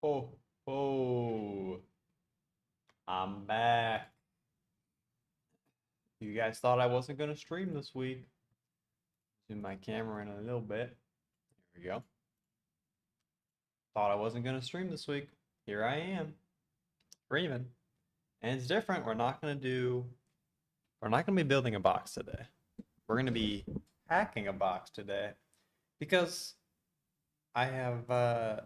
Oh, oh, I'm back. You guys thought I wasn't going to stream this week. Zoom my camera in a little bit. There we go. Thought I wasn't going to stream this week. Here I am, streaming. And it's different. We're not going to be building a box today. We're going to be hacking a box today because I have, uh,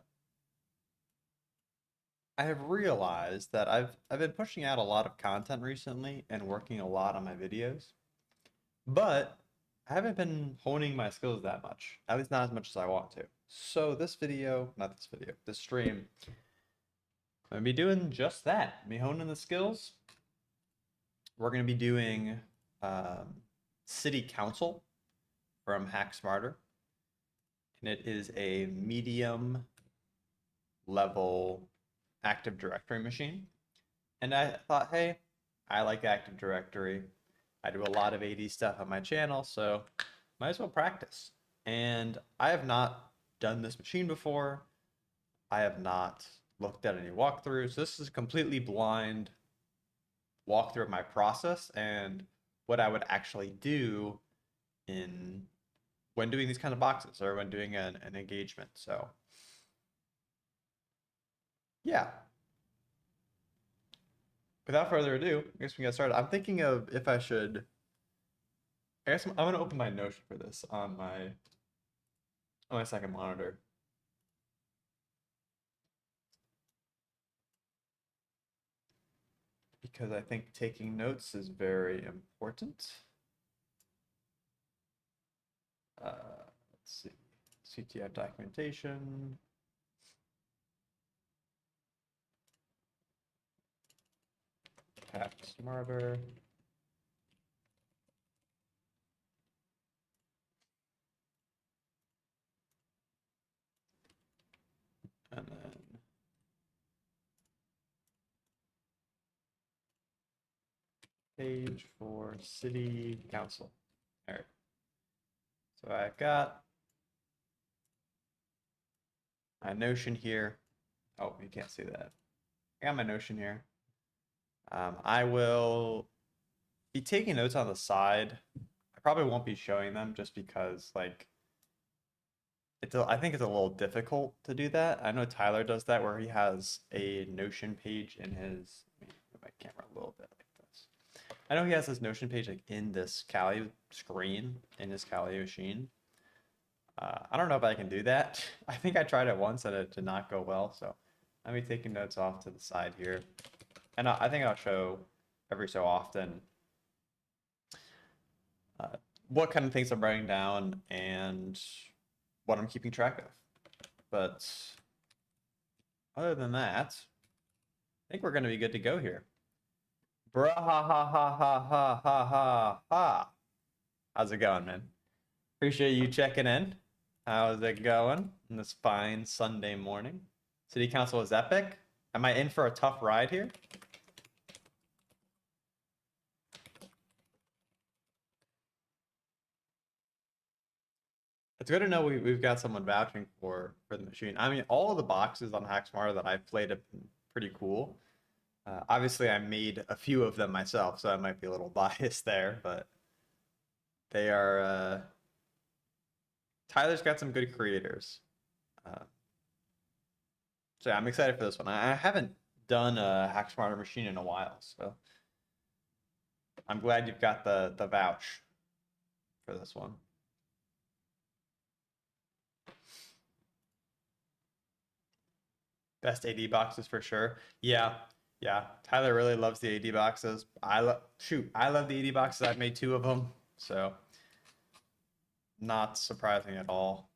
I have realized that I've been pushing out a lot of content recently and working a lot on my videos. But I haven't been honing my skills that much, at least not as much as I want to. So this stream, I'm gonna be doing just that. Me honing the skills. We're gonna be doing City Council from HackSmarter, and it is a medium level Active Directory machine. And I thought, hey, I like Active Directory. I do a lot of AD stuff on my channel, so might as well practice. And I have not done this machine before. I have not looked at any walkthroughs. This is a completely blind walkthrough of my process and what I would actually do in when doing these kind of boxes or when doing an engagement. So yeah, without further ado, I guess we can get started. I'm thinking of if I should, I guess I'm gonna open my Notion for this on my second monitor. Because I think taking notes is very important. Let's see, CTF documentation. HackSmarter. And then page for City Council. All right. So I've got my Notion here. Oh, you can't see that. I got my Notion here. I will be taking notes on the side. I probably won't be showing them just because like I think it's a little difficult to do that. I know Tyler does that where he has a Notion page in his, let me move my camera a little bit like this. I know he has this Notion page like in this Kali screen in his Kali machine. I don't know if I can do that. I think I tried it once and it did not go well. So I'm be taking notes off to the side here. And I think I'll show every so often what kind of things I'm writing down and what I'm keeping track of. But other than that, I think we're going to be good to go here. Bruh ha ha ha ha ha ha ha ha. How's it going, man? Appreciate you checking in. How's it going on this fine Sunday morning? City Council is epic. Am I in for a tough ride here? It's good to know we've got someone vouching for the machine. I mean, all of the boxes on HackSmarter that I've played have been pretty cool. Obviously, I made a few of them myself, so I might be a little biased there, but they are. Tyler's got some good creators. So yeah, I'm excited for this one. I haven't done a HackSmarter machine in a while, so I'm glad you've got the vouch for this one. Best AD boxes for sure. Yeah, yeah. Tyler really loves the AD boxes. I love the AD boxes. I've made 2 of them, so not surprising at all.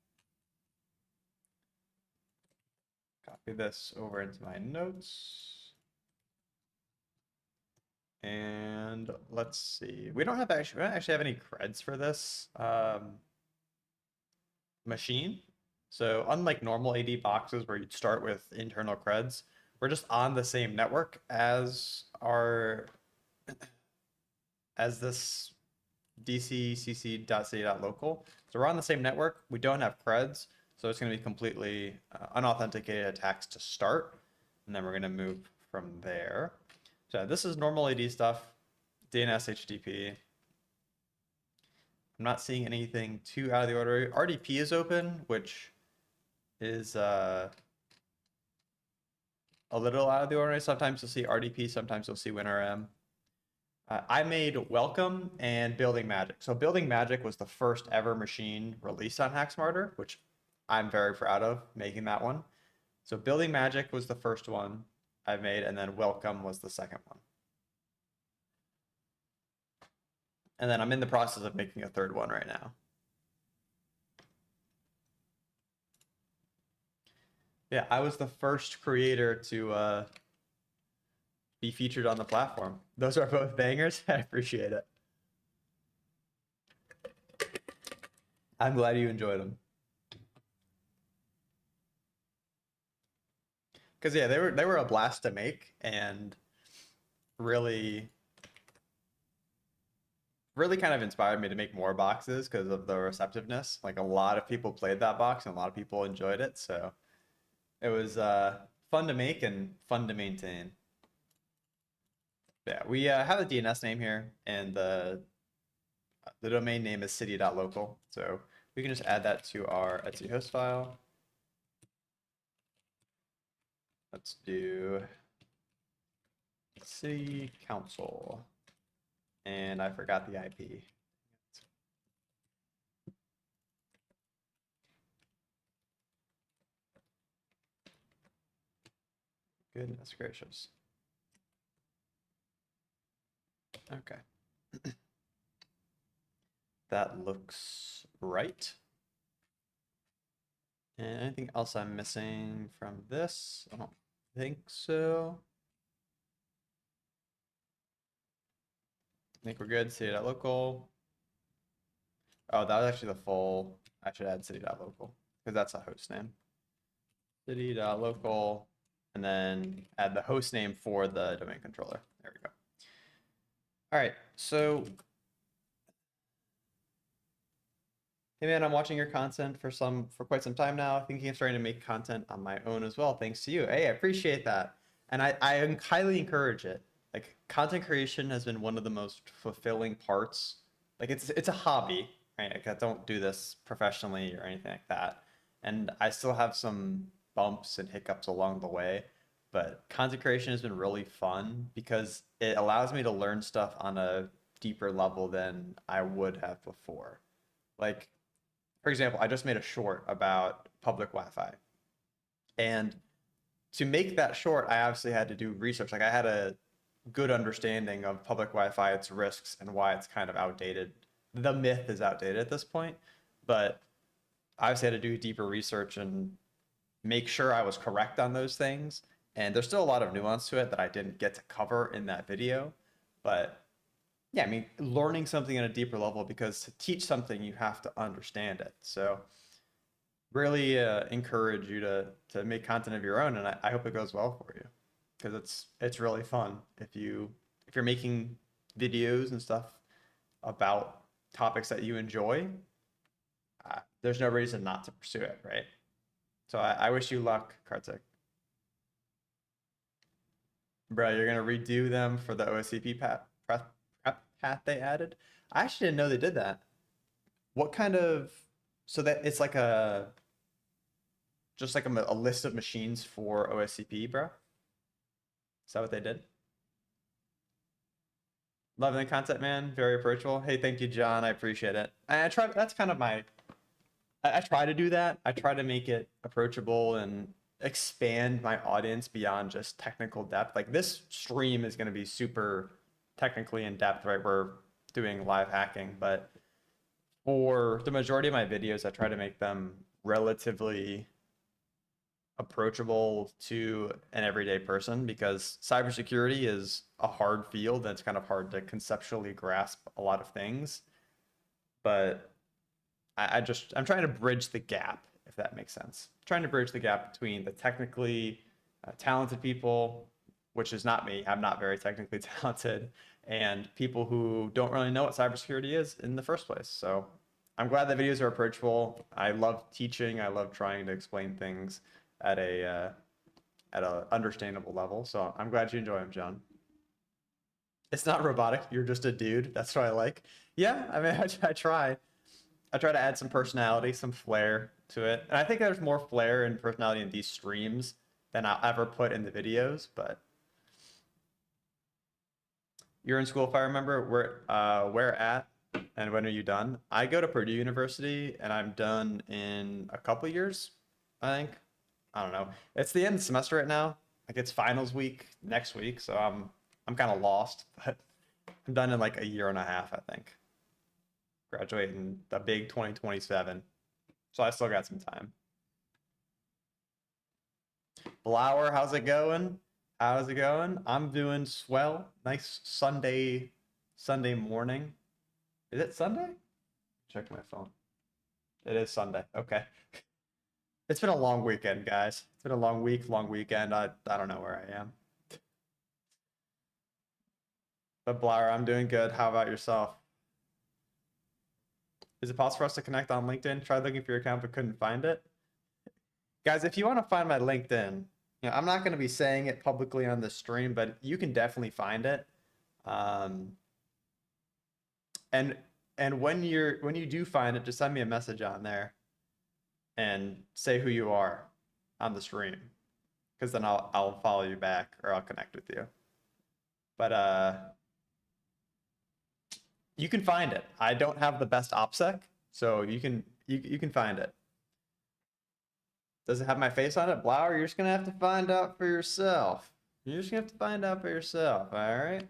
Copy this over into my notes. And let's see. We don't actually have any creds for this machine. So unlike normal AD boxes where you'd start with internal creds, we're just on the same network as this dccc.city.local. So we're on the same network. We don't have creds. So it's going to be completely unauthenticated attacks to start, and then we're going to move from there. So this is normal AD stuff, DNS HTTP. I'm not seeing anything too out of the ordinary. RDP is open, which is a little out of the ordinary. Sometimes you'll see RDP, sometimes you'll see WinRM. I made Welcome and Building Magic. So Building Magic was the first ever machine released on HackSmarter, which I'm very proud of making that one. So Building Magic was the first one I made, and then Welcome was the second one. And then I'm in the process of making a third one right now. Yeah, I was the first creator to be featured on the platform. Those are both bangers. I appreciate it. I'm glad you enjoyed them. Because yeah, they were a blast to make, and really kind of inspired me to make more boxes because of the receptiveness. Like a lot of people played that box and a lot of people enjoyed it. So it was fun to make and fun to maintain. Yeah, we have a DNS name here, and the domain name is city.local. So we can just add that to our Etsy host file. Let's do city council. And I forgot the IP. Goodness gracious. Okay. That looks right. And anything else I'm missing from this? I don't think so. I think we're good. City.local. Oh, that was actually the full. I should add city.local because that's a host name. City.local, and then add the host name for the domain controller. There we go. All right, so hey man, I'm watching your content for quite some time now. Thinking of starting to make content on my own as well, thanks to you. Hey, I appreciate that, and I highly encourage it. Like content creation has been one of the most fulfilling parts. Like it's a hobby, right? Like I don't do this professionally or anything like that, and I still have some bumps and hiccups along the way. But content creation has been really fun because it allows me to learn stuff on a deeper level than I would have before. Like, for example, I just made a short about public Wi-Fi. And to make that short, I obviously had to do research. Like I had a good understanding of public Wi-Fi, its risks, and why it's kind of outdated. The myth is outdated at this point, but I obviously had to do deeper research and make sure I was correct on those things. And there's still a lot of nuance to it that I didn't get to cover in that video. But yeah, I mean, learning something at a deeper level, because to teach something, you have to understand it. So really encourage you to make content of your own, and I hope it goes well for you, because it's really fun if you're making videos and stuff about topics that you enjoy. There's no reason not to pursue it, right? So I wish you luck, Kartik. Bro, you're gonna redo them for the OSCP prep path they added? I actually didn't know they did that. What kind of, so that it's like just like a list of machines for OSCP, bro? Is that what they did? Loving the content, man. Very approachable. Hey, thank you, John. I appreciate it. I try, that's kind of my, I try to do that. I try to make it approachable and expand my audience beyond just technical depth. Like this stream is going to be super technically in depth, right? We're doing live hacking, but for the majority of my videos, I try to make them relatively approachable to an everyday person, because cybersecurity is a hard field and it's kind of hard to conceptually grasp a lot of things. But I'm trying to bridge the gap, if that makes sense. Trying to bridge the gap between the technically talented people, which is not me. I'm not very technically talented, and people who don't really know what cybersecurity is in the first place. So I'm glad the videos are approachable. I love teaching. I love trying to explain things at a understandable level. So I'm glad you enjoy them, John. It's not robotic. You're just a dude. That's what I like. Yeah, I mean, I try. I try to add some personality, some flair to it. And I think there's more flair and personality in these streams than I'll ever put in the videos, but you're in school, if I remember. Where at and when are you done? I go to Purdue University and I'm done in a couple years, I think. I don't know. It's the end of the semester right now. Like it's finals week next week, so I'm kind of lost, but I'm done in like a year and a half, I think. Graduating the big 2027. So I still got some time. Blower, how's it going? How's it going? I'm doing swell. Nice Sunday morning. Is it Sunday? Check my phone. It is Sunday. Okay. It's been a long weekend, guys. It's been a long week, long weekend. I don't know where I am. But Blower, I'm doing good. How about yourself? Is it possible for us to connect on LinkedIn? Tried looking for your account but couldn't find it. Guys, if you want to find my LinkedIn, I'm not going to be saying it publicly on the stream, but you can definitely find it. And when you do find it, just send me a message on there and say who you are on the stream, because then I'll follow you back or I'll connect with you. But you can find it. I don't have the best OPSEC, so you can find it. Does it have my face on it? Blower, you're just gonna have to find out for yourself. You're just gonna have to find out for yourself, all right?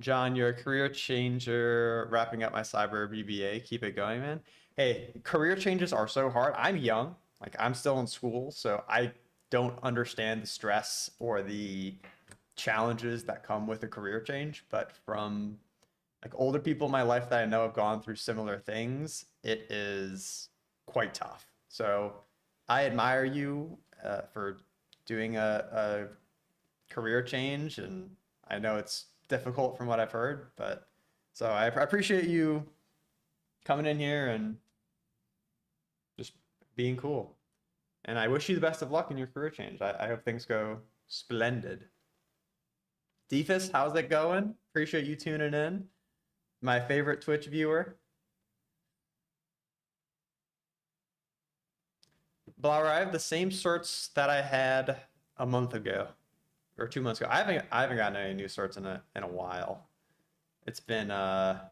John, you're a career changer, wrapping up my cyber BBA. Keep it going, man. Hey, career changes are so hard. I'm young, like I'm still in school, so I don't understand the stress or the challenges that come with a career change. But from like older people in my life that I know have gone through similar things, it is quite tough. So I admire you for doing a career change, and I know it's difficult from what I've heard, but so I appreciate you coming in here and just being cool. And I wish you the best of luck in your career change. I hope things go splendid. Deefus, how's it going? Appreciate you tuning in. My favorite Twitch viewer. Blower, I have the same certs that I had a month ago or 2 months ago. I haven't gotten any new certs in a while. It's been I'm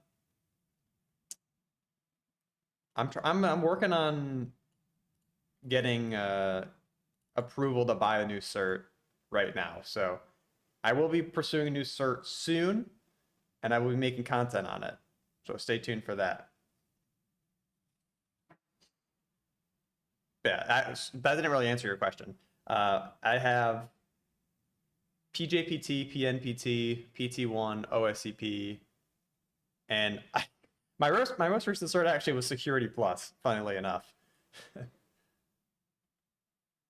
working on getting approval to buy a new cert right now. So I will be pursuing a new cert soon, and I will be making content on it. So stay tuned for that. Yeah, that didn't really answer your question. I have PJPT, PNPT, PT1, OSCP, and my most recent cert actually was Security Plus, funnily enough.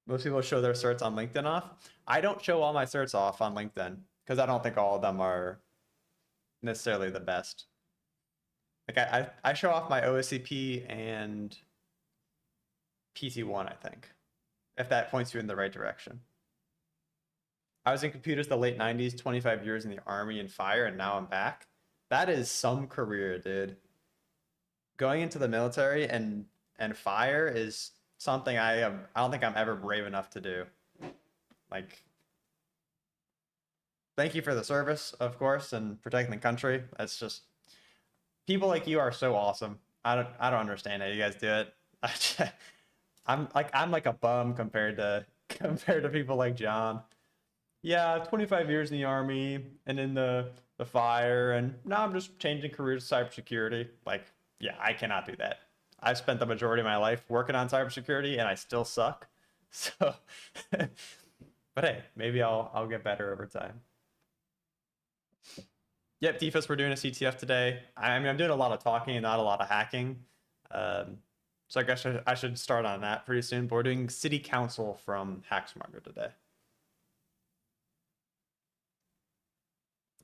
Most people show their certs on LinkedIn off. I don't show all my certs off on LinkedIn because I don't think all of them are necessarily the best. Like I show off my OSCP and PT1, I think, if that points you in the right direction. I was in computers the late 90s, 25 years in the Army and fire, and now I'm back. That is some career, dude. Going into the military and fire is something I don't think I'm ever brave enough to do. Like, thank you for the service, of course, and protecting the country. That's just, people like you are so awesome. I don't understand how you guys do it. I'm like a bum compared to people like John. Yeah, 25 years in the Army and in the fire, and now I'm just changing careers to cybersecurity. Like, yeah, I cannot do that. I've spent the majority of my life working on cybersecurity, and I still suck. So, but hey, maybe I'll get better over time. Yep, Defus, we're doing a CTF today. I mean, I'm doing a lot of talking and not a lot of hacking. So I guess I should start on that pretty soon. But we're doing City Council from HackSmarter today.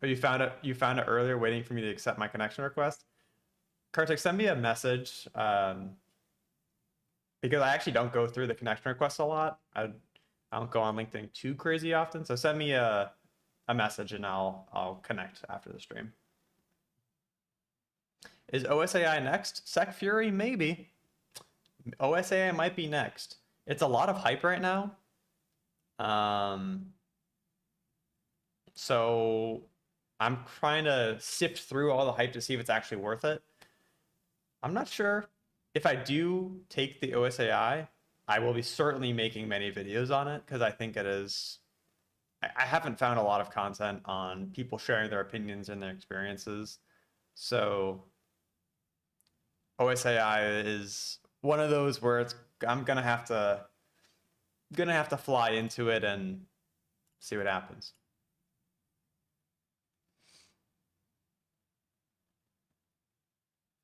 Oh, you found it earlier, waiting for me to accept my connection request. Kartik, send me a message because I actually don't go through the connection requests a lot. I don't go on LinkedIn too crazy often. So send me a message and I'll connect after the stream. Is OSAI next? Sec Fury? Maybe. OSAI might be next. It's a lot of hype right now. So I'm trying to sift through all the hype to see if it's actually worth it. I'm not sure. If I do take the OSAI, I will be certainly making many videos on it because I think it is. I haven't found a lot of content on people sharing their opinions and their experiences. So OSAI is one of those where I'm gonna have to fly into it and see what happens.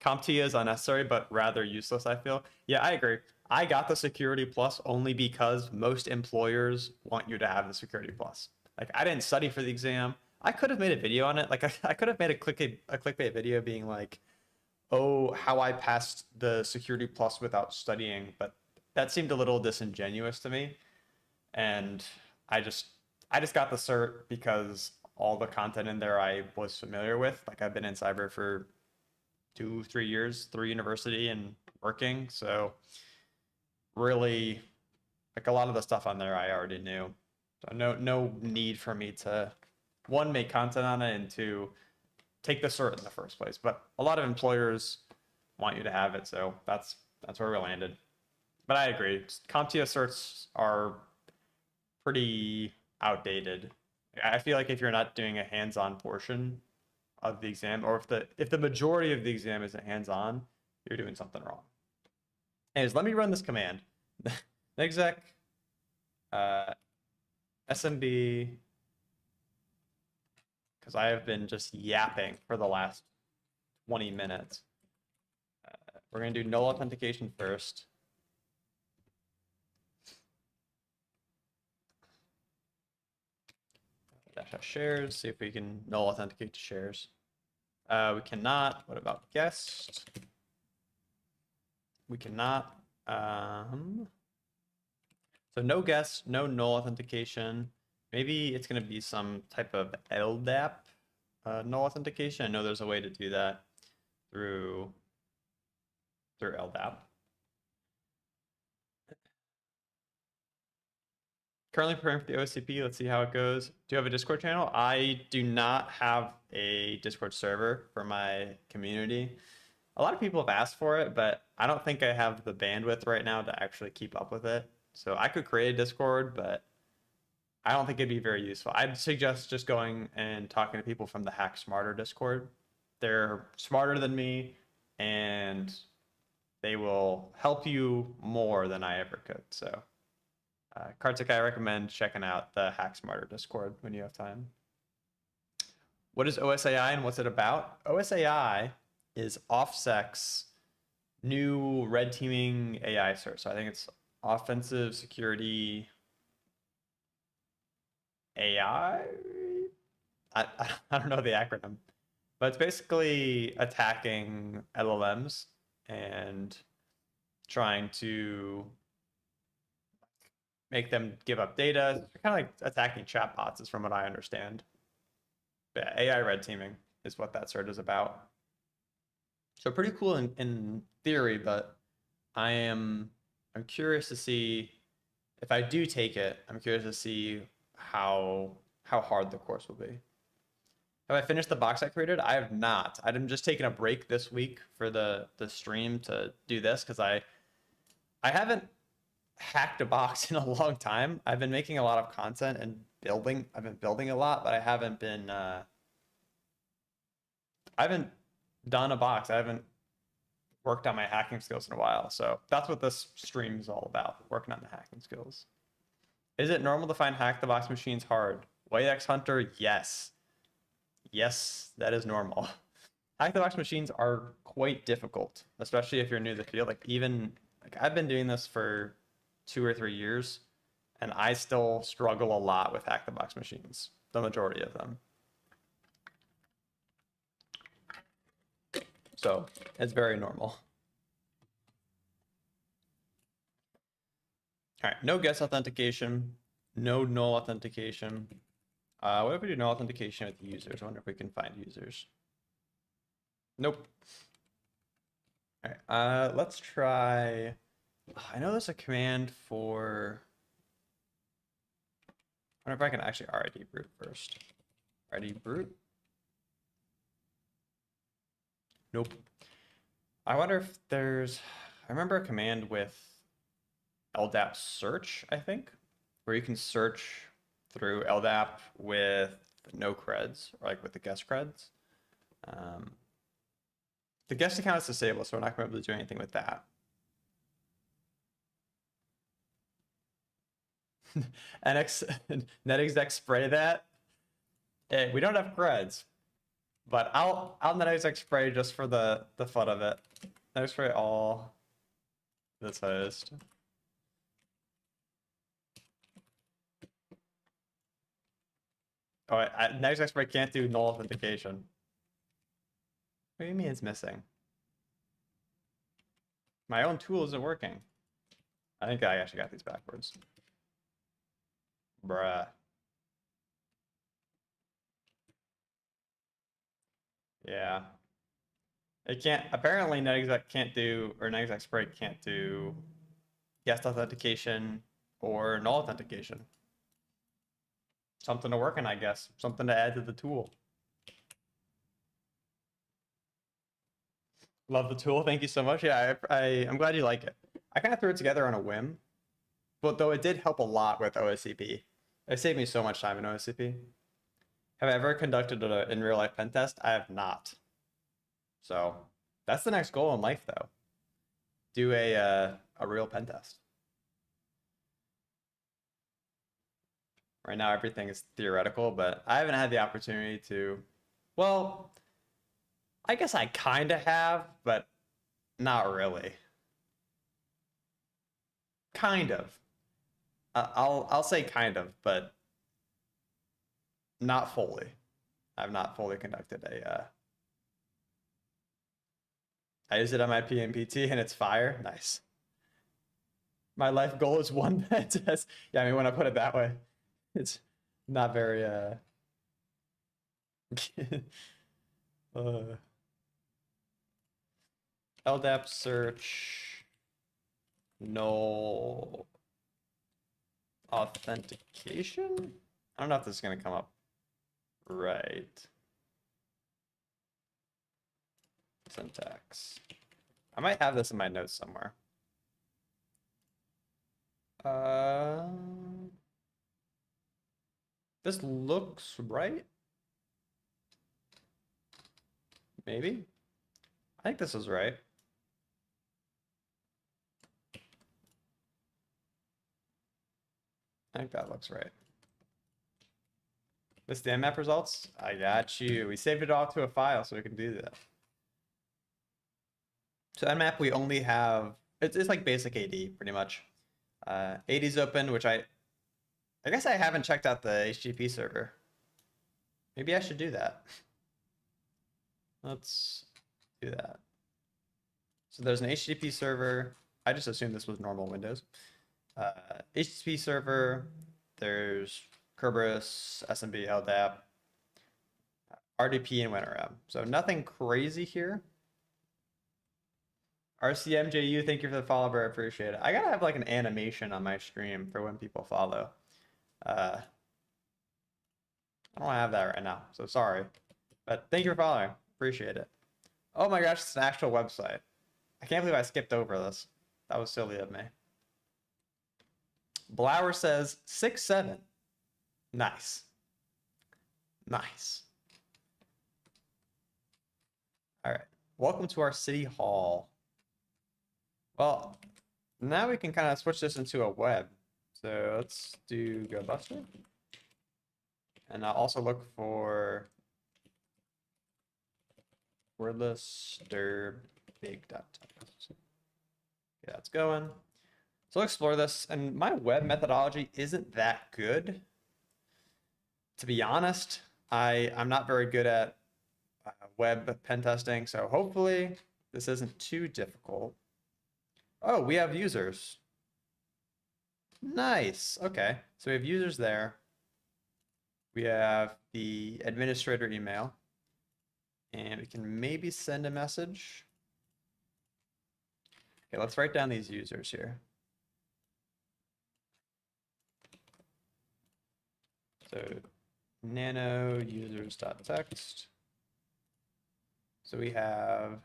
CompTIA is unnecessary, but rather useless, I feel. Yeah, I agree. I got the Security Plus only because most employers want you to have the Security Plus. Like, I didn't study for the exam. I could have made a video on it. Like, I could have made a clickbait video being like, oh, how I passed the Security Plus without studying, but that seemed a little disingenuous to me. And I just got the cert because all the content in there I was familiar with. Like, I've been in cyber for 2-3 years through university and working, so really, like, a lot of the stuff on there I already knew. So no need for me to, one, make content on it, and two, take the cert in the first place. But a lot of employers want you to have it, so that's where we landed. But I agree, CompTIA certs are pretty outdated. I feel like if you're not doing a hands-on portion of the exam, or if the majority of the exam isn't hands-on, you're doing something wrong. Anyways, let me run this command. Exec SMB, because I have been just yapping for the last 20 minutes. We're going to do null authentication first. Dash shares, see if we can null authenticate to shares. We cannot. What about guest? We cannot. So no guest, no null authentication. Maybe it's going to be some type of LDAP null authentication. I know there's a way to do that through LDAP. Currently preparing for the OSCP. Let's see how it goes. Do you have a Discord channel? I do not have a Discord server for my community. A lot of people have asked for it, but I don't think I have the bandwidth right now to actually keep up with it. So I could create a Discord, but I don't think it'd be very useful. I'd suggest just going and talking to people from the HackSmarter Discord. They're smarter than me, and they will help you more than I ever could. So Kartik, I recommend checking out the HackSmarter Discord when you have time. What is OSAI and what's it about? OSAI is OffSec's new red teaming AI cert. So I think it's offensive security AI. I don't know the acronym, but it's basically attacking LLMs and trying to make them give up data. It's kind of like attacking chatbots, is from what I understand. But AI red teaming is what that cert is about. So pretty cool in theory, but I'm curious to see if I do take it. I'm curious to see how hard the course will be. Have I finished the box I created? I have not. I'm just taking a break this week for the stream to do this because I haven't hacked a box in a long time. I've been making a lot of content and building. I've been building a lot, but I haven't done a box. I haven't worked on my hacking skills in a while. So that's what this stream is all about, working on the hacking skills. Is it normal to find hack the box machines hard? White Hunter, yes. Yes, that is normal. Hack the box machines are quite difficult, especially if you're new to the field. Like I've been doing this for 2 or 3 years, and I still struggle a lot with hack the box machines, the majority of them. So it's very normal. All right, no guest authentication, no null authentication. What if we do no authentication with users? I wonder if we can find users. Nope. All right, let's try. I know there's a command for. I wonder if I can actually RID brute first. RID brute. Nope. I wonder if there's. I remember a command with LDAP search, I think, where you can search through LDAP with no creds, or like with the guest creds. The guest account is disabled, so we're not going to be able to do anything with that. NetExec spray that. Hey, we don't have creds, but I'll NetExec spray just for the fun of it. NetExec spray all this host. Oh, NetExec spray can't do null authentication. What do you mean it's missing? My own tool isn't working. I think I actually got these backwards. Bruh. Yeah. It can't, apparently NetExec can't do, or NetExec spray can't do guest authentication or null authentication. Something to work on, I guess. Something to add to the tool. Love the tool. Thank you so much. Yeah, I'm glad you like it. I kind of threw it together on a whim, but though it did help a lot with OSCP. It saved me so much time in OSCP. Have I ever conducted an in real life pen test? I have not. So that's the next goal in life, though. Do a real pen test. Right now, everything is theoretical, but I haven't had the opportunity to. Well, I guess I kind of have, but not really. Kind of. I'll say kind of, but not fully. I've not fully conducted a. I use it on my PMPT and it's fire. Nice. My life goal is one pen test. Yeah, I mean when I put it that way, it's not very LDAP search, null authentication. I don't know if this is gonna come up right. Syntax. I might have this in my notes somewhere. This looks right. Maybe. I think this is right. I think that looks right. This the Nmap results? I got you. We saved it all to a file so we can do that. So Nmap we only have, it's like basic AD pretty much. AD is open, which I guess I haven't checked out the HTTP server. Maybe I should do that. Let's do that. So there's an HTTP server. I just assumed this was normal Windows. HTTP server, there's Kerberos, SMB, LDAP, RDP, and WinRM. So nothing crazy here. RCMJU, thank you for the follow, bro. I appreciate it. I gotta have like an animation on my stream for when people follow. I don't have that right now, so sorry. But thank you for following. Appreciate it. Oh my gosh, it's an actual website. I can't believe I skipped over this. That was silly of me. Blower says 6-7. Nice. Nice. All right. Welcome to our city hall. Well, now we can kind of switch this into a web. So let's do GoBuster. And I'll also look for wordless dir big dot type. Yeah, it's going. So I'll explore this. And my web methodology isn't that good. To be honest, I'm not very good at web pen testing. So hopefully this isn't too difficult. Oh, we have users. Nice. Okay. So we have users there. We have the administrator email. And we can maybe send a message. Okay, let's write down these users here. So nano users.text. So we have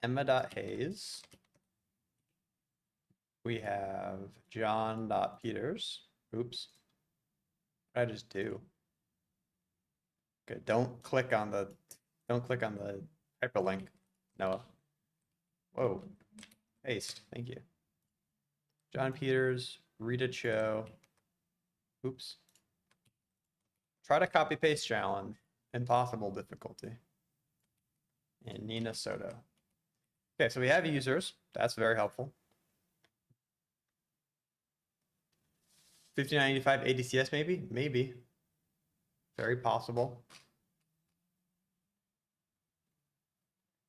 Emma.Hayes. We have John.Peters. Oops. What did I just do? Okay, don't click on the hyperlink, Noah. Whoa. Paste. Thank you. John Peters, Rita Cho. Oops. Try to copy paste challenge. Impossible difficulty. And Nina Soto. Okay, so we have users. That's very helpful. 5985 ADCS maybe? Maybe. Very possible.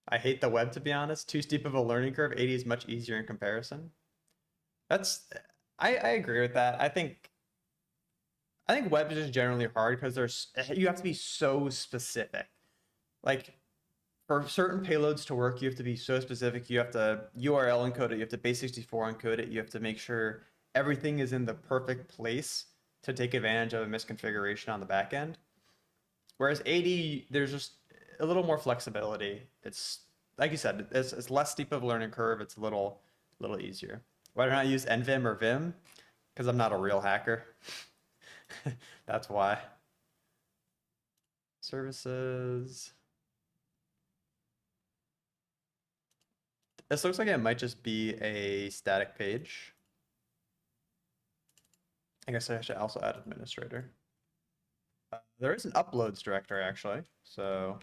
I hate the web, to be honest. Too steep of a learning curve. 80 is much easier in comparison. I agree with that. I think web is just generally hard because you have to be so specific. Like for certain payloads to work, you have to be so specific. You have to URL encode it. You have to base64 encode it. You have to make sure everything is in the perfect place to take advantage of a misconfiguration on the back end. Whereas 80, there's just a little more flexibility. It's like you said, it's less steep of a learning curve. It's a little easier. Why don't I use NVim or Vim? Because I'm not a real hacker. That's why. Services. This looks like it might just be a static page. I guess I should also add administrator. There is an uploads directory actually, so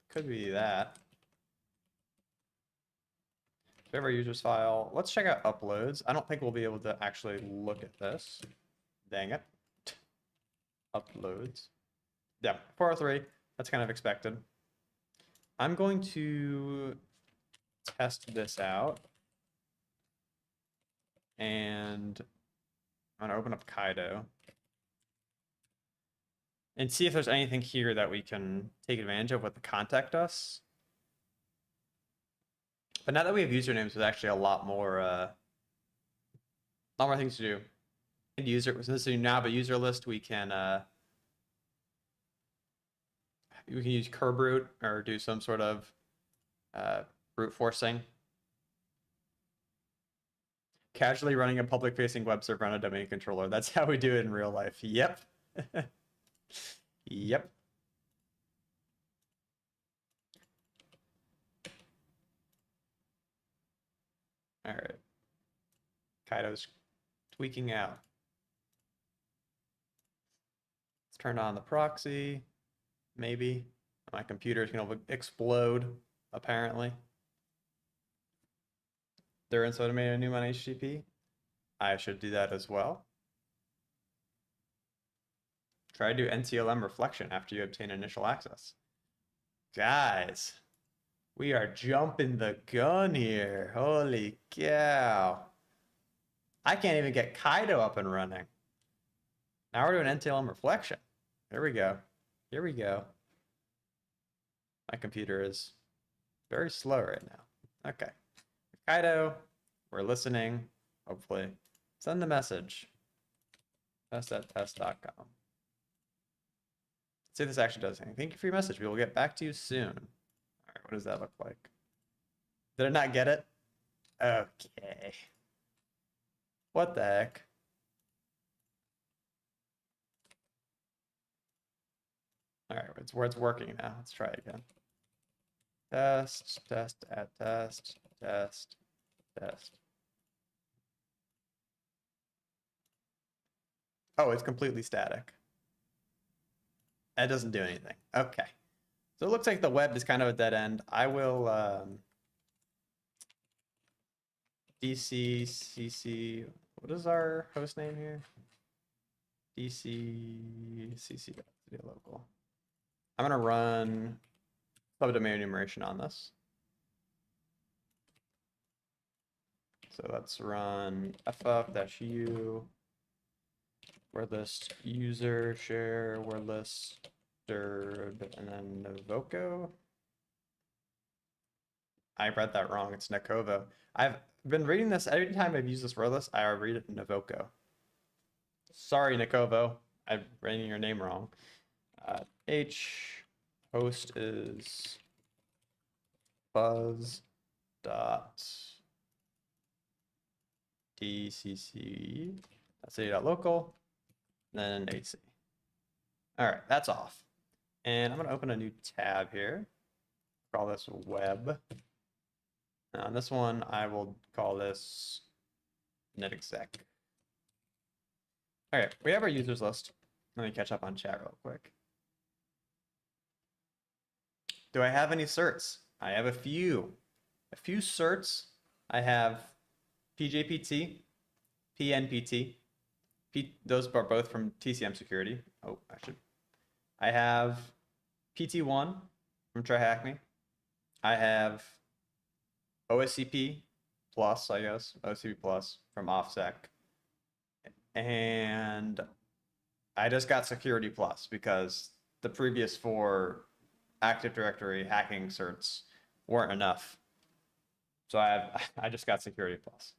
could be that. We have our users file. Let's check out uploads. I don't think we'll be able to actually look at this. Dang it. Uploads. Yeah, 403. That's kind of expected. I'm going to test this out. And I'm going to open up Kaido. And see if there's anything here that we can take advantage of with the contact us. But now that we have usernames, there's actually a lot more things to do. And user, since we now have a user list, we can use Kerberoot or do some sort of brute forcing. Casually running a public-facing web server on a domain controller. That's how we do it in real life. Yep. Yep. All right. Kaido's tweaking out. Let's turn on the proxy. Maybe. My computer is going to explode, apparently. They're inside of a new on HTTP. I should do that as well. Try to do NTLM reflection after you obtain initial access. Guys, we are jumping the gun here. Holy cow. I can't even get Kaido up and running. Now we're doing NTLM reflection. There we go. Here we go. My computer is very slow right now. Okay. Kaido, we're listening. Hopefully. Send the message. test@test.com. See if this actually does anything. Thank you for your message. We will get back to you soon. All right, what does that look like? Did I not get it? Okay. What the heck? All right, it's where it's working now. Let's try it again. Test, test, at test, test, test. Oh, it's completely static. That doesn't do anything. Okay. So it looks like the web is kind of a dead end. I will DCCC. What is our host name here? DCCC local. I'm going to run subdomain enumeration on this. So let's run ff-u word list user share word list dirb and then Novoco. I read that wrong. It's Nakovo. I've been reading this every time I've used this word list. I read it Novoco. Sorry, Nakovo. I'm writing your name wrong. H host is buzz dot dcc city.local, then AC. All right, that's off. And I'm going to open a new tab here. Call this web. Now, on this one, I will call this netexec. All right, we have our users list. Let me catch up on chat real quick. Do I have any certs? I have a few certs. I have PJPT, PNPT. Those are both from TCM Security. Oh, I have PT1 from TryHackMe. I have OSCP Plus, I guess, OSCP Plus from OffSec. And I just got Security Plus because the previous 4 Active Directory hacking certs weren't enough. So I just got Security Plus.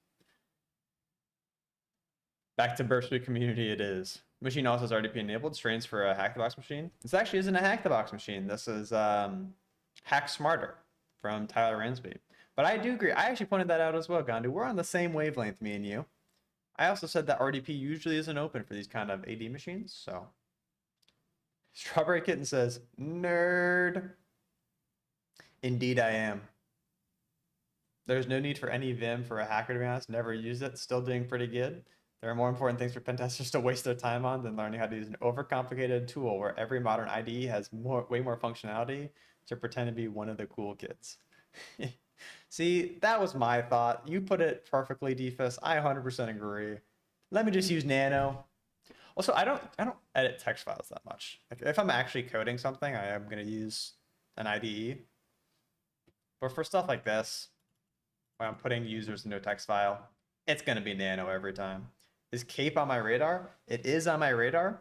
Back to Burp Suite community it is. Machine also has RDP enabled strains for a Hack the Box machine. This actually isn't a Hack the Box machine. This is HackSmarter from Tyler Ransby. But I do agree. I actually pointed that out as well, Gandu. We're on the same wavelength, me and you. I also said that RDP usually isn't open for these kind of AD machines, so. Strawberry Kitten says, nerd. Indeed I am. There's no need for any Vim for a hacker, to be honest. Never used it. Still doing pretty good. There are more important things for pen testers to waste their time on than learning how to use an overcomplicated tool where every modern IDE has way more functionality to pretend to be one of the cool kids. See, that was my thought. You put it perfectly, Defus. I 100% agree. Let me just use Nano. Also, I don't edit text files that much. If I'm actually coding something, I am going to use an IDE. But for stuff like this, when I'm putting users into a text file, it's going to be Nano every time. Is Cape on my radar? It is on my radar.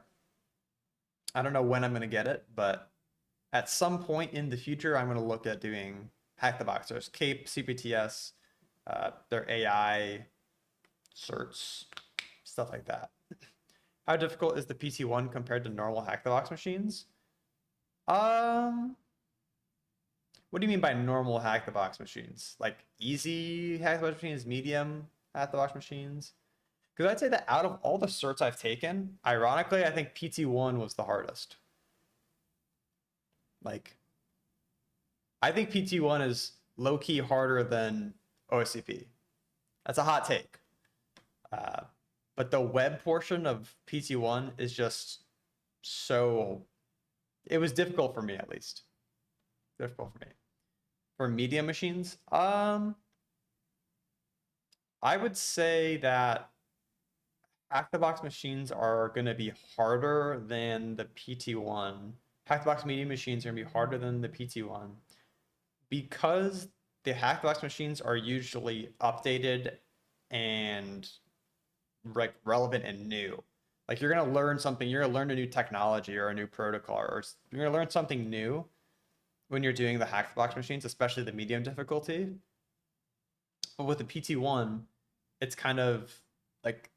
I don't know when I'm going to get it, but at some point in the future, I'm going to look at doing Hack the Box. There's Cape, CPTS, their AI certs, stuff like that. How difficult is the PT1 compared to normal Hack the Box machines? What do you mean by normal Hack the Box machines? Like easy Hack the Box machines, medium Hack the Box machines? Because I'd say that out of all the certs I've taken, ironically, I think PT1 was the hardest. Like, I think PT1 is low-key harder than OSCP. That's a hot take. But the web portion of PT1 is just so... It was difficult for me, at least. Difficult for me. For medium machines, I would say that Hack the Box machines are going to be harder than the PT1. Hack the Box medium machines are going to be harder than the PT1 because the Hack the Box machines are usually updated and like relevant and new. Like you're going to learn something, you're going to learn a new technology or a new protocol, or you're going to learn something new when you're doing the Hack the Box machines, especially the medium difficulty. But with the PT1, it's kind of like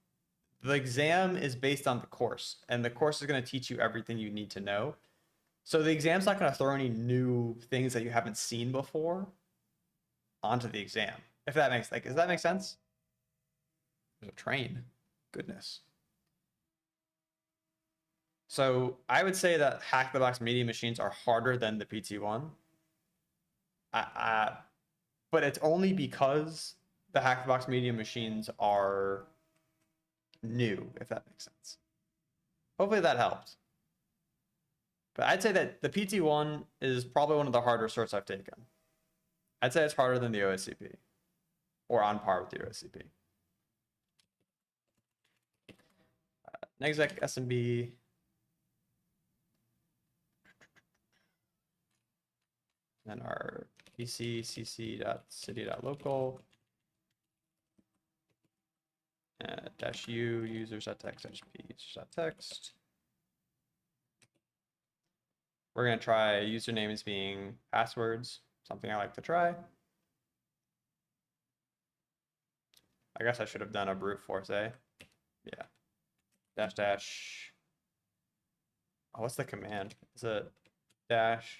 the exam is based on the course, and the course is going to teach you everything you need to know. So the exam's not going to throw any new things that you haven't seen before onto the exam. If that makes does that make sense? There's a train. Goodness. So I would say that Hack the Box medium machines are harder than the PT1. But it's only because the Hack the Box medium machines are new, if that makes sense. Hopefully that helped. But I'd say that the PT1 is probably one of the harder certs I've taken. I'd say it's harder than the OSCP, or on par with the OSCP. Nexec SMB. then our pc.cc.city.local dash u users.text dash p users.text. We're going to try usernames being passwords, something I like to try. I guess I should have done a brute force, eh? Yeah. Dash dash. Oh, what's the command? Is it dash?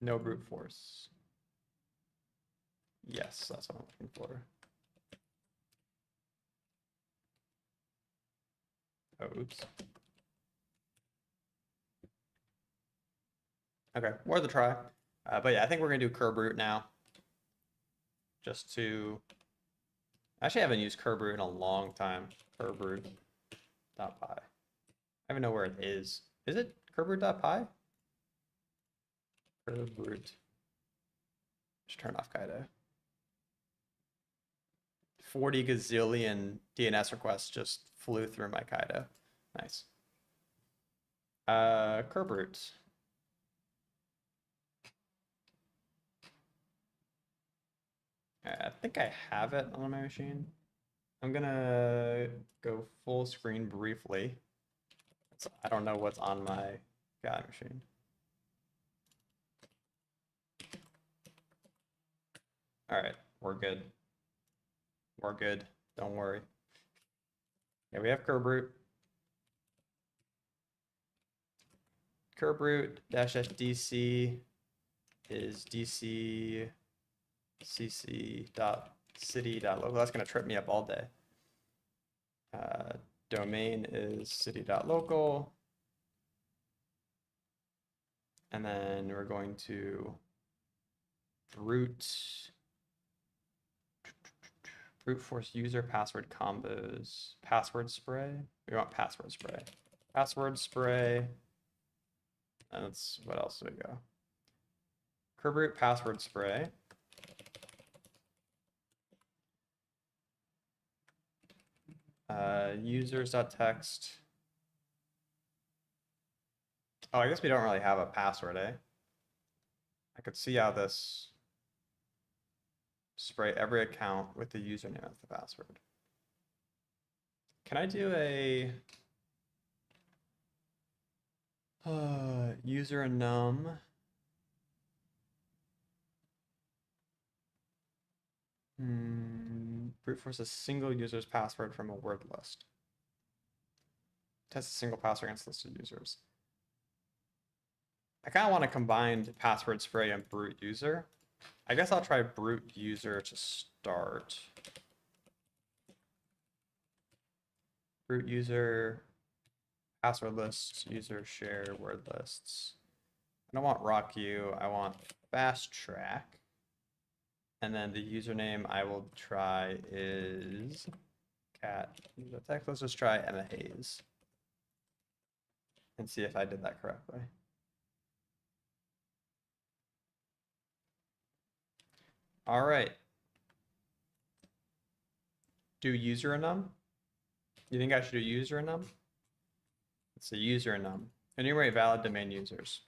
No brute force. Yes, that's what I'm looking for. Oh, oops. Okay, worth a try. But yeah, I think we're gonna do Kerberosting now. Just to, actually I haven't used Kerberosting in a long time. Kerberosting.py. I don't even know where it is. Is it Kerberosting.py? Kerberosting. Just turn off Kaido. 40 gazillion DNS requests just flew through my Kaido. Nice. Kerberosting. I think I have it on my machine. I'm gonna go full screen briefly. I don't know what's on my guy machine. All right, we're good. We're good. Don't worry. Yeah, we have Kerberosting. Kerberosting -dc is dc cc.city.local. That's going to trip me up all day. Domain is city.local. And then we're going to brute force user password combos. Password spray. We want password spray. Password spray. And that's, what else do we go? Kerberosting password spray. Users.text. Oh, I guess we don't really have a password, eh? I could see how this spray every account with the username as the password. Can I do a user num? Brute force a single user's password from a word list. Test a single password against listed users. I kind of want to combine password spray and brute user. I guess I'll try brute user to start. Brute user, password lists, user share word lists. I don't want rock you, I want fast track. And then the username I will try is cat user text. Let's just try Emma Hayes and see if I did that correctly. All right. Do user enum? You think I should do user enum? It's a user enum. Enumerate valid domain users.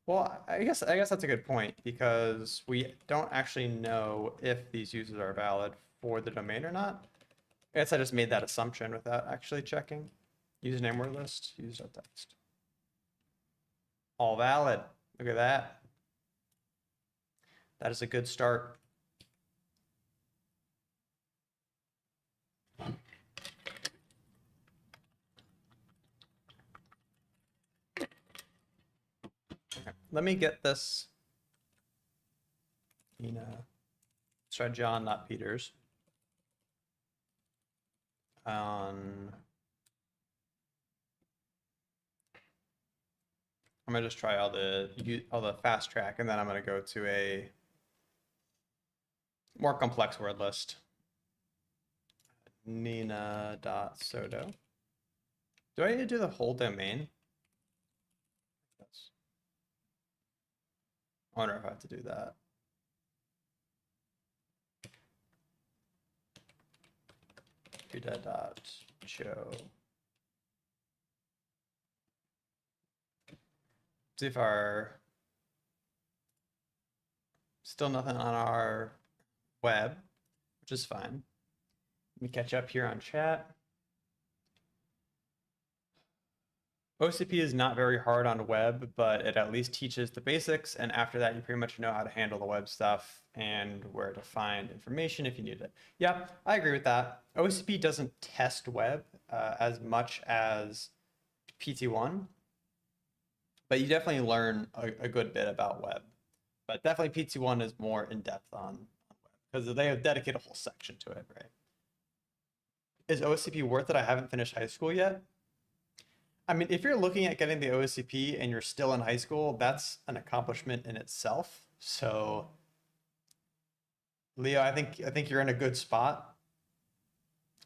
Well, I guess that's a good point because we don't actually know if these users are valid for the domain or not. I guess I just made that assumption without actually checking. Username word list, user.text. All valid. Look at that. That is a good start. Okay. Let me get this. Let's try John, not Peters. I'm gonna just try all the fast track, and then I'm gonna go to a more complex word list. Nina.sodo. Do I need to do the whole domain? Yes. I wonder if I have to do that. read.show. See if our still nothing on our web, which is fine. Let me catch up here on chat. OCP is not very hard on web, but it at least teaches the basics. And after that, you pretty much know how to handle the web stuff and where to find information if you need it. Yeah, I agree with that. OCP doesn't test web as much as PT1, but you definitely learn a good bit about web. But definitely PT1 is more in depth on web because they have dedicated a whole section to it, right? Is OCP worth it? I haven't finished high school yet. I mean, if you're looking at getting the OSCP and you're still in high school, that's an accomplishment in itself. So, Leo, I think you're in a good spot.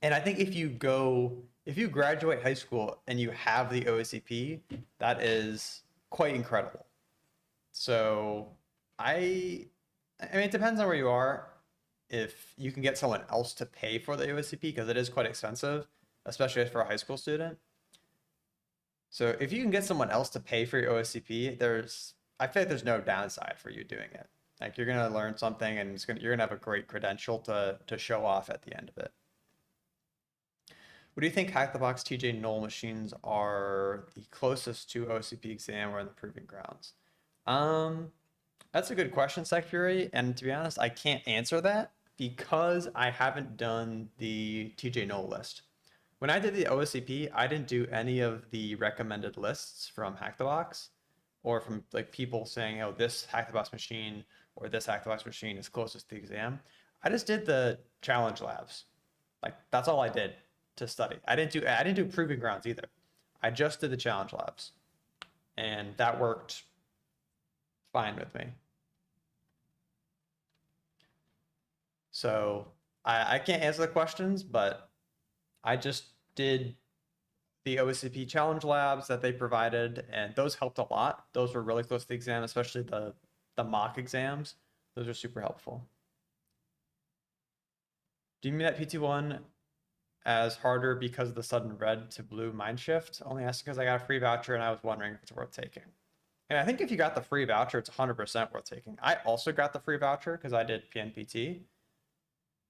And I think if you graduate high school and you have the OSCP, that is quite incredible. So, I mean, it depends on where you are. If you can get someone else to pay for the OSCP, because it is quite expensive, especially for a high school student. So if you can get someone else to pay for your OSCP, I feel like there's no downside for you doing it. Like you're gonna learn something, and you're gonna have a great credential to show off at the end of it. What do you think Hack the Box TJ null machines are the closest to OCP exam or in the proving grounds? That's a good question, Secretary. And to be honest, I can't answer that because I haven't done the TJ null list. When I did the OSCP, I didn't do any of the recommended lists from Hack the Box or from like people saying, oh, this Hack the Box machine or this Hack the Box machine is closest to the exam. I just did the challenge labs. Like that's all I did to study. I didn't do proving grounds either. I just did the challenge labs. And that worked fine with me. So I can't answer the questions, but I just did the OSCP challenge labs that they provided, and those helped a lot. Those were really close to the exam, especially the mock exams. Those are super helpful. Do you mean that PT1 as harder because of the sudden red to blue mind shift? Only asking because I got a free voucher and I was wondering if it's worth taking. And I think if you got the free voucher, it's 100% worth taking. I also got the free voucher because I did PNPT.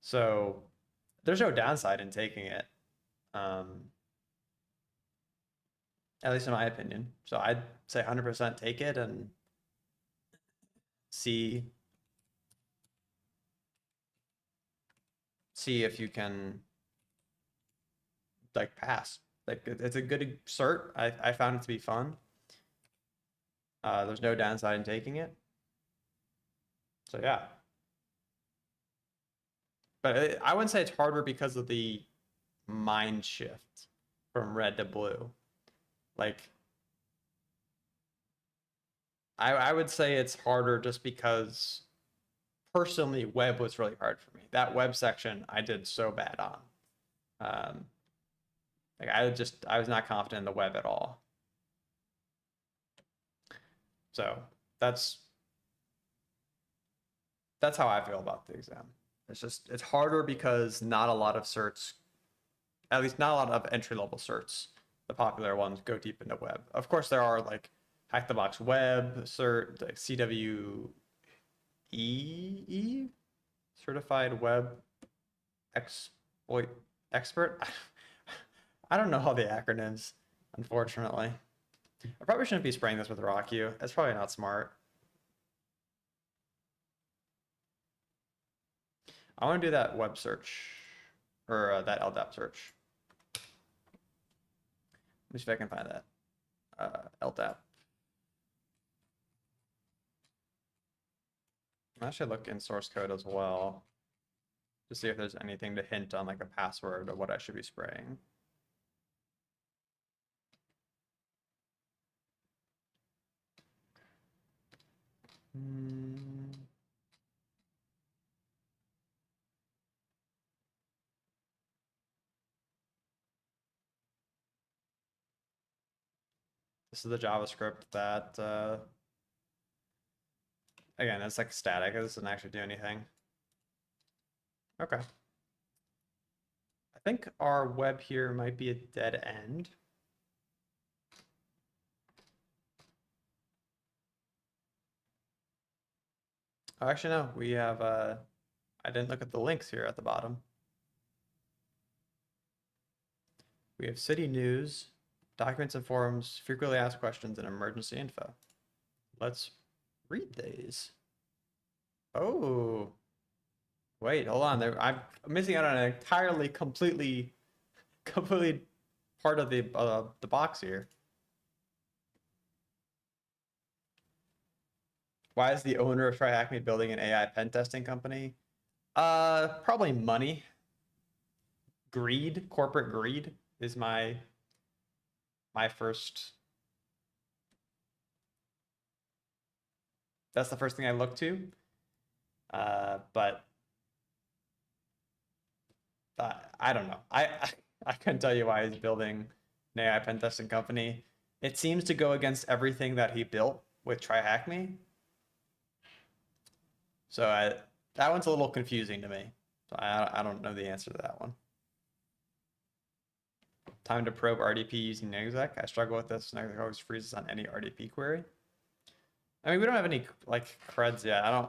So there's no downside in taking it. At least in my opinion. So I'd say 100% take it and see if you can like pass. Like it's a good cert. I found it to be fun. There's no downside in taking it. So yeah. But I wouldn't say it's harder because of the mind shift from red to blue. Like I would say it's harder just because personally web was really hard for me. That web section I did so bad on. Like I was not confident in the web at all. So that's how I feel about the exam. It's harder because not a lot of certs, at least not a lot of entry level certs, the popular ones go deep into web. Of course, there are like Hack the Box Web cert, like CWE, Certified Web Exploit Expert. I don't know all the acronyms, unfortunately. I probably shouldn't be spraying this with RockU. That's probably not smart. I want to do that web search or that LDAP search. Let me see if I can find that. LDAP. I should look in source code as well to see if there's anything to hint on like a password or what I should be spraying. This is the JavaScript that, again, it's like static. It doesn't actually do anything. Okay. I I think our web here might be a dead end. Oh, actually, no, we have, I didn't look at the links here at the bottom. We have city news, documents and forums, frequently asked questions, and emergency info. Let's read these. Oh, wait, hold on. I'm missing out on an entirely, completely part of the box here. Why is the owner of TryHackMe building an AI pen testing company? Probably money. Greed, corporate greed is my first. That's the first thing I look to. But I don't know. I couldn't tell you why he's building an AI pen testing company. It seems to go against everything that he built with TryHackMe. So that one's a little confusing to me. So I don't know the answer to that one. Time to probe RDP using exec. I struggle with this. Exec always freezes on any RDP query. I mean, we don't have any like creds yet. I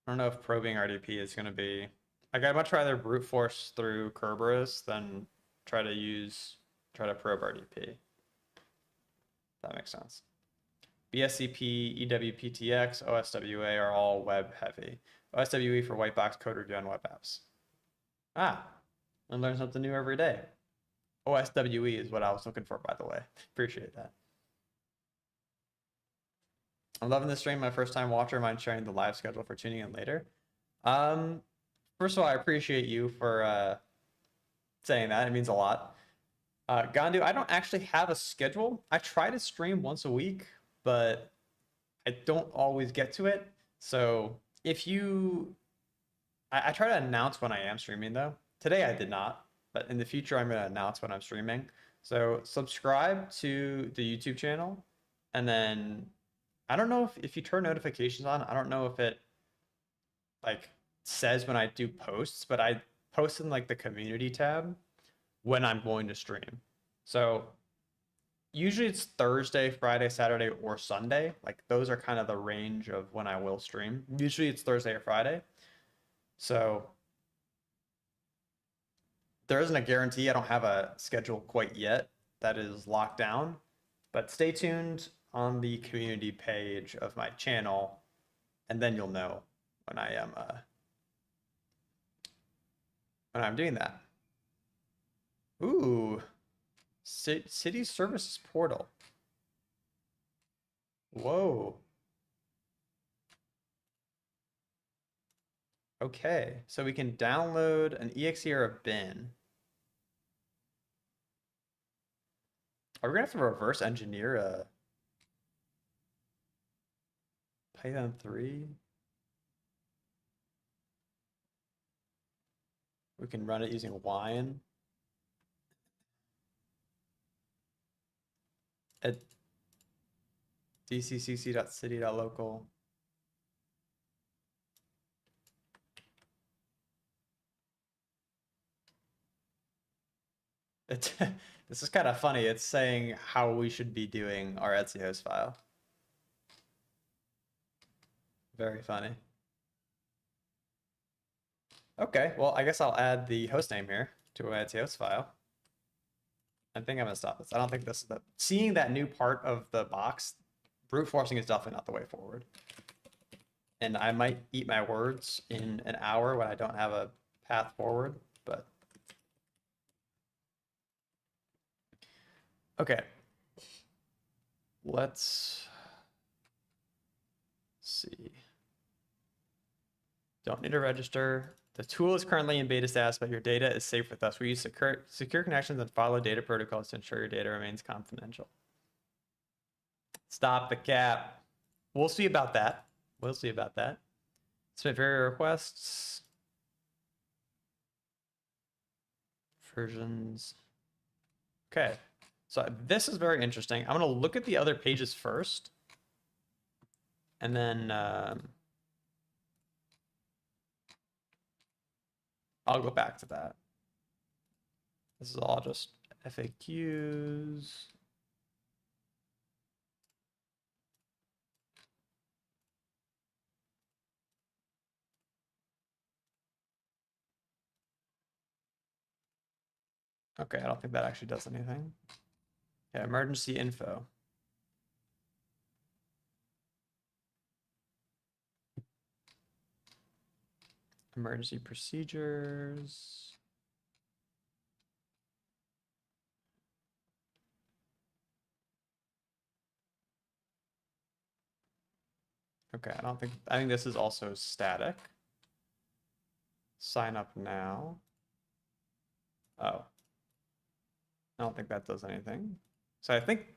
don't know if probing RDP is going to be like, I'd much rather brute force through Kerberos than try to probe RDP. That makes sense. BSCP, EWPTX, OSWA are all web heavy. OSWE for white box code review on web apps. Ah, I learn something new every day. OSWE is what I was looking for, by the way. Appreciate that. I'm loving this stream. My first time watcher. Mind sharing the live schedule for tuning in later? First of all, I appreciate you for saying that. It means a lot. Gandu, I don't actually have a schedule. I try to stream once a week, but I don't always get to it. So if you, I try to announce when I am streaming though. Today I did not, but in the future I'm going to announce when I'm streaming. So subscribe to the YouTube channel, and then I don't know if you turn notifications on, I don't know if it like says when I do posts, but I post in like the community tab when I'm going to stream. So usually it's Thursday, Friday, Saturday, or Sunday. Like those are kind of the range of when I will stream. Usually it's Thursday or Friday. So there isn't a guarantee. I don't have a schedule quite yet that is locked down, but stay tuned on the community page of my channel, and then you'll know when I'm doing that. Ooh, city services portal. Whoa. Okay, so we can download an exe or a bin. Are we gonna have to reverse engineer a Python 3? We can run it using wine. At dccc.city.local. This is kind of funny. It's saying how we should be doing our Etsy host file. Very funny. Okay, well, I guess I'll add the host name here to our Etsy host file. I think I'm gonna stop this. I don't think this is seeing that new part of the box, brute forcing is definitely not the way forward. And I might eat my words in an hour when I don't have a path forward, but okay. Let's see. Don't need to register. The tool is currently in beta status, but your data is safe with us. We use secure connections and follow data protocols to ensure your data remains confidential. Stop the cap. We'll see about that. We'll see about that. Submit various requests. Versions. Okay. So this is very interesting. I'm going to look at the other pages first. And then I'll go back to that. This is all just FAQs. Okay, I don't think that actually does anything. Yeah, emergency info. Emergency procedures. Okay, I think this is also static. Sign up now. Oh. I don't think that does anything. So I think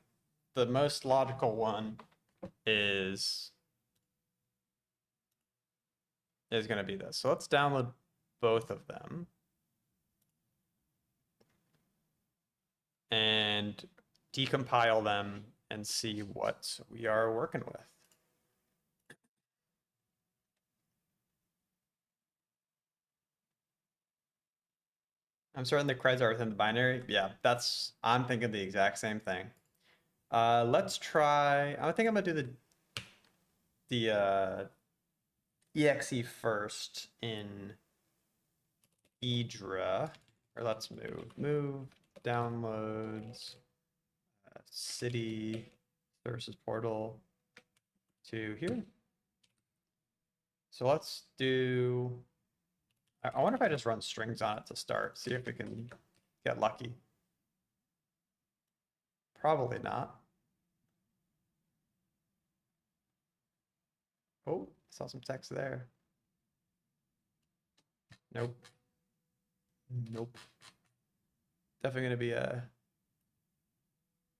the most logical one is going to be this. So let's download both of them and decompile them and see what we are working with. I'm certain the creds are within the binary. Yeah, I'm thinking the exact same thing. Let's try, I think I'm gonna do the exe first in Idra, or let's move downloads, city services portal to here. So let's do, I wonder if I just run strings on it to start, see if we can get lucky. Probably not. Oh, saw some text there. Nope. Nope. Definitely going to be a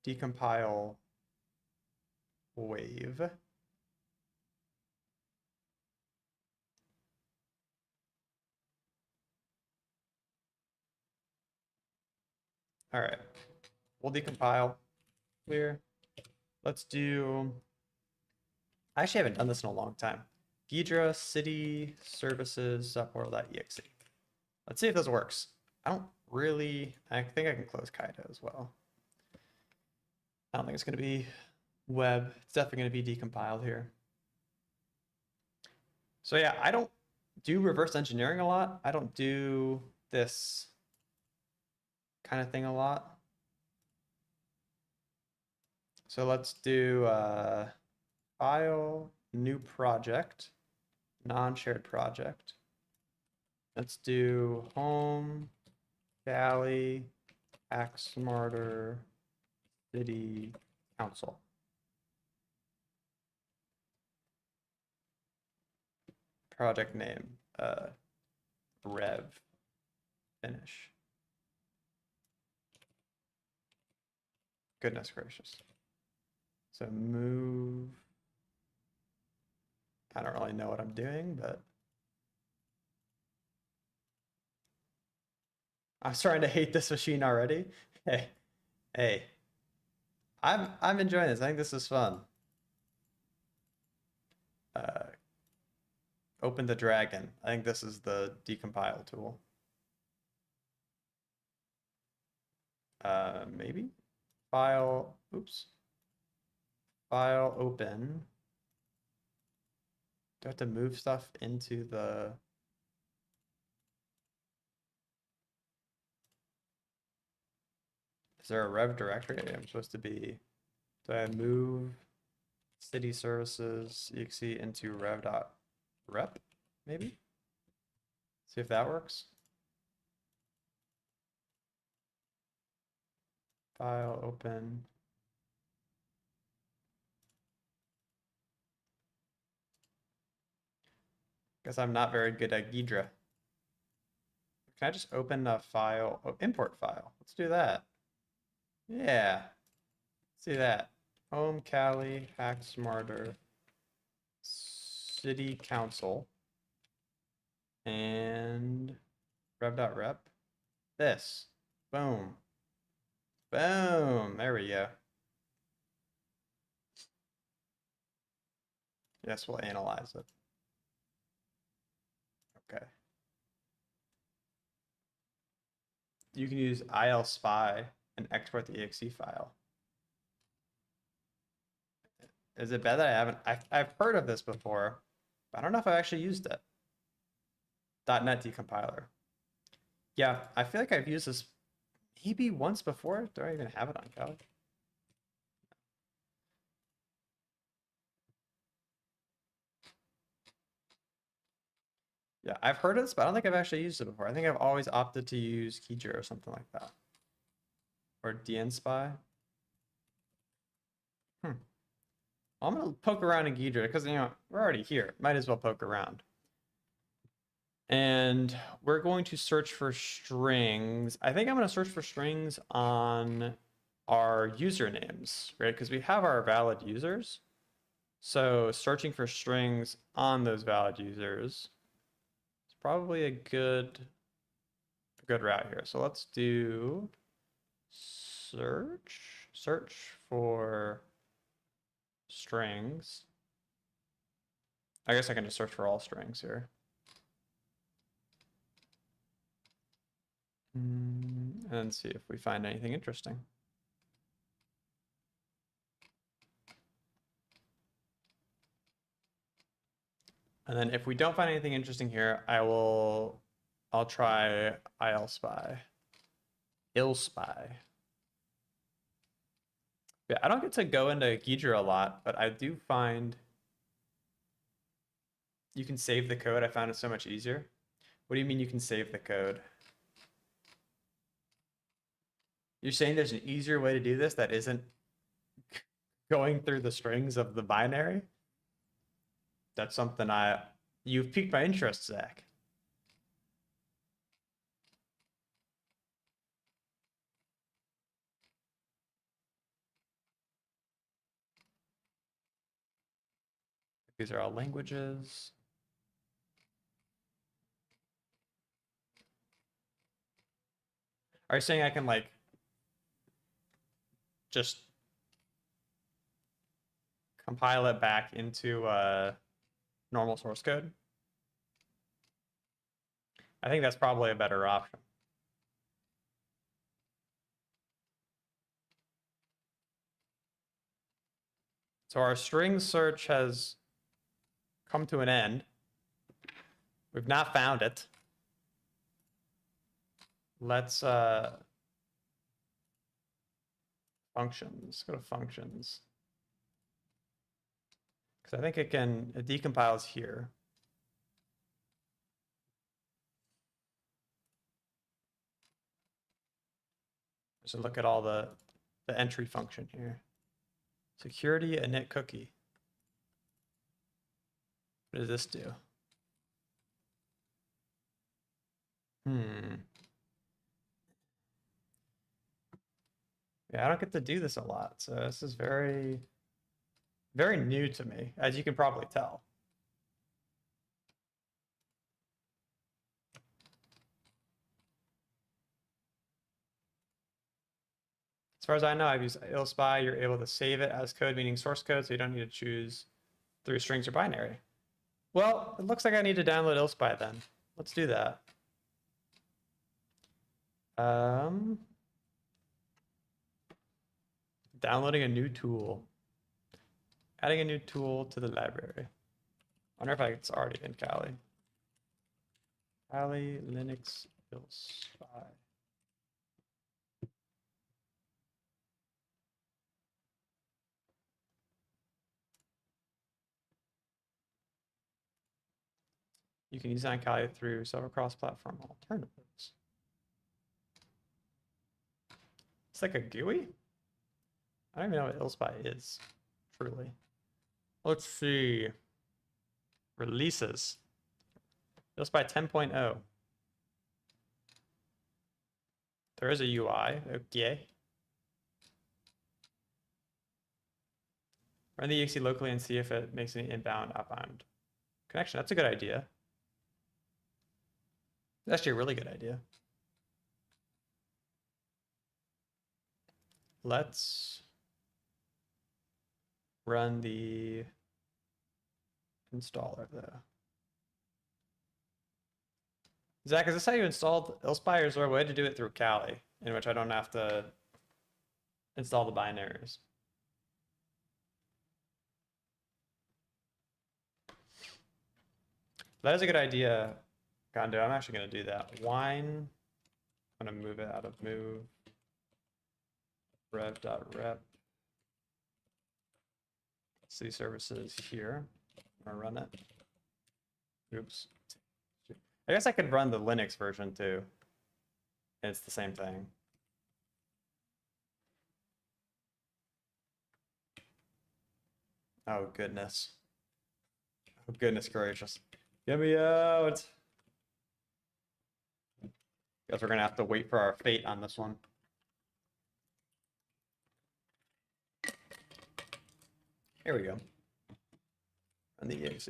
decompile wave. All right. We'll decompile. Clear. Let's do, I actually haven't done this in a long time. Ghidra city services portal.exe. Let's see if this works. I think I can close Kaido as well. I don't think it's going to be web. It's definitely going to be decompiled here. So yeah, I don't do reverse engineering a lot. I don't do this kind of thing a lot. So let's do file, new project, non-shared project. Let's do home, Cali, HackSmarter, city, council. Project name, rev, finish. Goodness gracious. So move. I don't really know what I'm doing, but I'm starting to hate this machine already. Hey, I'm enjoying this. I think this is fun. Open the dragon. I think this is the decompile tool. Maybe file. Oops. File open. Do I have to move stuff into the? Is there a rev directory? I'm supposed to be. Do I move city services exe into rev.rep? Maybe. See if that works. File open. Guess I'm not very good at Ghidra. Can I just open a file? Oh, import file. Let's do that. Yeah. Let's do that. Home, Cali, HackSmarter, City Council, and rev.rep. This. Boom. Boom. There we go. Yes, we'll analyze it. Okay. you can use ilspy and export the exe file. Is it bad that I haven't? I've heard of this before, but I don't know if I've actually used it. .NET decompiler. Yeah, I feel like I've used this maybe once before. Do I even have it on Kali? Yeah, I've heard of this, but I don't think I've actually used it before. I think I've always opted to use Keydra or something like that. Or dnspy. I'm gonna poke around in Keydra because we're already here. Might as well poke around. And we're going to search for strings. I think I'm going to search for strings on our usernames, right? Because we have our valid users. So searching for strings on those valid users is probably a good route here. So let's do search for strings. I guess I can just search for all strings here. And see if we find anything interesting. And then if we don't find anything interesting here, I'll try ilspy. Yeah, I don't get to go into Keydra a lot, but I do find you can save the code. I found it so much easier. What do you mean you can save the code? You're saying there's an easier way to do this that isn't going through the strings of the binary? That's something you've piqued my interest, Zach. These are all languages. Are you saying I can like just compile it back into normal source code? I think that's probably a better option. So our string search has come to an end. We've not found it. Let's functions. Go to functions. Because I think it decompiles here. So look at all the entry function here. Security init cookie. What does this do? Yeah, I don't get to do this a lot. So this is very, very new to me, as you can probably tell. As far as I know, I've used ilspy. You're able to save it as code, meaning source code, so you don't need to choose through strings or binary. Well, it looks like I need to download ilspy then. Let's do that. Downloading a new tool. Adding a new tool to the library. I wonder if it's already in Kali. Kali Linux ilspy. You can use it on Kali through several cross-platform alternatives. It's like a GUI? I don't even know what ilspy is, truly. Let's see. Releases. ilspy 10.0. There is a UI. Okay. Run the exe locally and see if it makes any inbound, outbound connection. That's a good idea. That's actually a really good idea. Let's run the installer though. Zach, is this how you installed ILSPy, or is there a way to do it through Kali, in which I don't have to install the binaries? That is a good idea, Gondo. I'm actually going to do that. Wine. I'm going to move it out of move. Rev.rep. C services here. I'm going to run it. Oops. I guess I could run the Linux version too. It's the same thing. Oh, goodness. Oh, goodness gracious. Get me out. Guess we're going to have to wait for our fate on this one. Here we go. On the exe.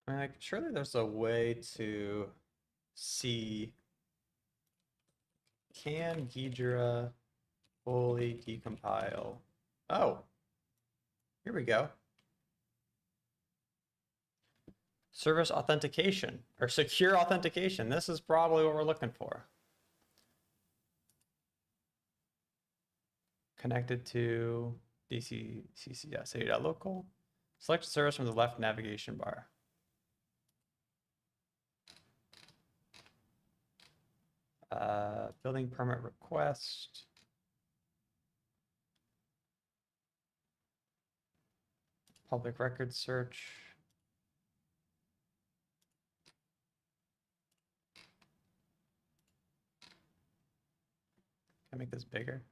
Like, surely there's a way to see, can Ghidra fully decompile? Oh, here we go. Service authentication, or secure authentication. This is probably what we're looking for. Connected to DCCCS.local. Select service from the left navigation bar. Building permit request. Public record search. Can I make this bigger?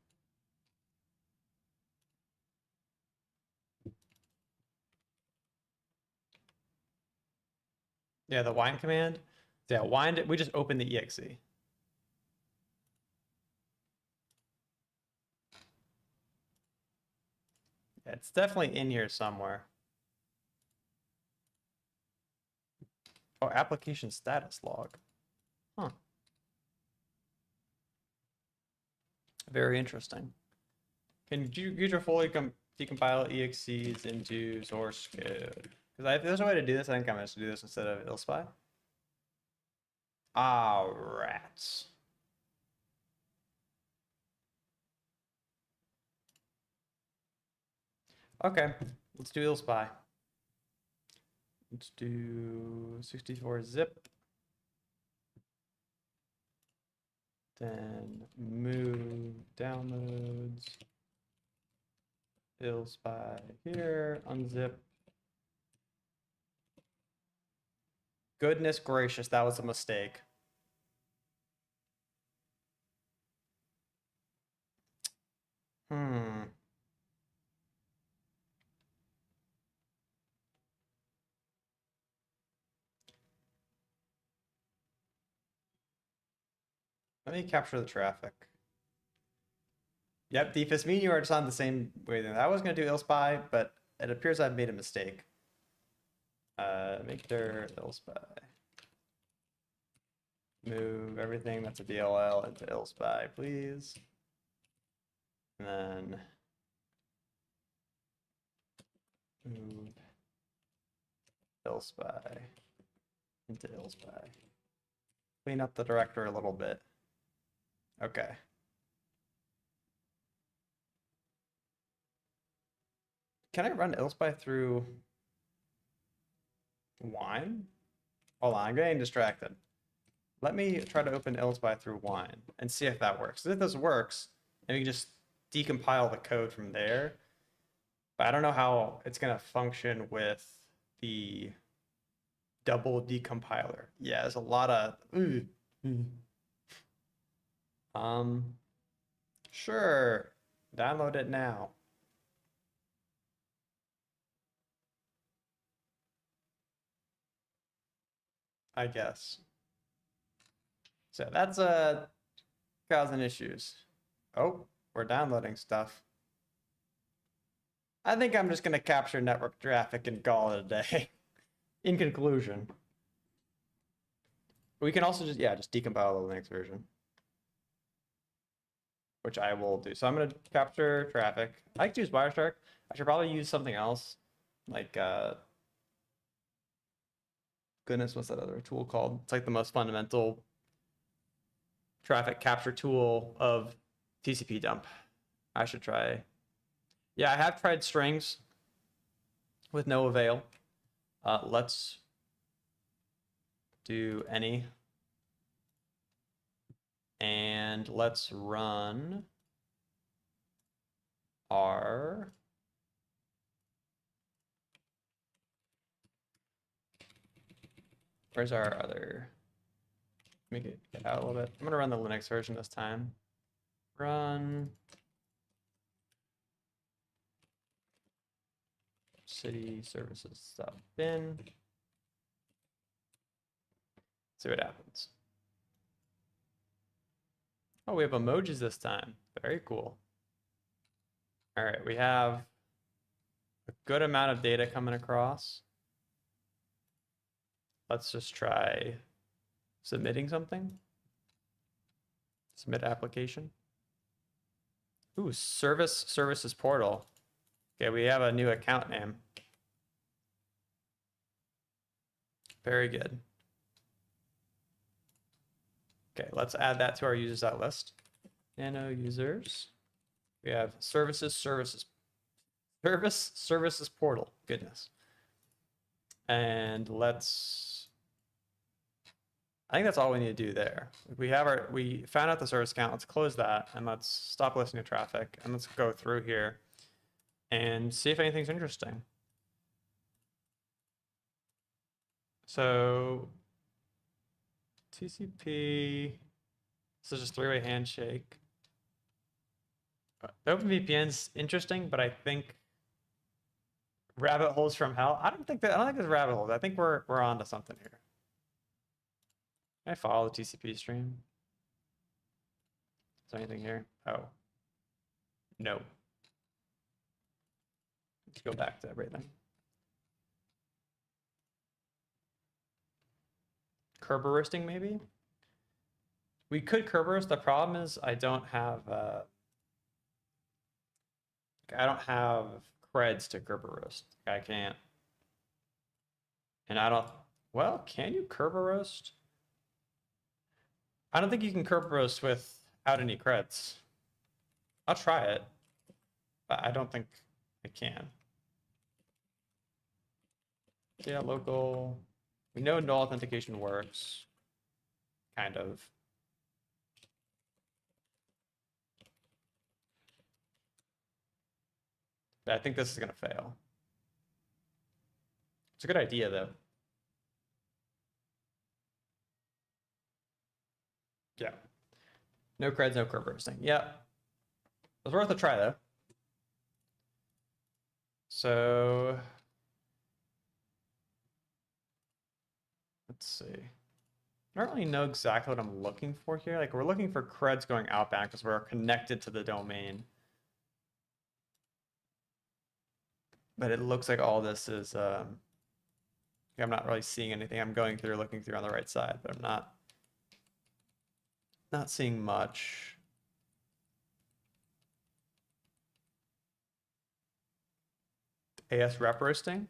Yeah, the wine command. Yeah, wine, we just open the exe. Yeah, it's definitely in here somewhere. Oh, application status log. Huh. Very interesting. Can you fully decompile exes into source code? Because if there's a way to do this, I think I'm going to do this instead of ILSPy. Ah, rats. Okay, let's do ILSPy. Let's do 64 zip. Then move downloads. ILSPy here, unzip. Goodness gracious, that was a mistake. Let me capture the traffic. Yep, Deepest, me and you are just on the same wavelength. I was going to do ILSPy, but it appears I've made a mistake. Make their ILSPy. Move everything that's a DLL into ILSPy, please. And then move ILSPy into ILSPy. Clean up the director a little bit. Okay. Can I run ILSPy through wine? Hold on, I'm getting distracted. Let me try to open ILSPy through wine and see if that works. If this works, then we can just decompile the code from there. But I don't know how it's going to function with the double decompiler. Yeah, there's a lot of... Sure. Download it now. I guess. So that's causing issues. Oh, we're downloading stuff. I think I'm just going to capture network traffic and call it a day. in conclusion, we can also just decompile the Linux version, which I will do. So I'm going to capture traffic. I like to use Wireshark. I should probably use something else, like goodness, what's that other tool called? It's like the most fundamental traffic capture tool of TCP dump. I should try. Yeah, I have tried strings with no avail. Let's do any. And let's run our where's our other, make it get out a little bit. I'm gonna run the Linux version this time. Run city services stuff bin. See what happens. Oh, we have emojis this time. Very cool. All right, we have a good amount of data coming across. Let's just try submitting something. Submit application. Ooh, services portal. Okay, we have a new account name. Very good. Okay, let's add that to our users.list. Nano users. We have services portal. Goodness. And I think that's all we need to do there. We found out the service account. Let's close that and let's stop listening to traffic and let's go through here and see if anything's interesting. So TCP, this is just three-way handshake. The OpenVPN's interesting, but I think rabbit holes from hell. I don't think there's rabbit holes. I think we're onto something here. Can I follow the TCP stream? Is there anything here? Oh. No. Let's go back to everything. Kerberosting maybe? We could Kerberos. The problem is I don't have creds to Kerberoast. I can't. And I don't, well, can you Kerberoast? I don't think you can Kerberoast without any creds. I'll try it, but I don't think I can. Yeah, local. We know no authentication works. Kind of. But I think this is going to fail. It's a good idea, though. Yeah. No creds, no Kerberosting. Yeah. It was worth a try, though. So let's see. I don't really know exactly what I'm looking for here. Like we're looking for creds going outbound because we're connected to the domain. But it looks like all this is, I'm not really seeing anything. I'm going through, looking through on the right side, but I'm not seeing much. AS rep roasting.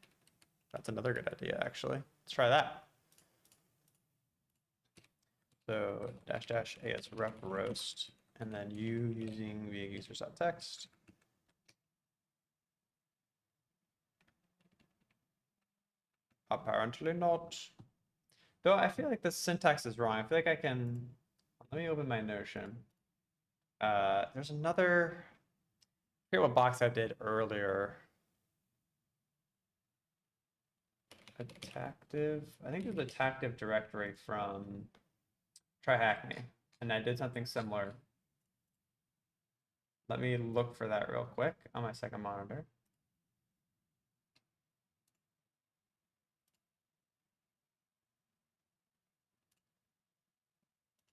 That's another good idea, actually. Let's try that. So -- AS rep roast, and then you using via users.text. Apparently not. Though I feel like the syntax is wrong. I feel like I can, let me open my Notion. There's another, I forget what box I did earlier. Attactive, I think there's a attactive directory from Try Hack Me, and I did something similar. Let me look for that real quick on my second monitor.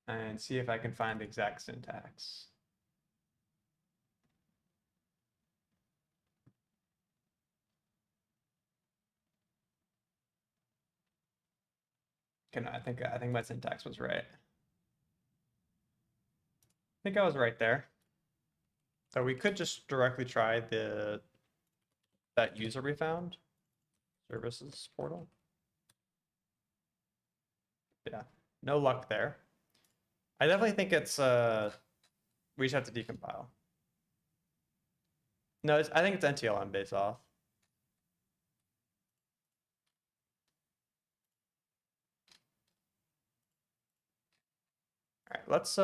And see if I can find the exact syntax. I think my syntax was right. I think I was right there. So we could just directly try that user we found, services portal. Yeah, no luck there. I definitely think it's we just have to decompile. No, I think it's NTLM base off. All right, let's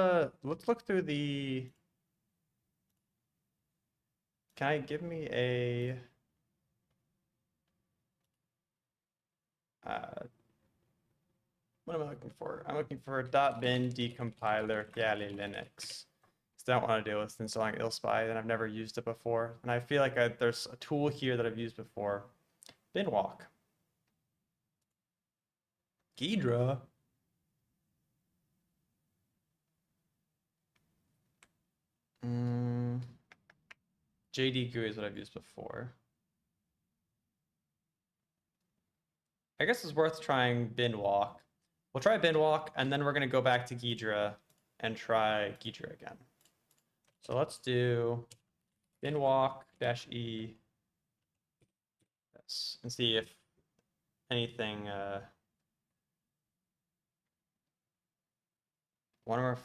look through the. Can I give me a what am I looking for? I'm looking for a .bin decompiler Kali Linux. I don't want to deal with installing ILSpy, and I've never used it before. And I feel like there's a tool here that I've used before. Binwalk. Ghidra. JD GUI is what I've used before. I guess it's worth trying Binwalk. We'll try Binwalk, and then we're going to go back to Ghidra and try Ghidra again. So let's do binwalk-e yes, and see if anything one of our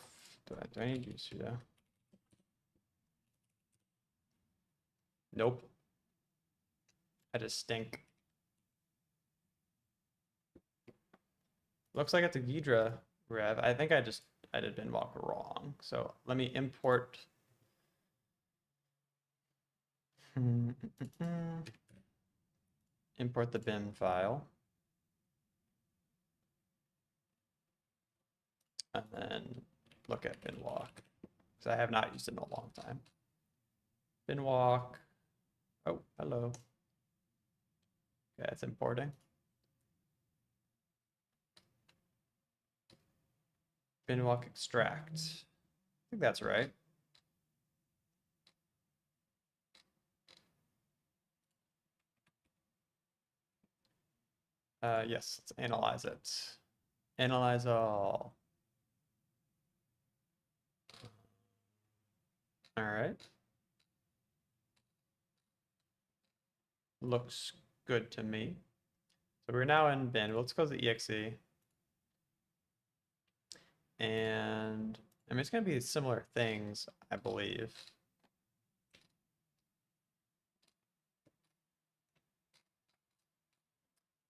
do I need to use sudo? Nope. I just stink. Looks like it's a Ghidra rev. I think I did binwalk wrong. So let me import import the bin file. And then look at binwalk. Because I have not used it in a long time. Binwalk. Oh, hello. Yeah, it's importing. Binwalk extract. I think that's right. Yes, let's analyze it. Analyze all. All right. Looks good to me. So we're now in bin. Let's close the exe. And I mean, it's going to be similar things, I believe.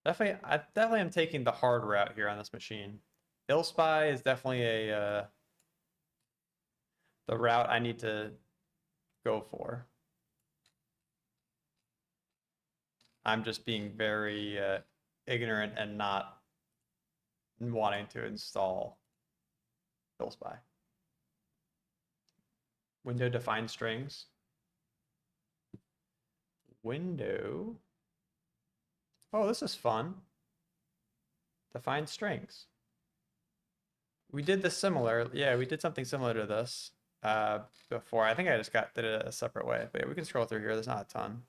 I definitely am taking the hard route here on this machine. ILSpy is definitely the route I need to go for. I'm just being very ignorant and not wanting to install ILSpy. Window define strings. Window. Oh, this is fun. Define strings. We did this similar. Yeah, we did something similar to this before. I think I just did it a separate way. But yeah, we can scroll through here. There's not a ton.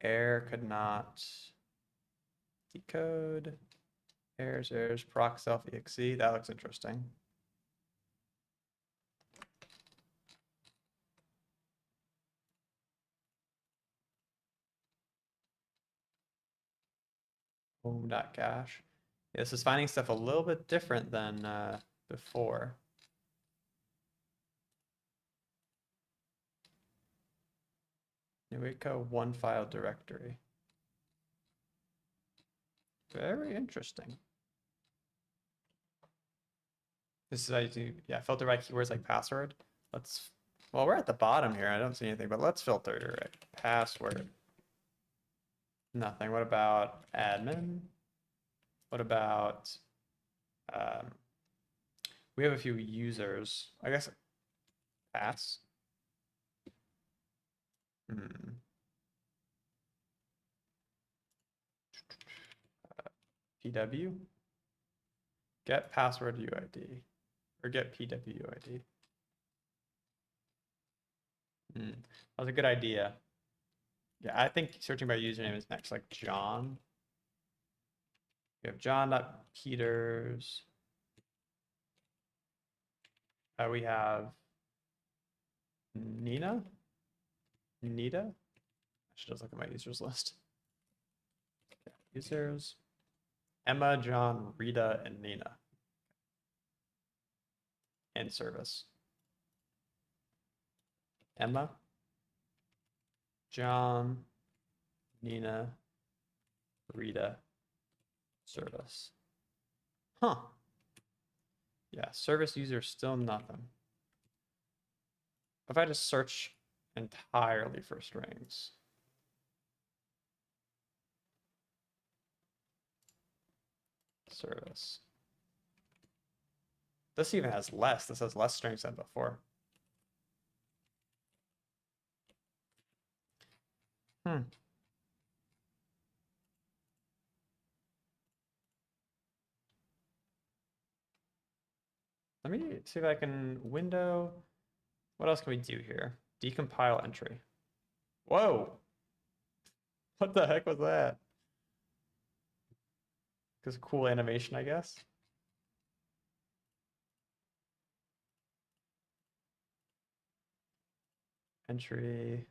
Error could not decode. Errors, proc self exe. That looks interesting. Home.cache. Yeah, this is finding stuff a little bit different than before. Nuico one file directory. Very interesting. This is how you do, yeah, filter by keywords like password. Well, we're at the bottom here. I don't see anything, but let's filter it. Password. Nothing. What about admin? What about, we have a few users. I guess pass. PW. Get password UID or get PW UID. That was a good idea. Yeah, I think searching by username is next, like John. We have John.Peters. We have Nina. Nita. I should just look at my users list. Okay. Users. Emma, John, Rita, and Nina. And service. Emma, John, Nina, Rita, service. Huh. Yeah, service user still nothing. If I just search entirely for strings. Service. This even has less. This has less strings than before. Let me see if I can window. What else can we do here? Decompile entry. Whoa. What the heck was that? Because cool animation, I guess. Entry.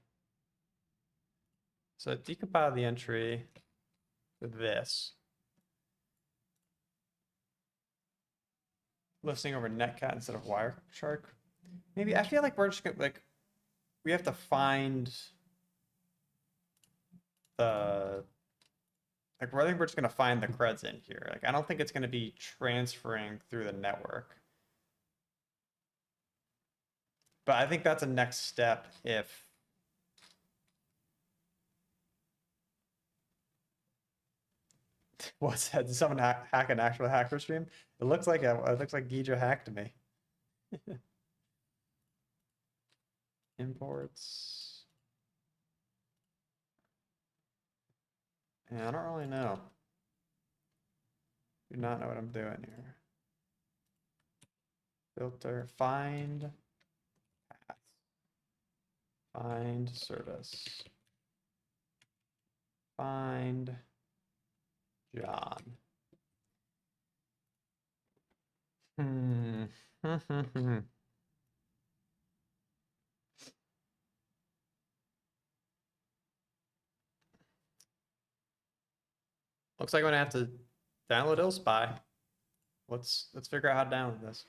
So decompile the entry with this. Listing over netcat instead of Wireshark. Maybe I feel like we're just gonna we have to find the I think we're just gonna find the creds in here. Like I don't think it's gonna be transferring through the network. But I think that's a next step if what's that? Did someone hack an actual hacker stream? It looks like Gidra hacked me. Imports. Yeah, I don't really know. Do not know what I'm doing here. Filter, find path. Find service. Find John. Looks like I'm gonna have to download IllSpy. Let's figure out how to download this.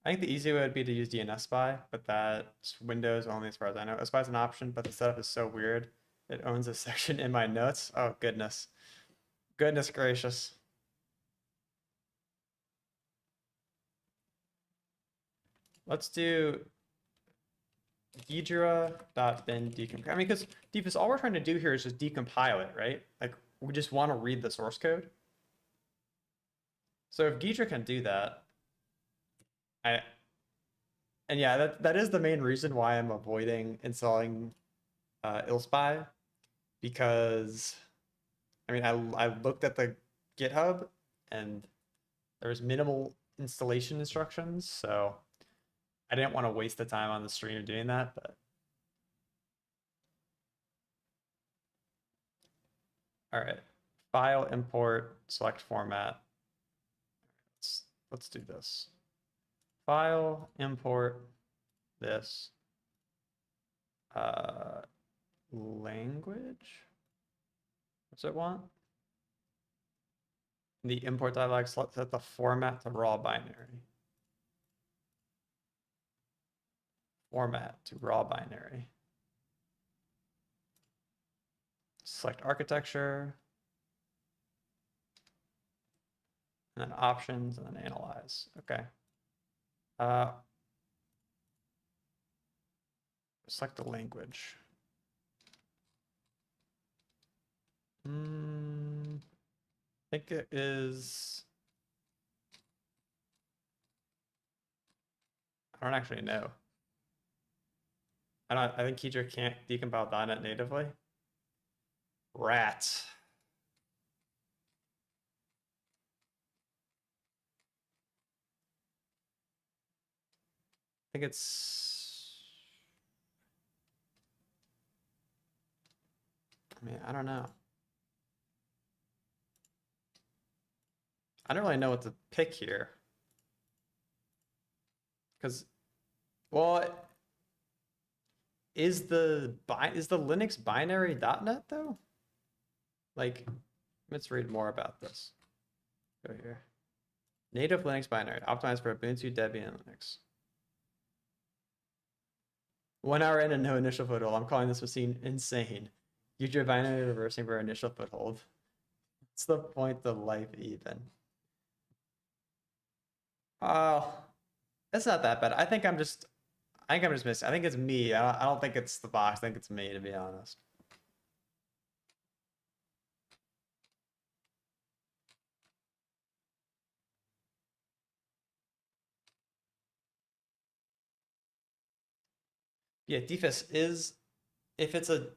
I think the easy way would be to use DNSSpy, but that's Windows only as far as I know. SPY is an option, but the setup is so weird. It owns a section in my notes. Oh goodness. Goodness gracious. Let's do Ghidra.bin decompile. I mean, because Deepest, all we're trying to do here is just decompile it, right? Like we just want to read the source code. So if Ghidra can do that, and yeah, that is the main reason why I'm avoiding installing IllSpy, because I mean I looked at the GitHub and there was minimal installation instructions, so I didn't want to waste the time on the stream doing that, but all right. File, import, select format. Let's do this. File, import this. Language. What's it want? The import dialog, set the format to raw binary. Format to raw binary. Select architecture. And then options, and then analyze. Okay. Select the language. I think it is. I don't actually know. I think Ghidra can't decompile .NET natively. Rat. I think it's. I mean, I don't know. I don't really know what to pick here. Because, well, is the Linux binary .NET though? Like, let's read more about this. Go here. Native Linux binary, optimized for Ubuntu, Debian, and Linux. 1 hour in and no initial foothold. I'm calling this machine insane. Use your binary reversing for initial foothold. What's the point of life even? Oh, it's not that bad. I think I'm just missing. I think it's me. I don't think it's the box. I think it's me, to be honest. Yeah, defus is, if it's a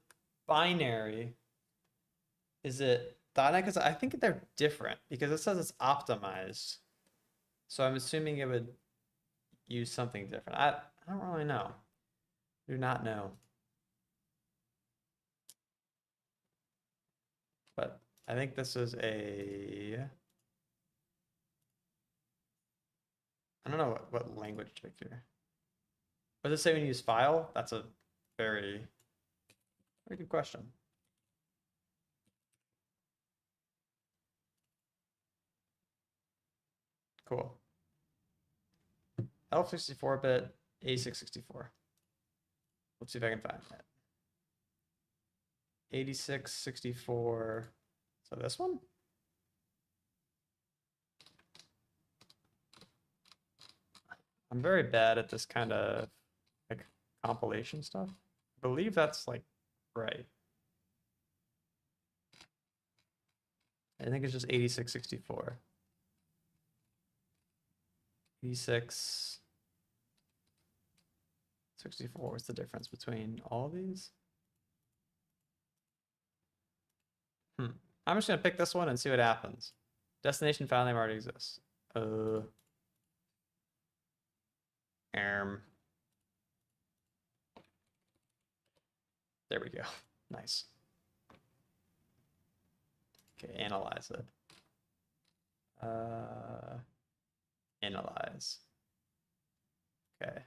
binary, is it .NET? Because I think they're different because it says it's optimized. So I'm assuming it would use something different. I don't really know. Do not know. But I think this is a, I don't know what language to pick here. What does it say when you use file? That's a very, very good question. Cool. L64-bit, A664. Let's see if I can find that. 8664. So this one? I'm very bad at this kind of like compilation stuff. I believe that's like right. I think it's just 8664. 8664. What's the difference between all these? I'm just gonna pick this one and see what happens. Destination file name already exists. There we go. Nice. Okay, analyze it. Analyze. Okay.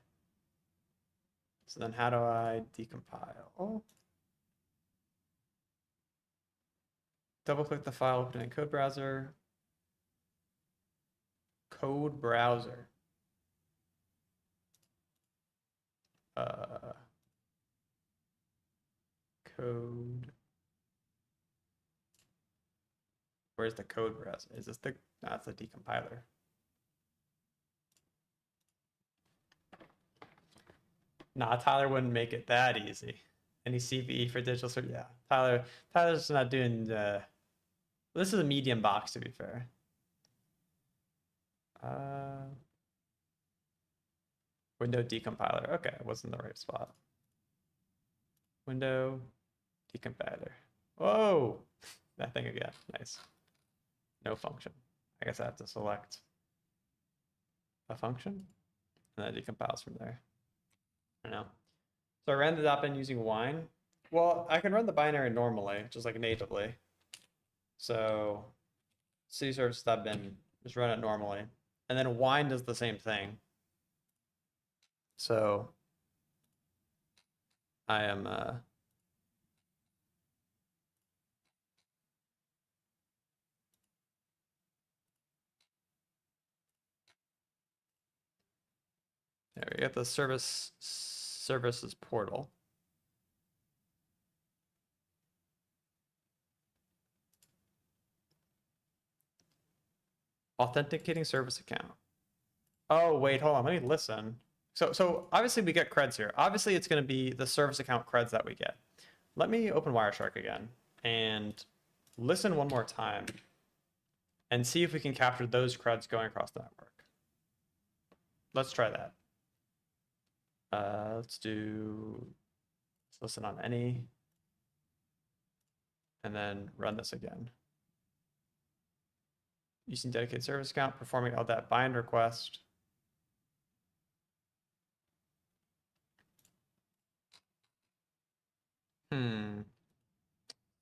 So then how do I decompile? Double click the file, open in code browser. Code browser. Code. Where's the code browser? Is this the, that's the decompiler. Nah, Tyler wouldn't make it that easy. Any CVE for digital search? Yeah, Tyler's not doing the. This is a medium box, to be fair. Window decompiler. Okay, I was in the right spot. Window decompiler. Whoa, that thing again. Nice. No function. I guess I have to select a function, and that decompiles from there. I don't know. So I ran the .bin using wine. Well, I can run the binary normally, just like natively. So cservice.bin, just run it normally. And then wine does the same thing. So I am there we get the services portal. Authenticating service account. Oh, wait, hold on. Let me listen. So obviously we get creds here. Obviously it's going to be the service account creds that we get. Let me open Wireshark again and listen one more time and see if we can capture those creds going across the network. Let's try that. Let's listen on any, and then run this again. Using dedicated service account, performing LDAP bind request.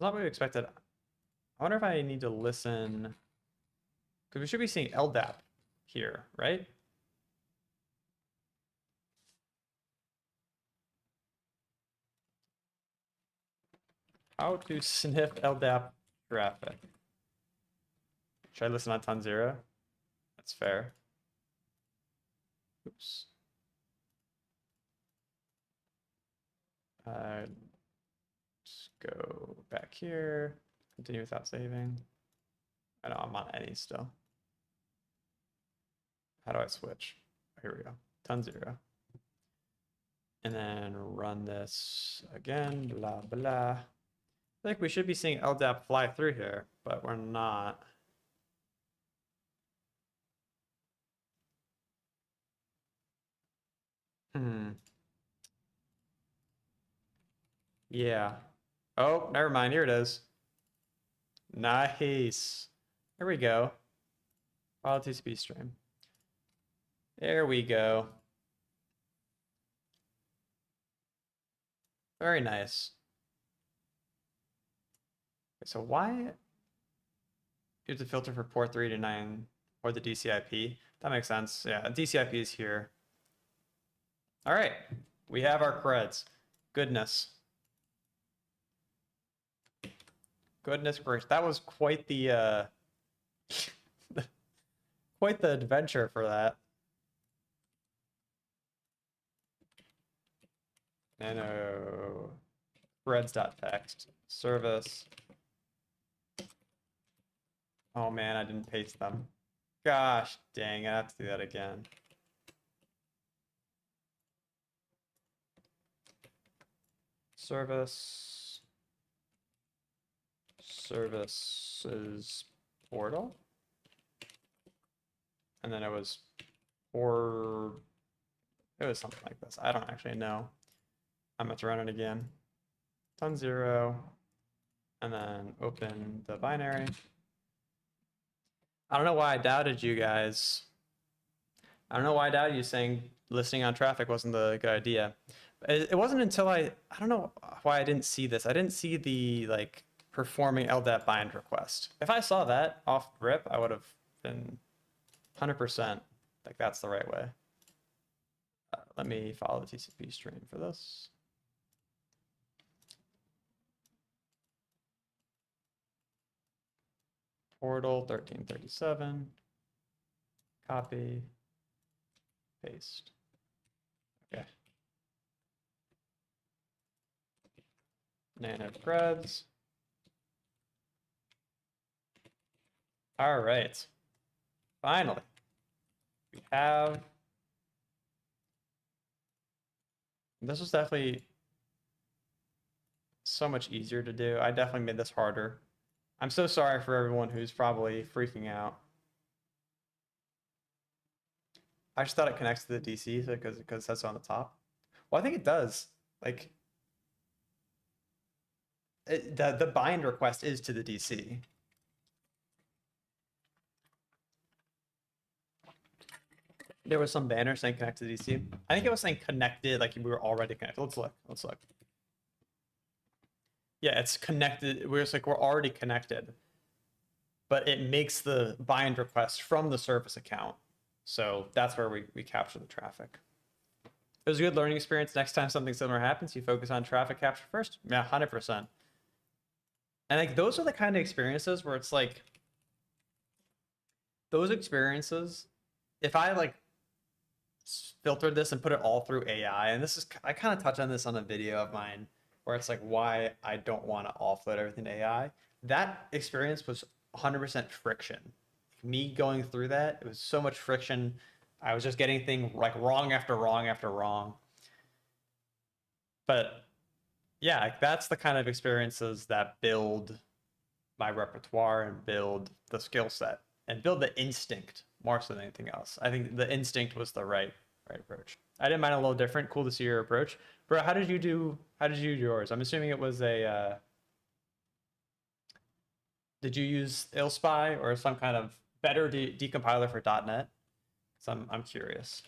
Not what we expected. I wonder if I need to listen. Because we should be seeing LDAP here, right? How to sniff LDAP traffic. Should I listen on ton 0? That's fair. Oops. Just go back here. Continue without saving. I know I'm on any still. How do I switch? Here we go. Ton 0. And then run this again. Blah, blah. I think we should be seeing LDAP fly through here, but we're not. Yeah. Oh, never mind. Here it is. Nice. There we go. Follow TCP stream. There we go. Very nice. So why you have to filter for port 3 to 9 or the DCIP? That makes sense. Yeah, DCIP is here. All right, we have our creds. Goodness. Goodness gracious, that was quite the quite the adventure for that. Nano threads.txt service. Oh man, I didn't paste them. Gosh dang, I have to do that again. Services portal. And then it was something like this. I don't actually know. I'm going to run it again. Ton 0. And then open the binary. I don't know why I doubted you guys. I don't know why I doubted you saying listening on traffic wasn't the good idea. It wasn't until I don't know why I didn't see this. I didn't see the like performing LDAP bind request. If I saw that off rip, I would have been 100% like that's the right way. Let me follow the TCP stream for this. Portal 1337. Copy. Paste. Okay. Nano creds. All right. Finally, we have. This was definitely so much easier to do. I definitely made this harder. I'm so sorry for everyone who's probably freaking out. I just thought it connects to the DC because it says so on the top. Well, I think it does. Like, the bind request is to the DC. There was some banner saying connect to the DC. I think it was saying connected, like we were already connected. Let's look. Let's look. Yeah, it's connected. We're already connected, but it makes the bind request from the service account. So that's where we capture the traffic. It was a good learning experience. Next time something similar happens, you focus on traffic capture first. Yeah, 100%. And like those are the kind of experiences where it's like those experiences. If I like filtered this and put it all through AI, and this is I kind of touched on this on a video of mine where it's like why I don't want to offload everything to AI. That experience was 100% friction. Me going through that, it was so much friction. I was just getting things like wrong after wrong after wrong. But yeah, like, that's the kind of experiences that build my repertoire and build the skill set and build the instinct more so than anything else. I think the instinct was the right approach. I didn't mind a little different. Cool to see your approach. Bro, how did you do yours? I'm assuming it was a did you use ILSpy or some kind of better decompiler for .NET? So I'm curious.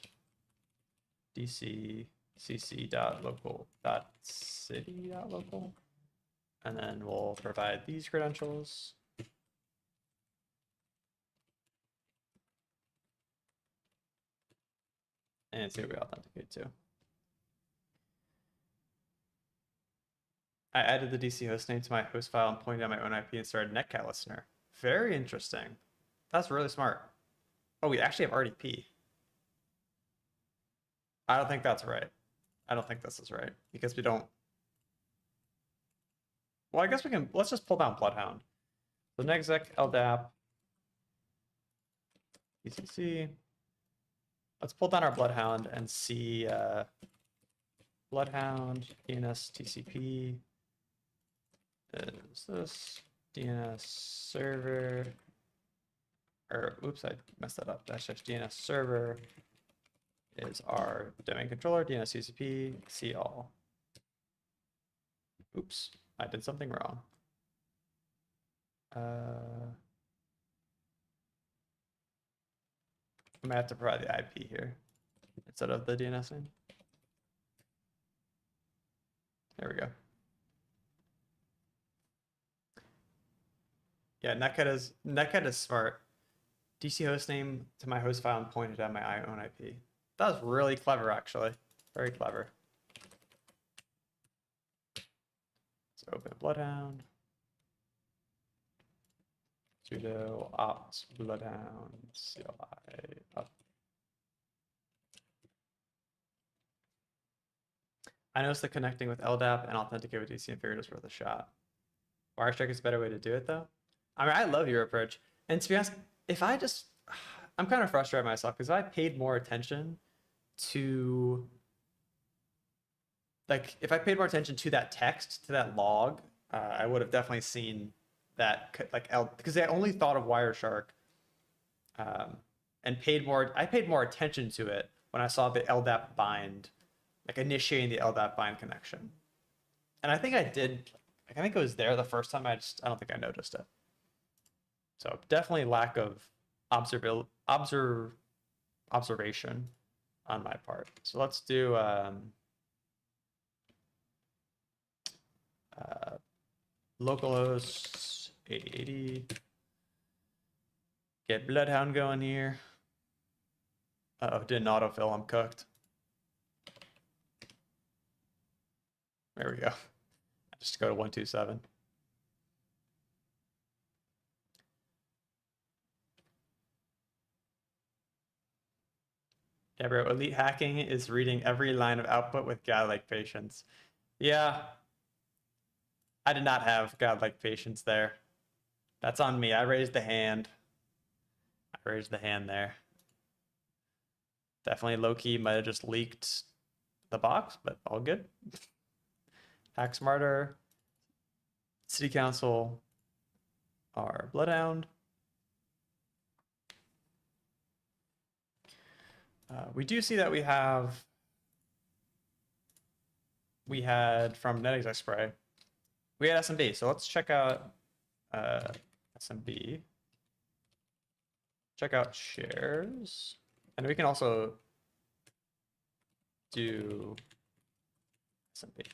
DC cc.local.city.local. And then we'll provide these credentials. And see what we authenticate to. I added the DC hostname to my host file and pointed out my own IP and started netcat listener. Very interesting. That's really smart. Oh, we actually have RDP. I don't think that's right. I don't think this is right because we don't. Well, I guess we can. Let's just pull down Bloodhound. So nexec LDAP ECC. Let's pull down our Bloodhound and see Bloodhound DNS TCP. Is this DNS server? Or oops, I messed that up. Dash DNS server is our domain controller, DNS TCP, see all. Oops, I did something wrong. I might have to provide the IP here instead of the DNS name. There we go. Yeah, netcat is smart. DC hostname to my host file and pointed at my own IP. That was really clever, actually. Very clever. Let's open Bloodhound. Sudo opt Bloodhound CLI up. I noticed that connecting with LDAP and authenticate with DC and figured it was worth a shot. Wirestrike is a better way to do it, though. I mean, I love your approach. And to be honest, if I just, I'm kind of frustrated myself because if I paid more attention to, like, if I paid more attention to that text, to that log, I would have definitely seen that, like, because I only thought of Wireshark and I paid more attention to it when I saw the LDAP bind, like initiating the LDAP bind connection. And I think I did, like, I think it was there the first time. I don't think I noticed it. So definitely lack of observation on my part. So let's do localhost 8080. Get Bloodhound going here. Uh-oh, didn't autofill, I'm cooked. There we go. Just go to 127. Yeah, bro, elite hacking is reading every line of output with godlike patience. Yeah, I did not have godlike patience there. That's on me. I raised the hand. I raised the hand there. Definitely low-key might have just leaked the box, but all good. HackSmarter, City Council, our Bloodhound. We do see that we had from NetExec Spray, we had SMB. So let's check out SMB. Check out shares. And we can also do SMB.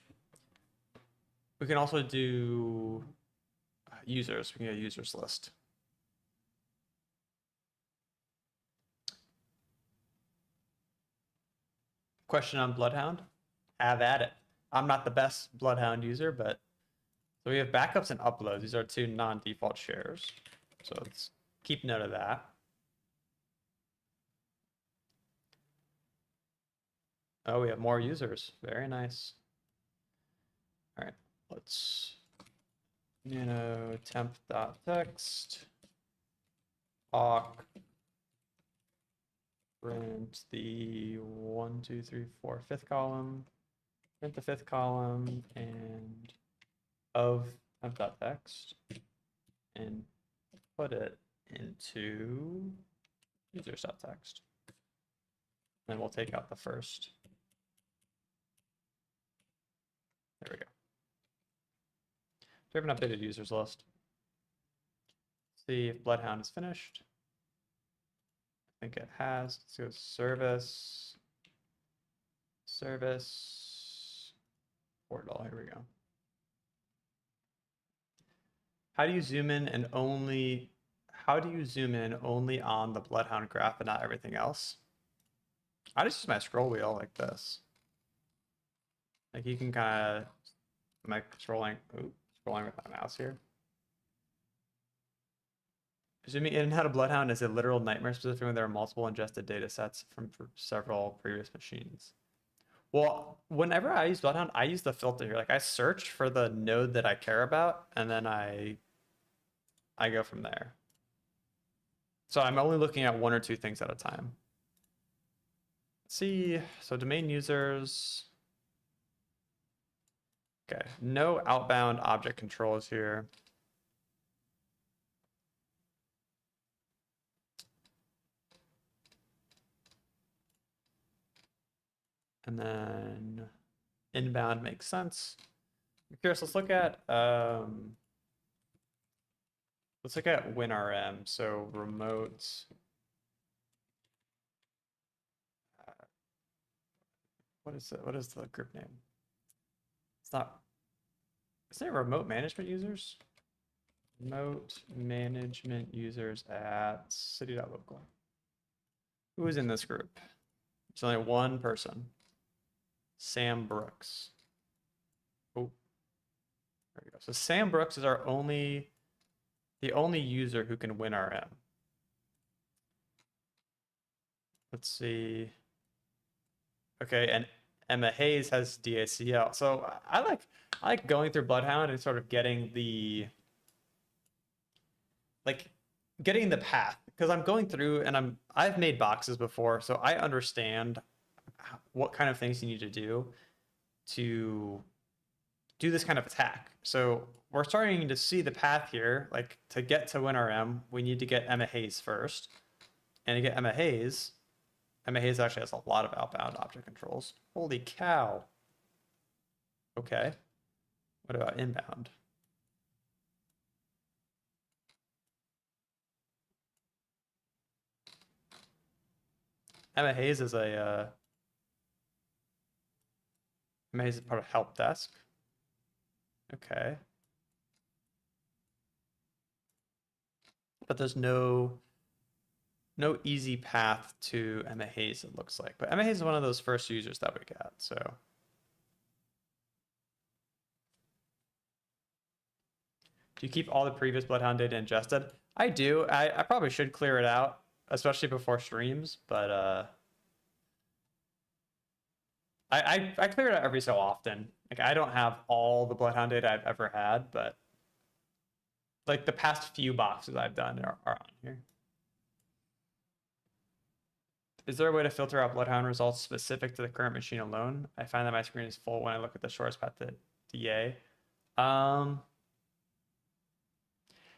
We can also do users. We can get a users list. Question on Bloodhound? Have at it. I'm not the best Bloodhound user, but so we have backups and uploads. These are two non-default shares. So let's keep note of that. Oh, we have more users. Very nice. All right, let's temp.text awk print the 1, 2, 3, 4, fifth column, print the fifth column and of temp.text and put it into users.text. Then we'll take out the first. There we go. Do we have an updated users list? See if Bloodhound is finished. I think it has. Let's go service, portal. Here we go. How do you zoom in only on the Bloodhound graph and not everything else? I just use my scroll wheel like this. Like you can kind of, am I scrolling with my mouse here? Zooming in and out of Bloodhound is a literal nightmare, specifically when there are multiple ingested data sets from several previous machines. Well, whenever I use Bloodhound, I use the filter here. Like I search for the node that I care about, and then I go from there. So I'm only looking at one or two things at a time. Let's see, so domain users. Okay, no outbound object controls here. And then inbound makes sense. I'm curious, let's look at WinRM. So remote. What is it? What is the group name? It's not. Is it remote management users? Remote management users at city.local. Who is in this group? There's only one person. Sam Brooks. Oh, there we go. So Sam Brooks is the only user who can win RM. Let's see. Okay, and Emma Hayes has DACL. So I like going through Bloodhound and sort of getting the path, because I'm going through and I've made boxes before, so I understand what kind of things you need to do this kind of attack. So we're starting to see the path here. Like to get to WinRM, we need to get Emma Hayes first. And to get Emma Hayes actually has a lot of outbound object controls. Holy cow. Okay. What about inbound? Emma Hayes is Emma Hayes is part of help desk. Okay. But there's no easy path to Emma Hayes, it looks like. But Emma Hayes is one of those first users that we got, so. Do you keep all the previous Bloodhound data ingested? I do. I probably should clear it out, especially before streams, but I clear it out every so often. Like I don't have all the Bloodhound data I've ever had, but like the past few boxes I've done are on here. Is there a way to filter out Bloodhound results specific to the current machine alone? I find that my screen is full when I look at the shortest path to DA.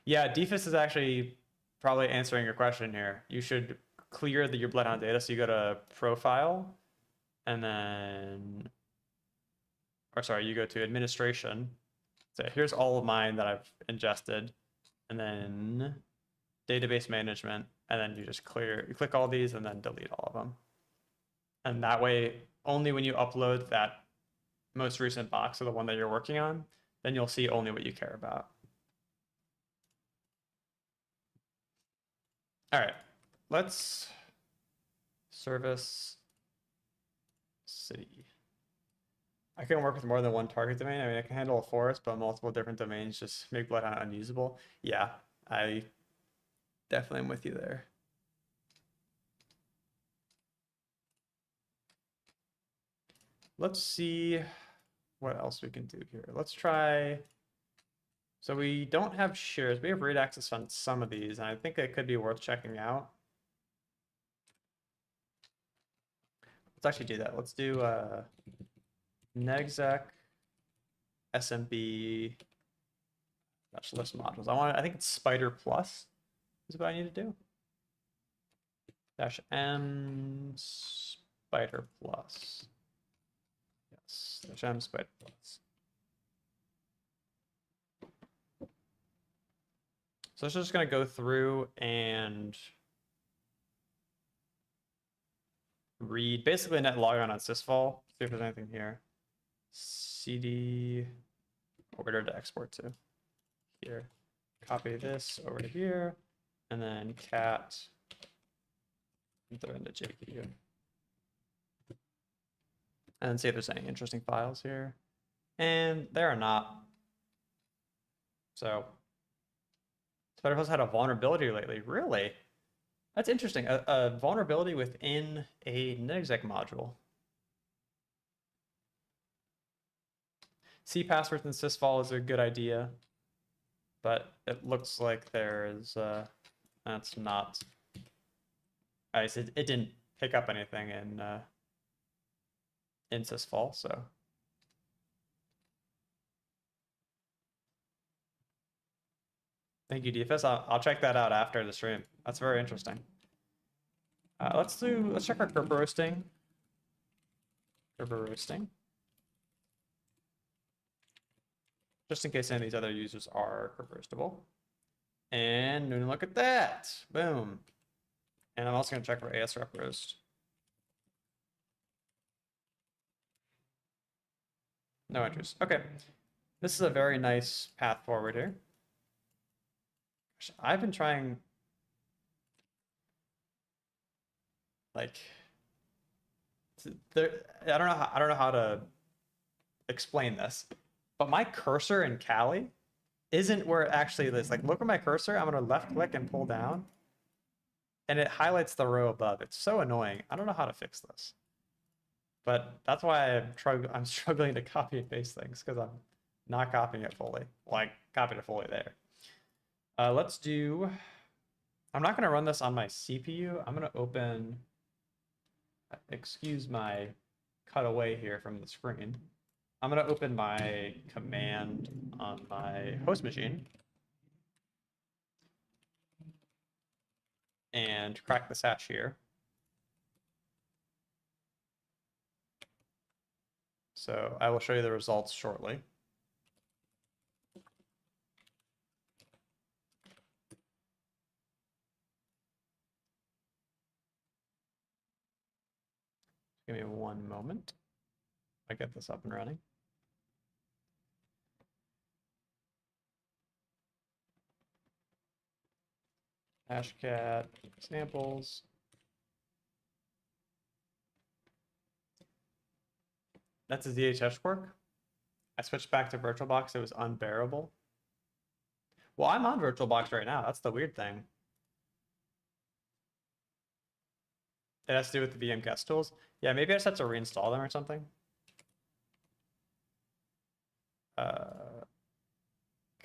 Yeah, Defus is actually probably answering your question here. You should clear your Bloodhound data. So you go to Profile, and then, or sorry, you go to Administration. So here's all of mine that I've ingested, and then Database Management, and then you just you click all these and then delete all of them. And that way, only when you upload that most recent box or the one that you're working on, then you'll see only what you care about. All right, let's service city. I can work with more than one target domain. I mean, I can handle a forest, but multiple different domains just make Bloodhound unusable. Yeah, I definitely am with you there. Let's see what else we can do here. Let's try. So we don't have shares. We have read access on some of these, and I think it could be worth checking out. Let's actually do that. Let's do negzec SMB list modules. I think it's Spider Plus is what I need to do. -m Spider Plus. Yes, -m Spider Plus. So it's just going to go through and read basically net log on sysvol. See if there's anything here. CD order to export to here. Copy this over to here, and then cat and throw into JQ. and see if there's any interesting files here. And there are not. So Spider-Host had a vulnerability lately. Really? That's interesting. A vulnerability within a netexec module. C passwords and sysvol is a good idea, but it looks like there is that's not. I said it didn't pick up anything in sysvol, so. Thank you, DFS. I'll check that out after the stream. That's very interesting. Let's check our Kerberosting. Kerberosting. Just in case any of these other users are Kerberostable. And look at that. Boom. And I'm also going to check for AS rep roast. No entries. Okay. This is a very nice path forward here. I've been trying, like, I don't know how to explain this, but my cursor in Kali isn't where it actually is. Like, look at my cursor. I'm gonna left click and pull down, and it highlights the row above. It's so annoying. I don't know how to fix this, but that's why I'm struggling to copy and paste things, because I'm not copying it fully. Well, I copied it fully there. Let's do. I'm not gonna run this on my CPU. I'm gonna open. Excuse my cutaway here from the screen. I'm gonna open my command on my host machine and crack this hash here. So I will show you the results shortly. Give me one moment. I get this up and running. Hashcat samples. That's a ZHS quirk. I switched back to VirtualBox. It was unbearable. Well, I'm on VirtualBox right now. That's the weird thing. It has to do with the VM guest tools. Yeah, maybe I just have to reinstall them or something.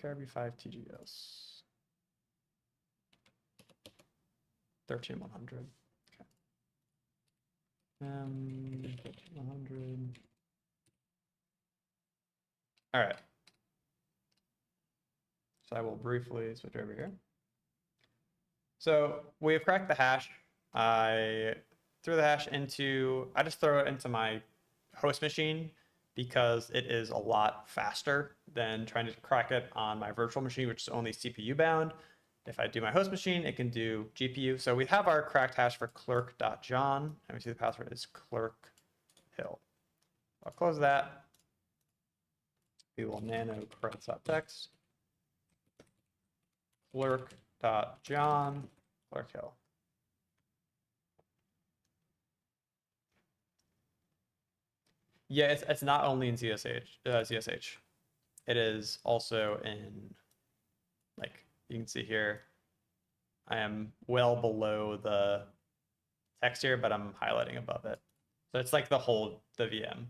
Kerb5 TGS 13100. Okay. 13100. All right. So I will briefly switch over here. So we have cracked the hash. I threw the hash into, I just throw it into my host machine because it is a lot faster than trying to crack it on my virtual machine, which is only CPU bound. If I do my host machine, it can do GPU. So we have our cracked hash for clerk.john. And we see the password is clerkhill. I'll close that. We will nano credits.txt. Clerk.john, clerkhill. Yeah, it's not only in ZSH. It is also in, like, you can see here, I am well below the text here, but I'm highlighting above it. So it's like the whole VM.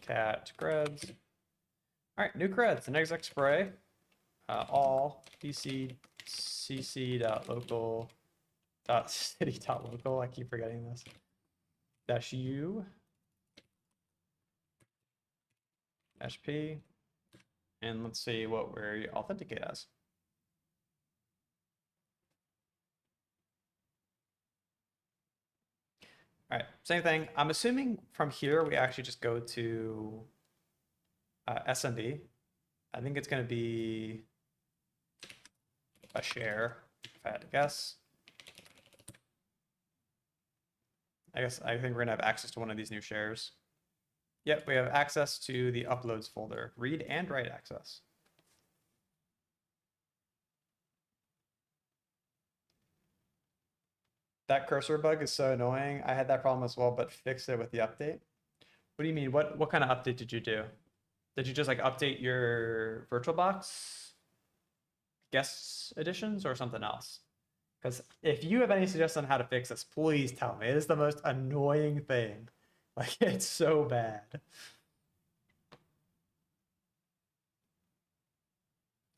Cat creds. All right, new creds, an exec spray. All pc cc.local.city.local. I keep forgetting this. -u -p, and let's see what we authenticate as. All right, same thing. I'm assuming from here we actually just go to SMB. I think it's going to be a share, if I had to guess. I think we're going to have access to one of these new shares. Yep, we have access to the uploads folder, read and write access. That cursor bug is so annoying. I had that problem as well, but fixed it with the update. What do you mean? What kind of update did you do? Did you just like update your VirtualBox guest editions or something else? Because if you have any suggestions on how to fix this, please tell me. It is the most annoying thing. Like, it's so bad.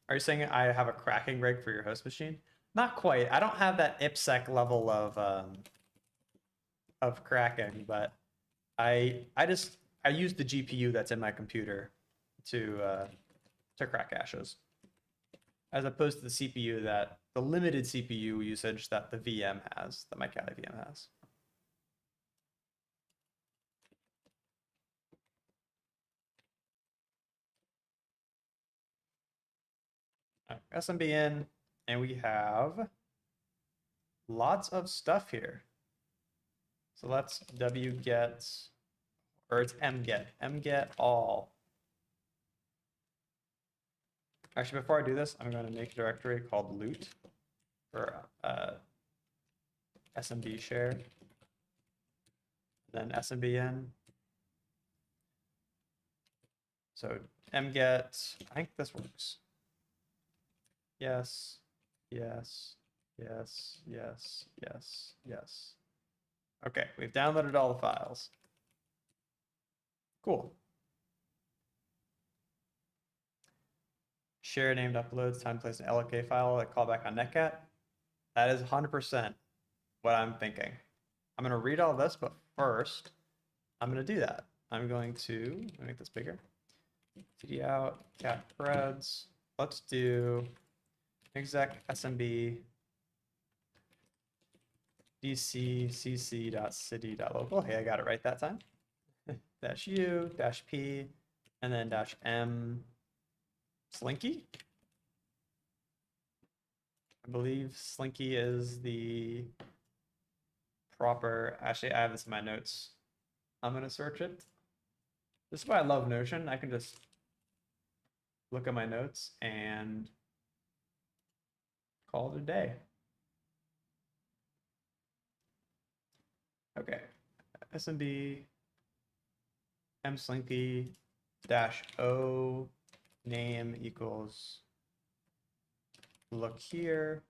Are you saying I have a cracking rig for your host machine? Not quite. I don't have that IPsec level of cracking, but I use the GPU that's in my computer to crack caches, as opposed to the CPU the limited CPU usage that the VM has, that my Kali VM has. All right, SMB in, and we have lots of stuff here. So let's wget, or it's mget all. Actually, before I do this, I'm going to make a directory called loot for SMB share, then SMB in. So mget, I think this works. Yes, yes, yes, yes, yes, yes. Okay, we've downloaded all the files. Cool. Share named uploads, time to place an LK file, a callback on netcat. That is 100% what I'm thinking. I'm going to read all this, but first, I'm going to do that. I'm going to make this bigger. cd out, cat creds. Let's do exec smb dc cc.city.local. Hey, I got it right that time. -u, -p, and then -m Slinky. I believe Slinky is the proper. Actually, I have this in my notes. I'm gonna search it. This is why I love Notion. I can just look at my notes and call it a day. Okay, SMB mslinky -o name equals look here.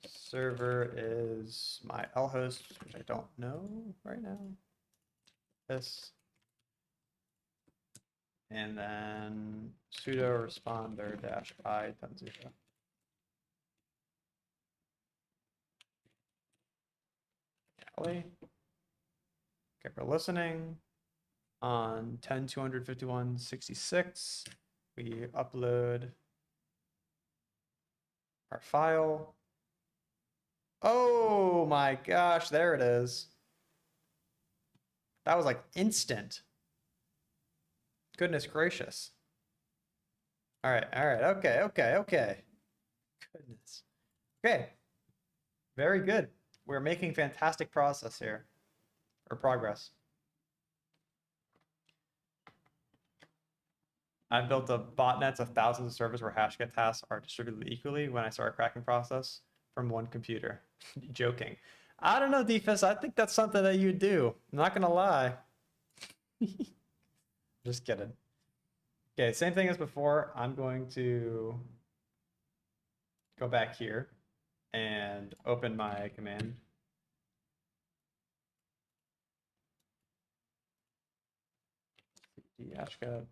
Server is my lhost, which I don't know right now. This. And then sudo responder -i times 0. Kali. Okay, we're listening on 10.251.66. We upload our file. Oh my gosh, there it is. That was like instant. Goodness gracious. All right, okay. Goodness. Okay. Very good. We're making fantastic progress here. I've built a botnets of thousands of servers where hashget tasks are distributed equally when I start a cracking process from one computer. Joking. I don't know, Defus. I think that's something that you do. I'm not gonna lie. Just kidding. Okay, same thing as before. I'm going to go back here and open my command. hashcat.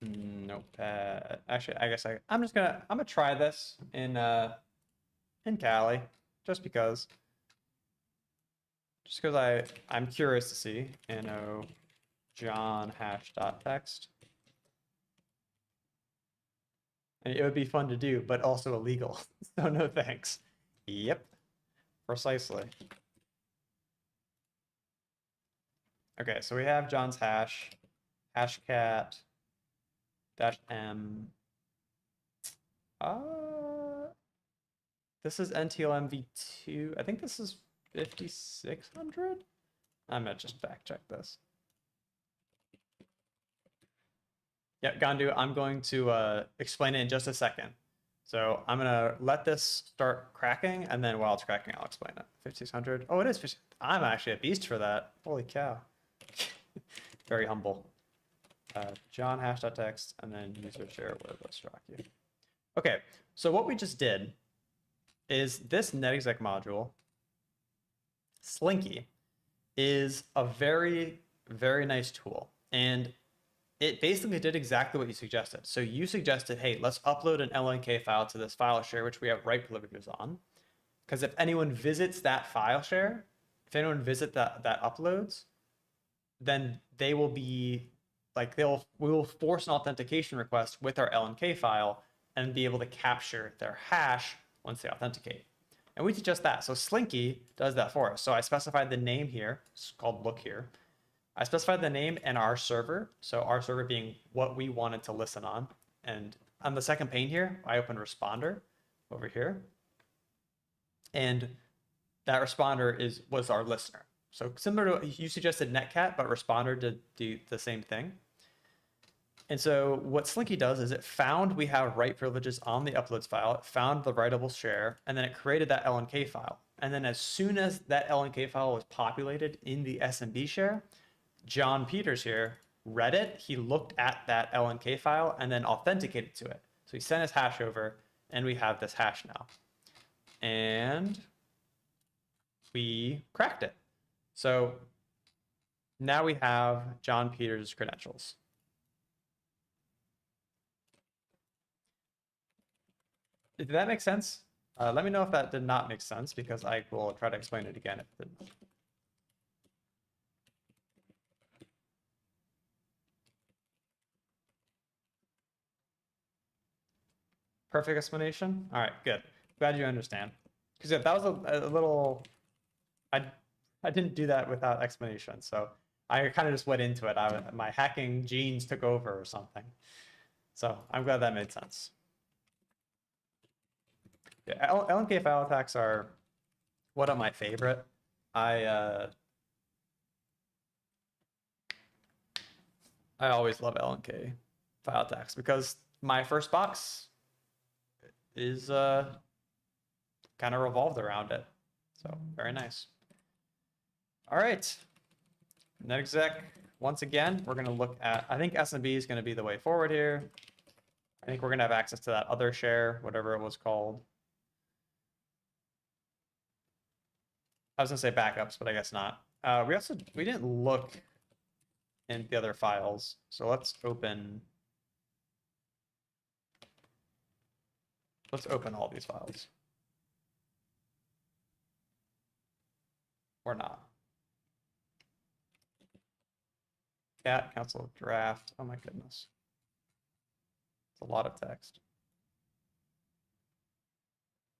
Notepad. Actually, I guess I'm gonna try this in Kali, just because I'm curious to see. No John hash.text. And it would be fun to do, but also illegal. So no thanks. Yep, precisely. Okay, so we have John's hash, hashcat -m. This is NTLMv2. I think this is 5600. I'm gonna just fact check this. Yeah, Gandu, I'm going to explain it in just a second. So I'm gonna let this start cracking, and then while it's cracking, I'll explain it. 5600. Oh, it is 50. I'm actually a beast for that. Holy cow. Very humble. John hash.text, and then user share with you. Okay, so what we just did is this netexec module, Slinky, is a very, very nice tool. And it basically did exactly what you suggested. So you suggested, hey, let's upload an LNK file to this file share, which we have write privileges on. Because if anyone visits that file share, if anyone visits that uploads, then they will be like, we will force an authentication request with our LNK file and be able to capture their hash once they authenticate. And we did just that. So Slinky does that for us. So I specified the name here. It's called look here. I specified the name and our server. So our server being what we wanted to listen on. And on the second pane here, I opened responder over here. And that responder was our listener. So similar to, you suggested netcat, but responder did do the same thing. And so what Slinky does is it found we have write privileges on the uploads file, it found the writable share, and then it created that LNK file. And then as soon as that LNK file was populated in the SMB share, John Peters here read it, he looked at that LNK file, and then authenticated to it. So he sent his hash over, and we have this hash now. And we cracked it. So now we have John Peters' credentials. Did that make sense? Let me know if that did not make sense, because I will try to explain it again if it didn't. Perfect explanation? All right, good. Glad you understand. Because yeah, that was a little... I didn't do that without explanation, so I kind of just went into it. My hacking genes took over or something. So I'm glad that made sense. Yeah, LNK file attacks are one of my favorite. I always love LNK file attacks because my first box is kind of revolved around it. So very nice. All right, netexec. Once again, we're going to look at, I think SMB is going to be the way forward here. I think we're going to have access to that other share, whatever it was called. I was going to say backups, but I guess not. We didn't look in the other files. So let's open all these files. Or not. Cat, council draft. Oh my goodness. It's a lot of text.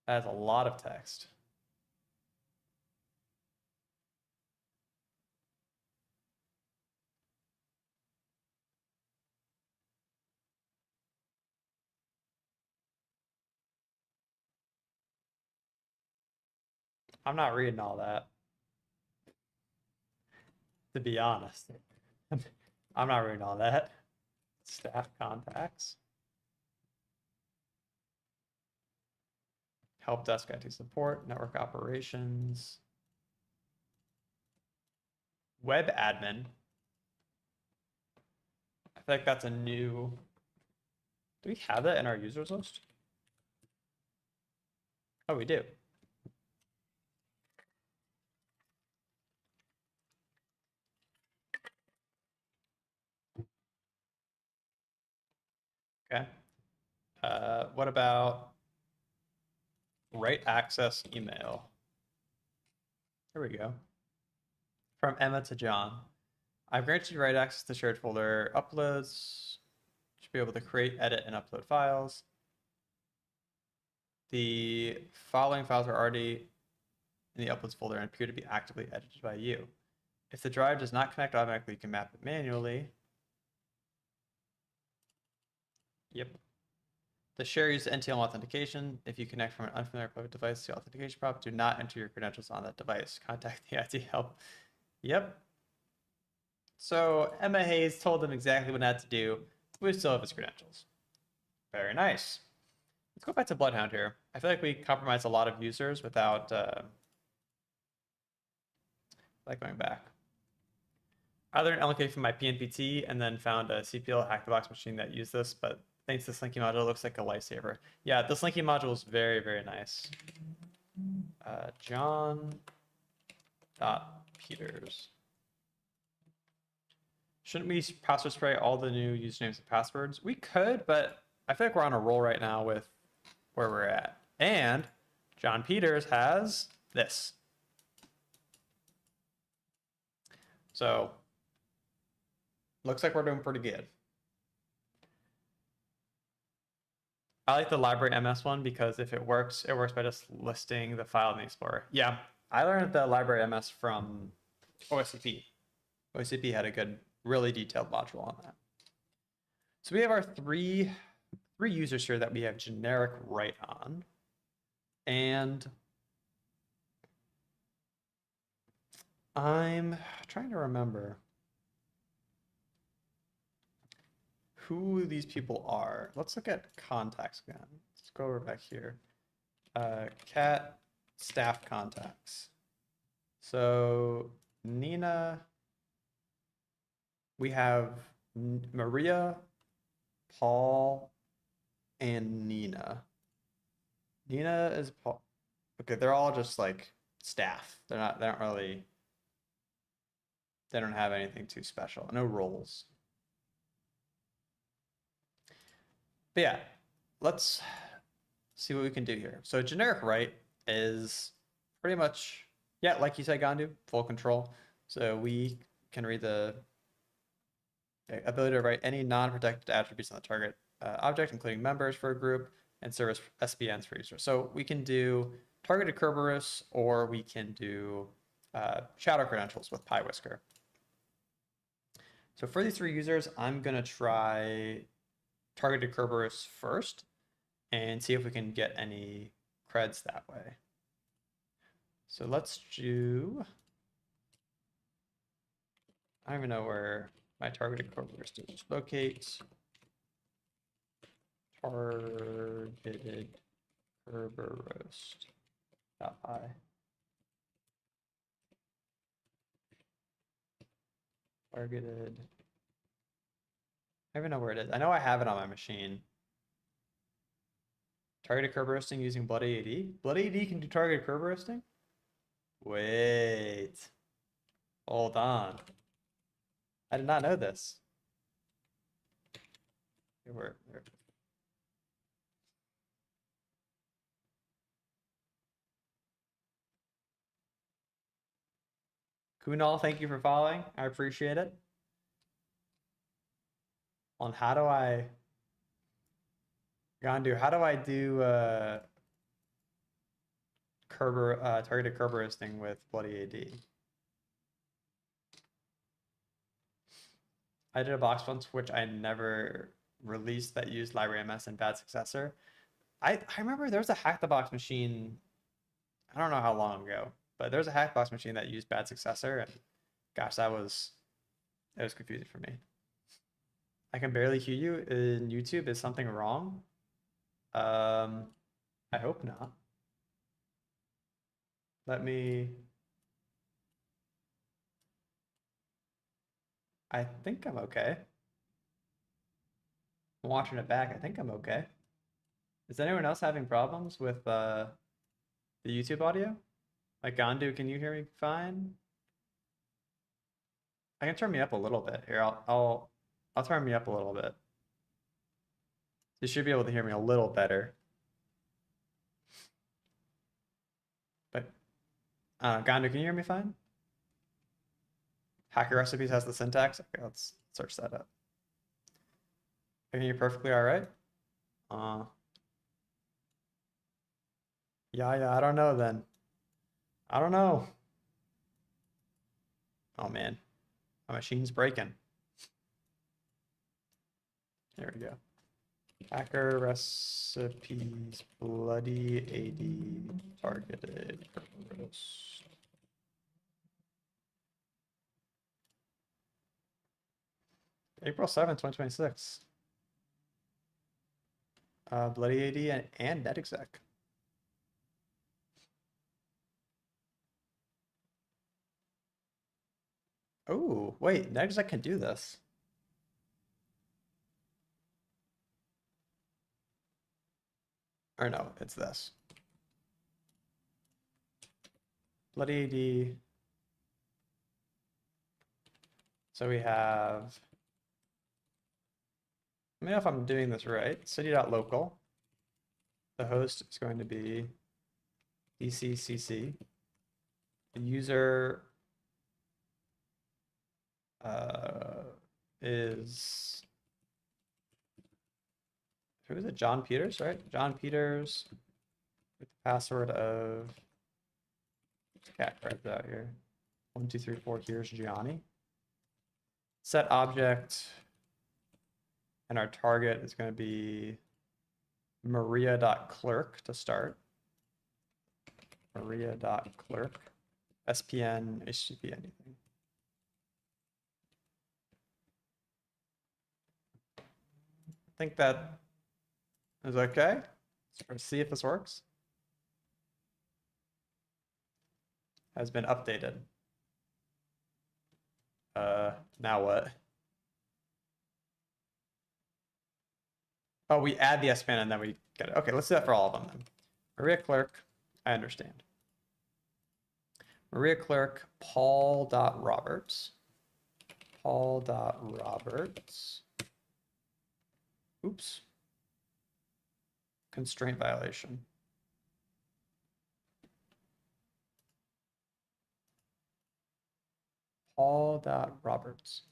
That's a lot of text. I'm not reading all that, to be honest. I'm not reading all that. Staff contacts. Help desk IT support, network operations. Web admin. I feel like that's a new... Do we have that in our users list? Oh, we do. Okay. What about write access email? Here we go. From Emma to John. I've granted you write access to shared folder uploads. Should be able to create, edit, and upload files. The following files are already in the uploads folder and appear to be actively edited by you. If the drive does not connect automatically, you can map it manually. Yep. The share uses NTLM authentication. If you connect from an unfamiliar public device to the authentication prop, do not enter your credentials on that device. Contact the IT help. Yep. So Emma Hayes told them exactly what I had to do We still have his credentials. Very nice. Let's go back to Bloodhound here. I feel like we compromise a lot of users without like going back. I learned LNK from my PNPT and then found a CPL hack the box machine that used this, but thanks to this linking module, it looks like a lifesaver. Yeah, this linking module is very, very nice. John.Peters. Shouldn't we password spray all the new usernames and passwords? We could, but I feel like we're on a roll right now with where we're at. And John Peters has this. So looks like we're doing pretty good. I like the library MS one because if it works by just listing the file in the Explorer. Yeah, I learned the library MS from OSCP. OSCP had a good, really detailed module on that. So we have our three users here that we have generic write on. And I'm trying to remember who these people are. Let's look at contacts again. Let's go over back here. Cat staff contacts. So Nina, we have Maria, Paul, and Nina. Nina is Paul. Okay, they're all just like staff. They don't have anything too special. No roles. But yeah, let's see what we can do here. So generic write is pretty much, yeah, like you said, Gandu, full control. So we can read the ability to write any non-protected attributes on the target object, including members for a group and service SBNs for users. So we can do targeted Kerberos, or we can do shadow credentials with PyWhisker. So for these three users, I'm going to try targeted Kerberos first and see if we can get any creds that way. So let's do, I don't even know where my targeted Kerberos is. Locate targeted Kerberos.py. Targeted. I don't even know where it is. I know I have it on my machine. Targeted Kerberosting using Bloody AD. Bloody AD can do targeted Kerberosting? Wait. Hold on. I did not know this. Where? Kunal, thank you for following. I appreciate it. On how do I... Gandu, how do I do targeted Kerberosting with Bloody AD? I did a box once, which I never released, that used library MS and bad successor. I remember there was a hack the box machine, I don't know how long ago, but there's a hack box machine that used bad successor, and gosh, it was confusing for me. I can barely hear you in YouTube. Is something wrong? I hope not. Let me. I think I'm okay. I'm watching it back. I think I'm okay. Is anyone else having problems with the YouTube audio? Like Gandu, can you hear me fine? I can turn me up a little bit here. I'll turn me up a little bit. You should be able to hear me a little better. But Gandu, can you hear me fine? Hacker Recipes has the syntax. Okay, let's search that up. I can hear you perfectly all right. Yeah, I don't know then. I don't know. Oh man, my machine's breaking. There we go. Hacker Recipes Bloody AD targeted Kerberos. April 7th, 2026. Bloody AD and netexec. Oh, wait, netexec can do this. Or no, it's this. Bloody AD. So we have, let me know if I'm doing this right. City.local. The host is going to be DCCC. The user is, who is it? John Peters, right? John Peters with the password of, cat cards out here. 1, 2, 3, 4. Here's Gianni. Set object, and our target is going to be Maria.clerk to start. Maria.clerk. SPN, HTTP, anything. I think that is okay. Let's see if this works. Has been updated. Now what? Oh, we add the SPN and then we get it. Okay, let's do that for all of them then. Maria Clerk, I understand. Maria Clerk, Paul.Roberts. Paul.Roberts. Oops. Constraint violation. Paul.Roberts.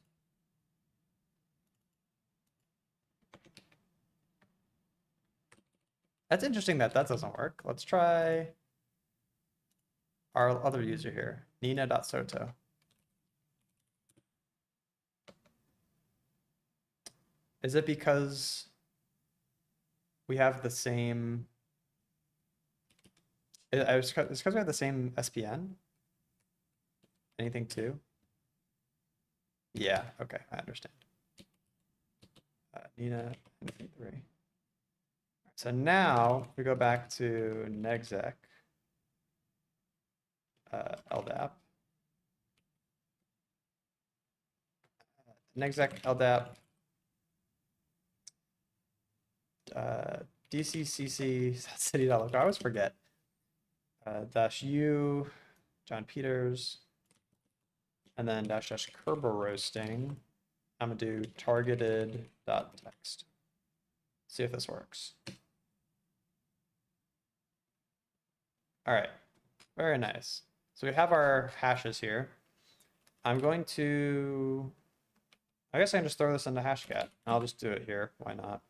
That's interesting that doesn't work. Let's try our other user here, Nina.Soto. Is it because we have the same, it's because we have the same SPN? Anything too? Yeah, okay, I understand. Nina, 3. So now we go back to netexec, LDAP. netexec, LDAP, DCCC, city.local. I always forget. -u, John Peters, and then -- Kerberosting. I'm gonna do targeted.text. See if this works. All right, very nice. So we have our hashes here. I'm going to, I guess I can just throw this into hashcat. I'll just do it here. Why not?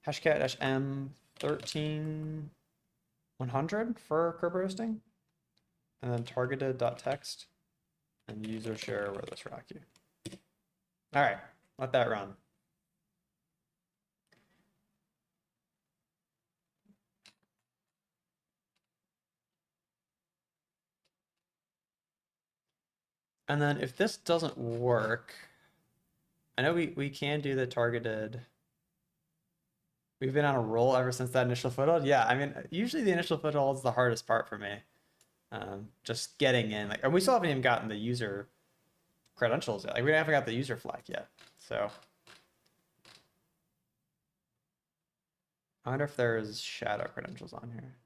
Hashcat-m 13100 for Kerberosting, and then targeted.text and user share with this Rocky. All right, let that run. And then if this doesn't work, I know we can do the targeted. We've been on a roll ever since that initial foothold. Yeah, I mean, usually the initial foothold is the hardest part for me. Just getting in, like, and we still haven't even gotten the user credentials yet. Like, we haven't got the user flag yet. So I wonder if there's shadow credentials on here.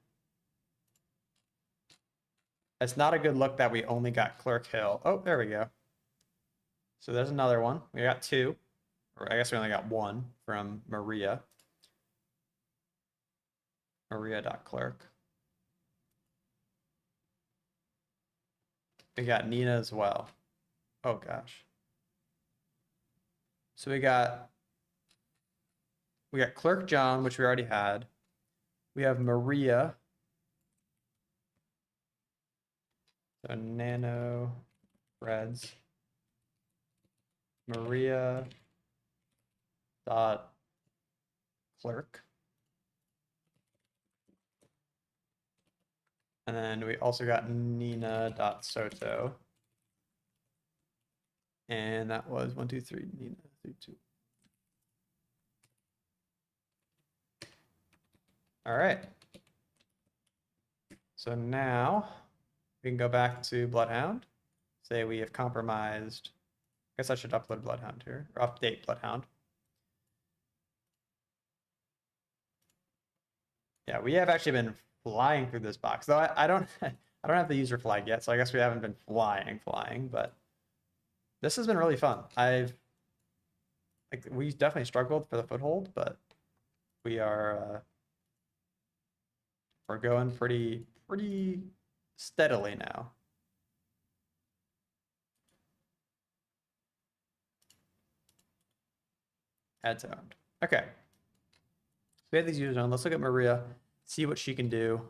It's not a good look that we only got Clerk Hill. Oh, there we go. So there's another one. We got 2, or I guess we only got 1 from Maria. Maria.clerk. We got Nina as well. Oh gosh. So we got Clerk John, which we already had. We have Maria. So nano reds. Maria dot clerk. And then we also got Nina.Soto. And that was 1, 2, 3, Nina, 3, 2. All right. So now we can go back to Bloodhound. Say we have compromised. I guess I should upload Bloodhound here, or update Bloodhound. Yeah, we have actually been flying through this box, though I don't I don't have the user flag yet, so I guess we haven't been flying, but this has been really fun. We definitely struggled for the foothold, but we are we're going pretty steadily now. Add sound. Okay. We have these users on. Let's look at Maria, see what she can do.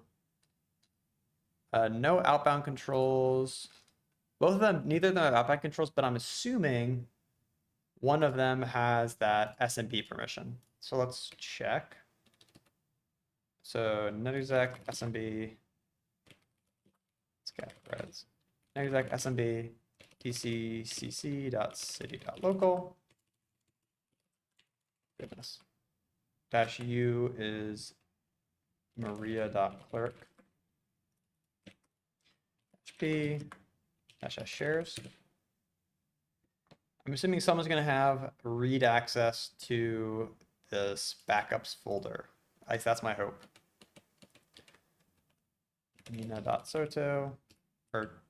No outbound controls. Both of them, neither of them have outbound controls, but I'm assuming one of them has that SMB permission. So let's check. So netexec SMB. Let's get reds. Netexec SMB pccc.city.local. Goodness. -u is maria.clerk. -p -s shares. I'm assuming someone's going to have read access to this backups folder. At least that's my hope. Nina.soto, or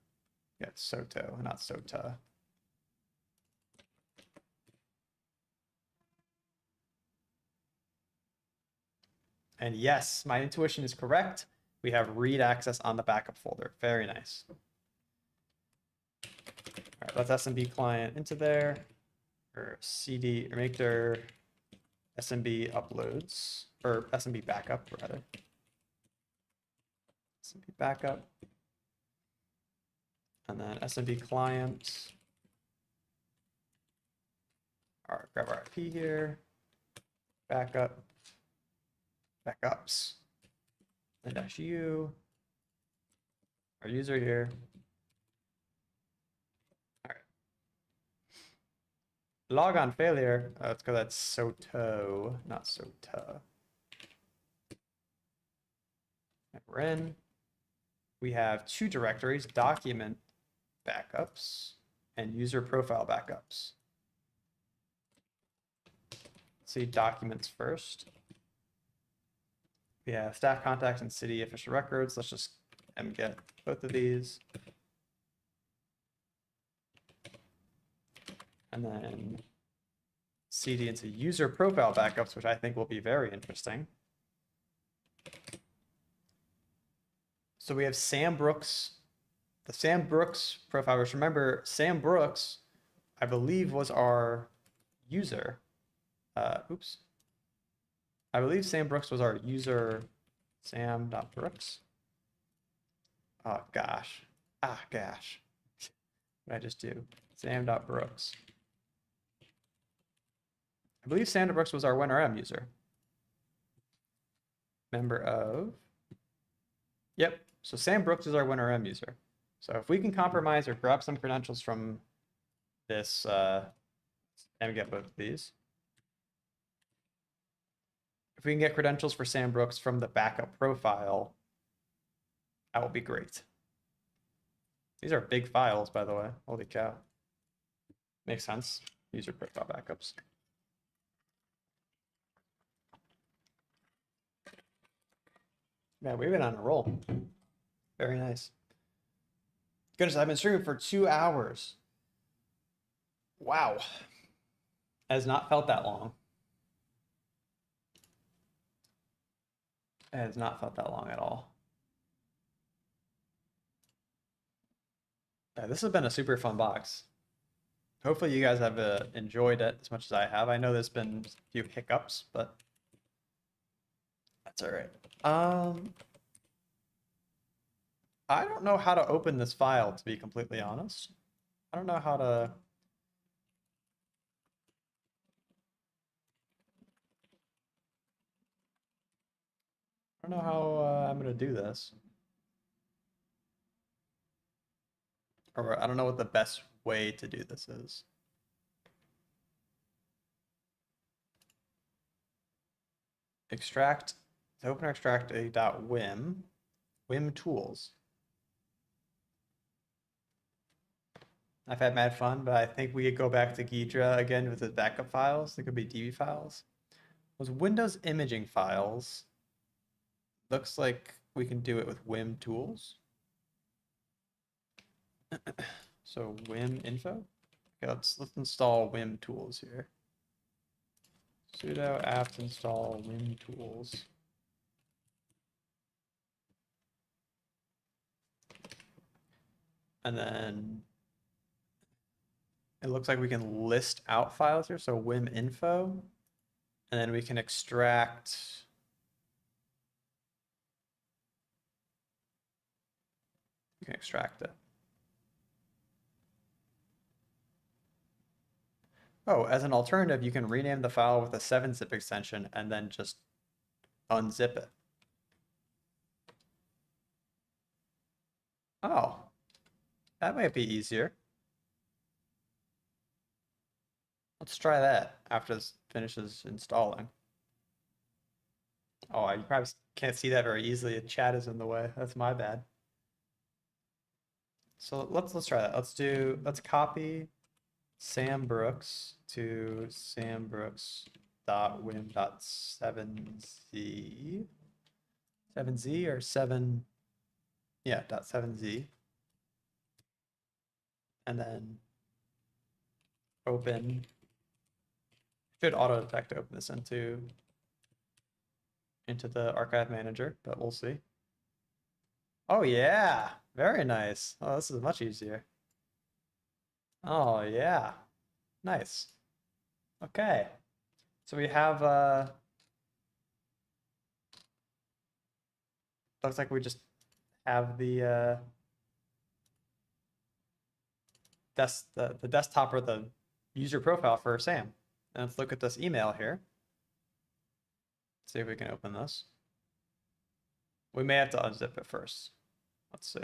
yeah, Soto, not Sota. And yes, my intuition is correct. We have read access on the backup folder. Very nice. All right, let's SMB client into there, or CD, or make their SMB uploads, or SMB backup rather. SMB backup. And then SMB client. All right, grab our IP here. Backup. Backups. And -u. Our user here. All right. Logon failure. It's because that's Soto, not Sota. And we're in. We have two directories, document backups and user profile backups. Let's see documents first. We have staff contacts and city official records. Let's just get both of these. And then CD into user profile backups, which I think will be very interesting. So we have Sam Brooks, the Sam Brooks profile, which remember, Sam Brooks, I believe was our user. Oops. I believe Sam Brooks was our user, sam.brooks. Oh, gosh. Ah, gosh. What did I just do? Sam.brooks. I believe sam.brooks was our WinRM user. Member of... Yep. So Sam Brooks is our WinRM user. So if we can compromise or grab some credentials from this, and get both of these. If we can get credentials for Sam Brooks from the backup profile, that will be great. These are big files, by the way. Holy cow. Makes sense. User profile backups. Man, we've been on a roll. Very nice. Goodness, I've been streaming for 2 hours. Wow. Has not felt that long. It has not felt that long at all. Yeah, this has been a super fun box. Hopefully you guys have enjoyed it as much as I have. I know there's been a few hiccups, but that's all right. I don't know how to open this file, to be completely honest. I don't know how to... I don't know how I'm going to do this. Or I don't know what the best way to do this is. Extract to open or extract a .wim tools. I've had mad fun, but I think we could go back to Ghidra again with the backup files. They could be DB files. Those Windows imaging files. Looks like we can do it with Wim tools. So Wim info. Okay, let's install Wim tools here. Sudo apt install Wim tools. And then it looks like we can list out files here. So Wim info, and then we can extract. We can extract it. Oh, as an alternative, you can rename the file with a 7-zip extension and then just unzip it. Oh, that might be easier. Let's try that after this finishes installing. Oh, you probably can't see that very easily. The chat is in the way. That's my bad. So let's try that. Let's copy Sam Brooks to sambrooks.wim.7z. 7z or 7, yeah, .7z. And then open. Should auto detect to open this into the archive manager, but we'll see. Oh yeah, very nice. Oh, this is much easier. Oh yeah, nice. Okay, so we have looks like we just have the the desktop or the user profile for Sam. And let's look at this email here. See if we can open this. We may have to unzip it first. Let's see.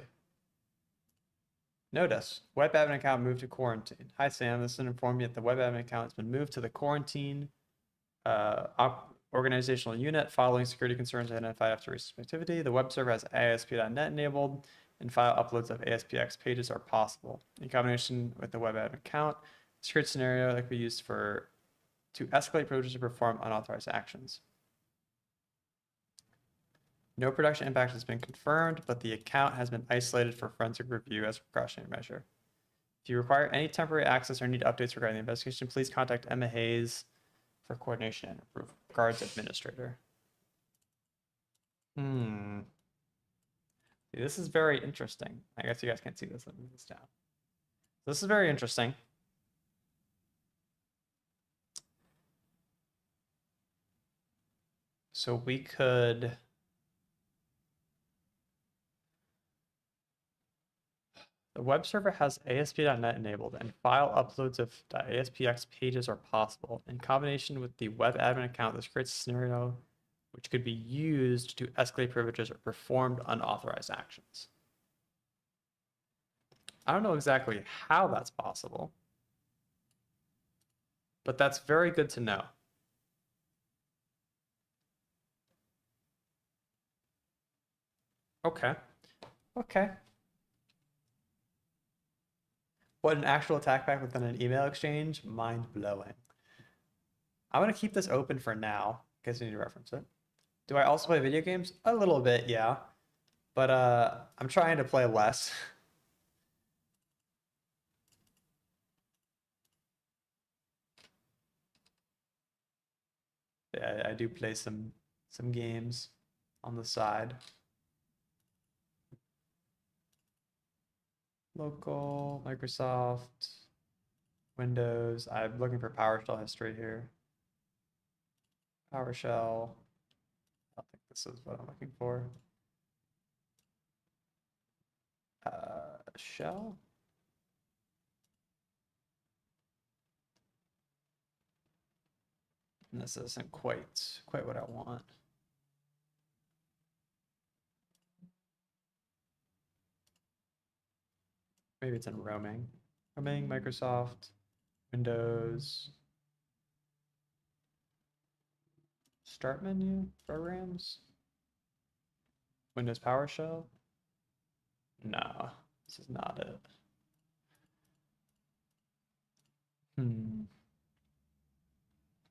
Notice, web admin account moved to quarantine. Hi Sam, this is to inform you that the web admin account has been moved to the quarantine organizational unit following security concerns identified after recent activity. The web server has ASP.NET enabled, and file uploads of ASPX pages are possible. In combination with the web admin account, the security scenario that could be used to escalate privileges to perform unauthorized actions. No production impact has been confirmed, but the account has been isolated for forensic review as a precautionary measure. If you require any temporary access or need updates regarding the investigation, please contact Emma Hayes for coordination and approval. Regards, Administrator. This is very interesting. I guess you guys can't see this. Let me move this down. This is very interesting. So we could... The web server has ASP.NET enabled, and file uploads of .aspx pages are possible. In combination with the web admin account, this creates a scenario which could be used to escalate privileges or perform unauthorized actions. I don't know exactly how that's possible, but that's very good to know. Okay. Okay. What, an actual attack path within an email exchange? Mind-blowing. I'm going to keep this open for now, in case you need to reference it. Do I also play video games? A little bit, yeah. But I'm trying to play less. Yeah, I do play some games on the side. Local, Microsoft, Windows. I'm looking for PowerShell history here. PowerShell. I think this is what I'm looking for. Shell. And this isn't quite what I want. Maybe it's in roaming. Roaming, Microsoft, Windows. Start menu, programs. Windows PowerShell? No, this is not it.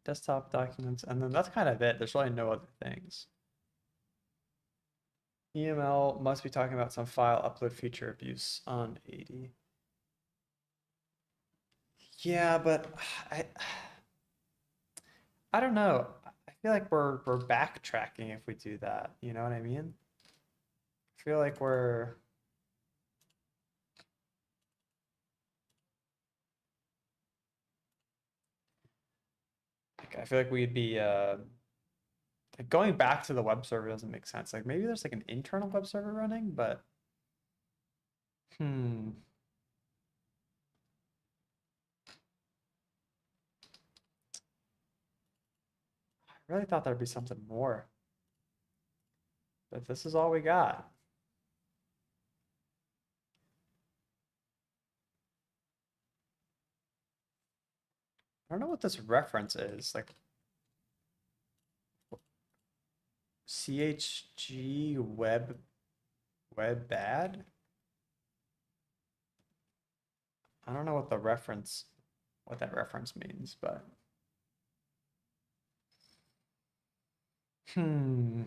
Desktop documents, and then that's kind of it. There's really no other things. EML must be talking about some file upload feature abuse on 80. Yeah, but I don't know. I feel like we're backtracking if we do that. You know what I mean? I feel like we're I feel like we'd be like going back to the web server doesn't make sense. Like maybe there's like an internal web server running, but I really thought there'd be something more. But this is all we got. I don't know what this reference is. Like CHG web bad? I don't know what that reference means, but hmm.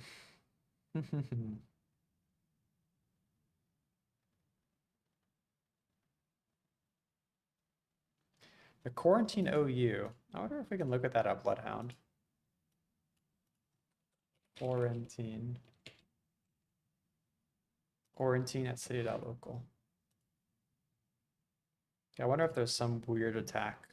The quarantine OU. I wonder if we can look at that up, Bloodhound. Quarantine. Quarantine at city.local. Yeah, I wonder if there's some weird attack.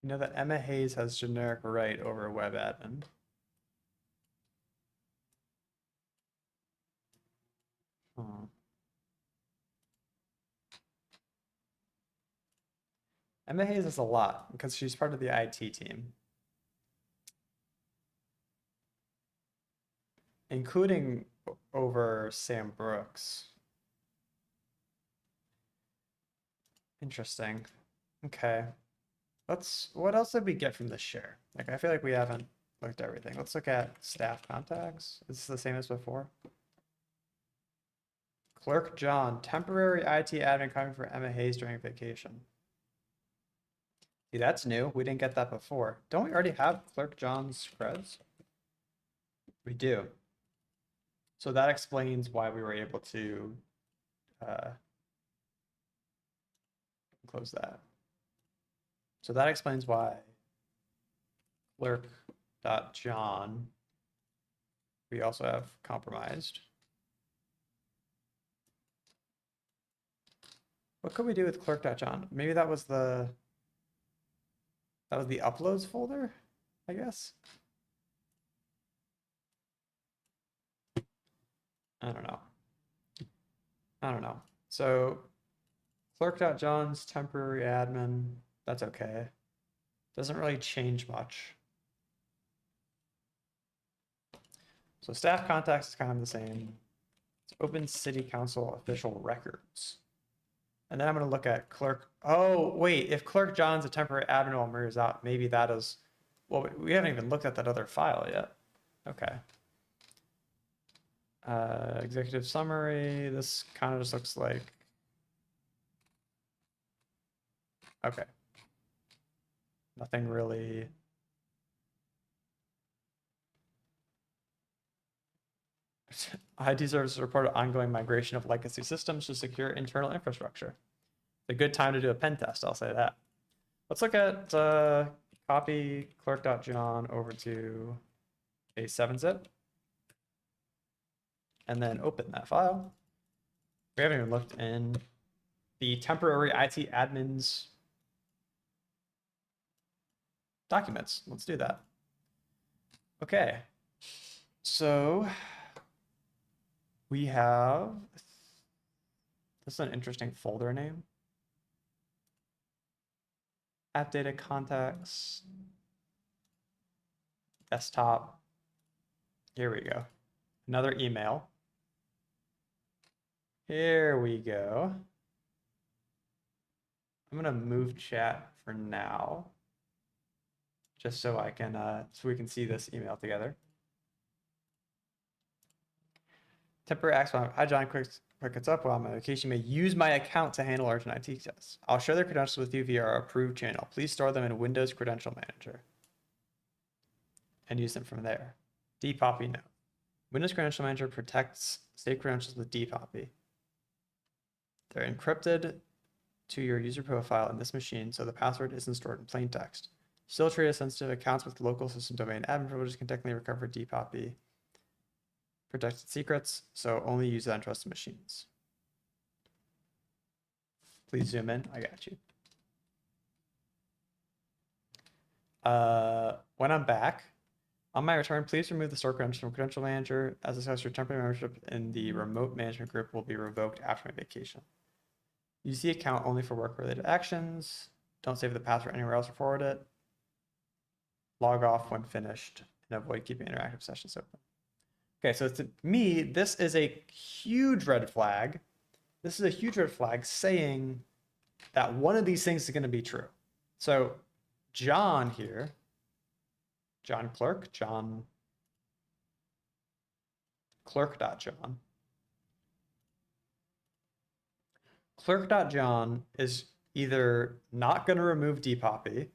You know that Emma Hayes has generic right over web admin. Emma Hayes is a lot because she's part of the IT team, including over Sam Brooks. Interesting. Okay. What else did we get from this share? Like, I feel like we haven't looked at everything. Let's look at staff contacts. Is this the same as before? Clerk John, temporary IT admin coming for Emma Hayes during vacation. See, that's new. We didn't get that before. Don't we already have Clerk John's creds? We do. So that explains why we were able to close that. So that explains why clerk.john we also have compromised. What could we do with clerk.john? Maybe that was the uploads folder, I guess. I don't know. So clerk.john's temporary admin, that's okay. Doesn't really change much. So staff contacts is kind of the same. It's open city council official records. And then I'm going to look at clerk. Oh, wait, if clerk John's a temporary admin while Maria's out, maybe that is, well, we haven't even looked at that other file yet. Okay. Executive summary. This kind of just looks like, okay. Nothing really. IT services reported ongoing migration of legacy systems to secure internal infrastructure. It's a good time to do a pen test, I'll say that. Let's look at copy clerk.john over to a 7-zip. And then open that file. We haven't even looked in the temporary IT admins documents. Let's do that. Okay. So we have, this is an interesting folder name. App data contacts, desktop. Here we go. Another email. Here we go. I'm gonna move chat for now, just so I can so we can see this email together. Temporary access. Hi John, quick it's up while I'm on vacation. You may use my account to handle urgent IT tests. I'll share the credentials with you via our approved channel. Please store them in Windows Credential Manager and use them from there. Dpoppy note. Windows Credential Manager protects saved credentials with dpoppy. They're encrypted to your user profile in this machine, so the password isn't stored in plain text. Still treat as sensitive accounts with local system domain admin privileges can technically recover dpoppy protected secrets, so only use untrusted machines. Please zoom in. I got you. When I'm back, on my return, please remove the store credentials from Credential Manager. As discussed, your temporary membership in the remote management group will be revoked after my vacation. Use the account only for work-related actions. Don't save the password anywhere else or forward it. Log off when finished and avoid keeping interactive sessions open. Okay, so to me, this is a huge red flag. This is a huge red flag saying that one of these things is going to be true. So John here, John Clerk, John Clerk.John. Clerk.John is either not going to remove dpoppy.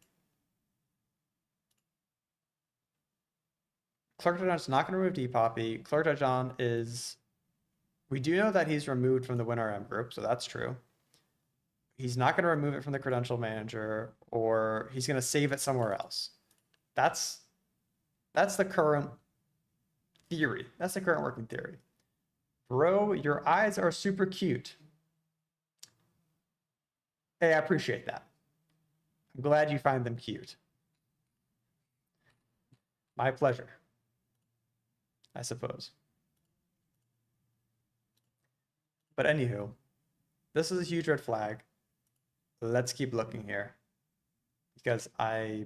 Clerk.John is not going to remove dpoppy. Clerk.John is, we do know that he's removed from the WinRM group, so that's true. He's not going to remove it from the credential manager, or he's going to save it somewhere else. That's the current theory. That's the current working theory. Bro, your eyes are super cute. Hey, I appreciate that. I'm glad you find them cute. My pleasure, I suppose. But anywho, this is a huge red flag. Let's keep looking here, because I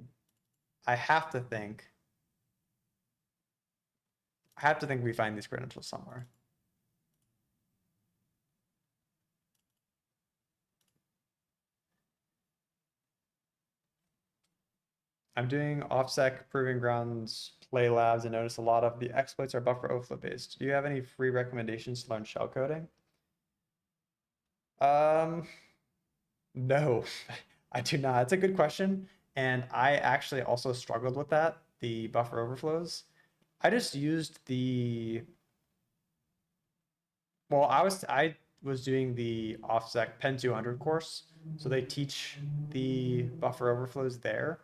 have to think we find these credentials somewhere. I'm doing OffSec Proving Grounds play labs and notice a lot of the exploits are buffer overflow based. Do you have any free recommendations to learn shell coding? No, I do not. It's a good question. And I actually also struggled with that, the buffer overflows. I just used the, well, I was doing the OffSec Pen 200 course. So they teach the buffer overflows there.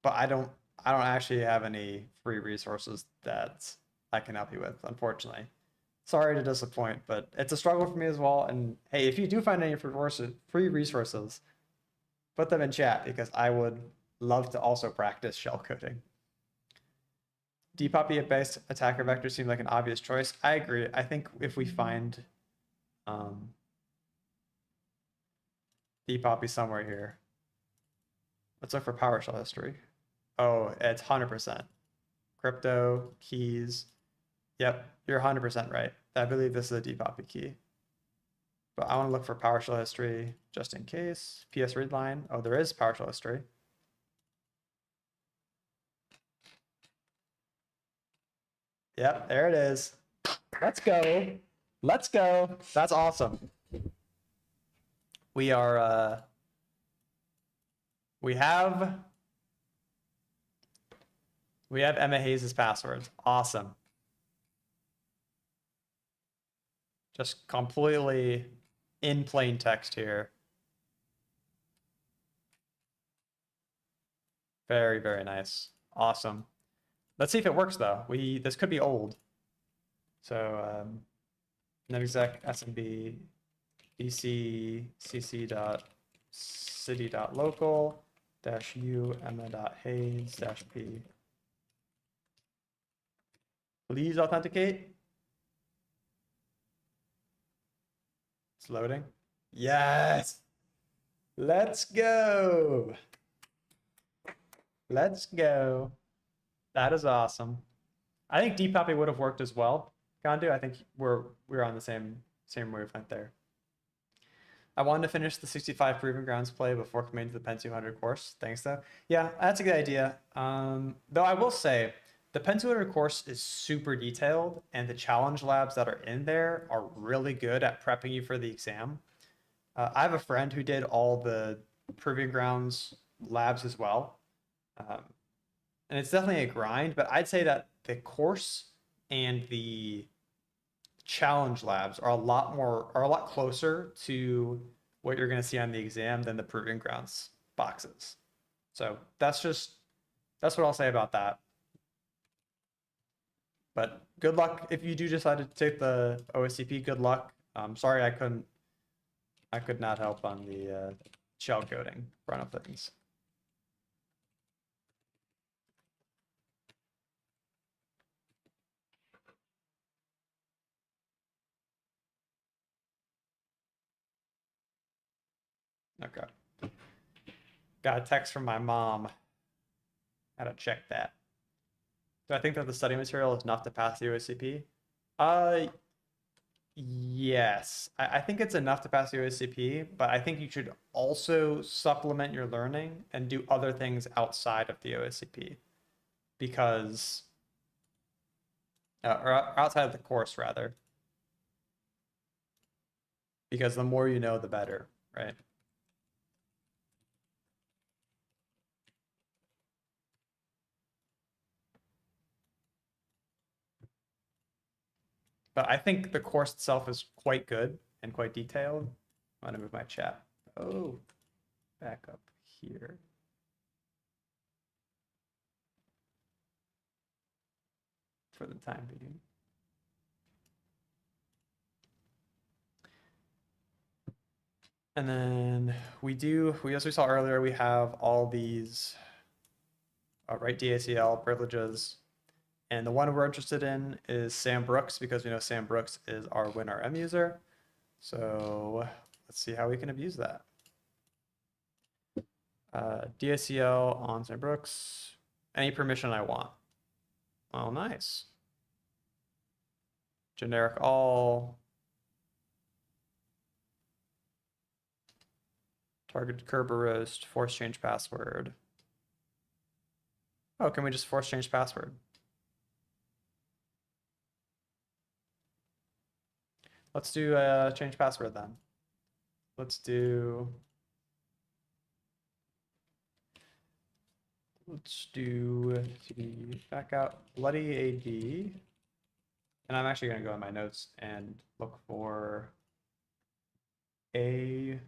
But I don't actually have any free resources that I can help you with, unfortunately. Sorry to disappoint, but it's a struggle for me as well. And hey, if you do find any free resources, put them in chat because I would love to also practice shell coding. Dpoppy-based attacker vectors seem like an obvious choice. I agree. I think if we find dpoppy somewhere here, let's look for PowerShell history. Oh, it's 100%. Crypto, keys. Yep, you're 100% right. I believe this is a dpoppy key. But I want to look for PowerShell history just in case. PS read line. Oh, there is PowerShell history. Yep, there it is. Let's go. Let's go. That's awesome. We are, we have Emma Hayes' passwords. Awesome. Just completely in plain text here. Very, very nice. Awesome. Let's see if it works though. This could be old. So netexec smb dc cc dot city dot local dash u emma dot hayes dash p. Please authenticate. It's loading. Yes. Let's go. Let's go. That is awesome. I think Depopy would have worked as well. Gandu, I think we're on the same wavelength there. I wanted to finish the 65 Proving Grounds play before committing to the Pen 200 course. Thanks, though. Yeah, that's a good idea. Though I will say, the Pen 200 course is super detailed, and the challenge labs that are in there are really good at prepping you for the exam. I have a friend who did all the Proving Grounds labs as well. Um, and it's definitely a grind, but I'd say that the course and the challenge labs are a lot closer to what you're going to see on the exam than the proving grounds boxes. So that's what I'll say about that. But good luck if you do decide to take the OSCP. Good luck. Sorry I could not help on the shell coding run of things. Okay. Got a text from my mom. Had to check that. Do I think that the study material is enough to pass the OSCP? Uh, yes. I think it's enough to pass the OSCP, but I think you should also supplement your learning and do other things outside of the OSCP because, or outside of the course rather, because the more you know, the better, right? But I think the course itself is quite good and quite detailed. I'm gonna move my chat. Oh, back up here. For the time being. And then as we saw earlier, we have all these right DACL privileges. And the one we're interested in is Sam Brooks because we know Sam Brooks is our WinRM user. So let's see how we can abuse that. DACL on Sam Brooks, any permission I want. Oh, nice. Generic all. Target Kerberost, force change password. Oh, can we just force change password? Let's do change password then. Let's do back out bloody AD. And I'm actually going to go in my notes and look for a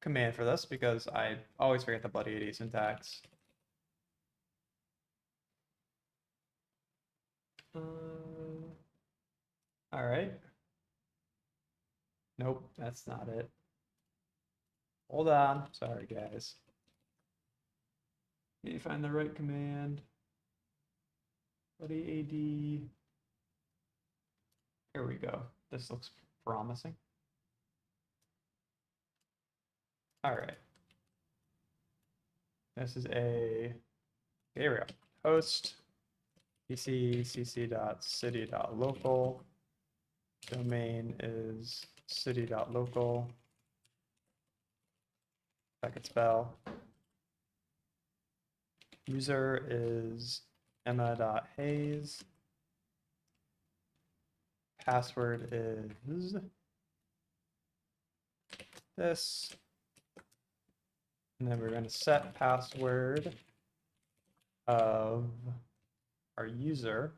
command for this because I always forget the bloody AD syntax. All right. Nope, that's not it. Hold on. Sorry, guys. Let me find the right command. Bloody AD. Here we go. This looks promising. All right. This is here we go. Host pc.cc.city.local. Domain is city.local. Packet spell. User is emma.hayes. Password is this. And then we're going to set password of our user,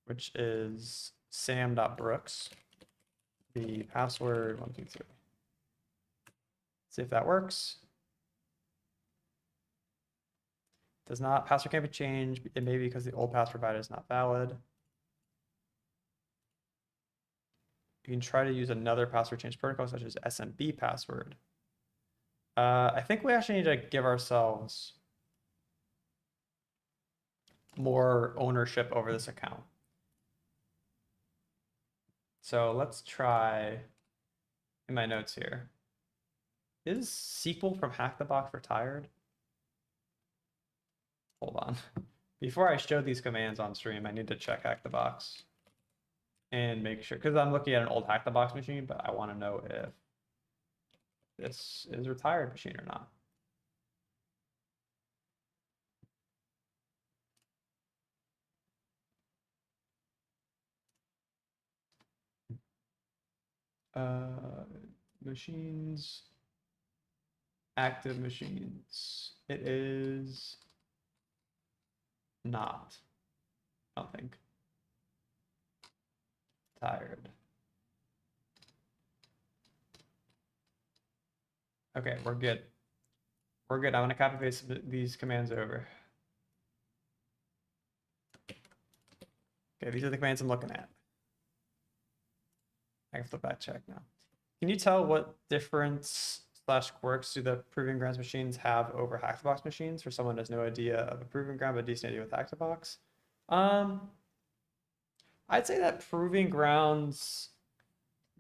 which is sam.brooks. The password, 1, 2, 3. See if that works. Does not, password can't be changed. It may be because the old password provided is not valid. You can try to use another password change protocol, such as SMB password. I think we actually need to give ourselves more ownership over this account. So let's try in my notes here. Is SQL from Hack the Box retired? hold on. Before I show these commands on stream, I need to check Hack the Box and make sure, because I'm looking at an old Hack the Box machine, but I want to know if this is a retired machine or not. Machines, active machines. It is not, I don't think. Tired. Okay, we're good. We're good. I'm gonna copy paste these commands over. Okay, these are the commands I'm looking at. I can flip back check now. Can you tell what difference / quirks do the proving grounds machines have over Hack the Box machines for someone who has no idea of a proving ground but a decent idea with Hack the Box? I'd say that proving grounds